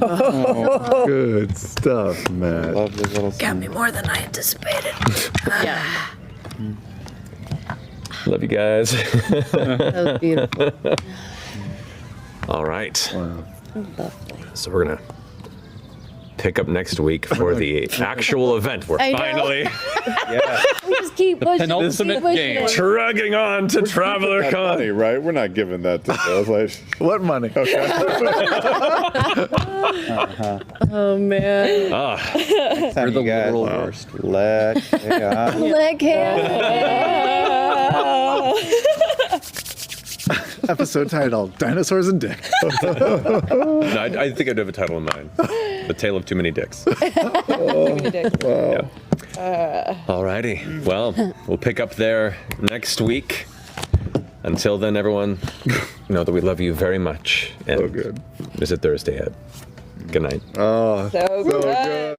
Good stuff, Matt. Lovely little scene. Got me more than I anticipated. Yeah. Love you guys. That was beautiful. All right. Wow. Lovely. So we're going to pick up next week for the actual event. We're I know. finally Yeah. We just keep pushing. penultimate keep pushing game. it. trugging on to Traveler That Con. money, right? We're not giving that to Bill. Like, What money? Oh man. Next time You're the you guys literal worst. let it on. Leg hair. episode title: Dinosaurs and Dick. No, I think I'd have a title in mind. The Tale of Too Many Dicks. Wow. Alrighty. Well, we'll pick up there next week. Until then, everyone, know that we love you very much. And So good. visit Thursday at. Good night. Oh, So good. good.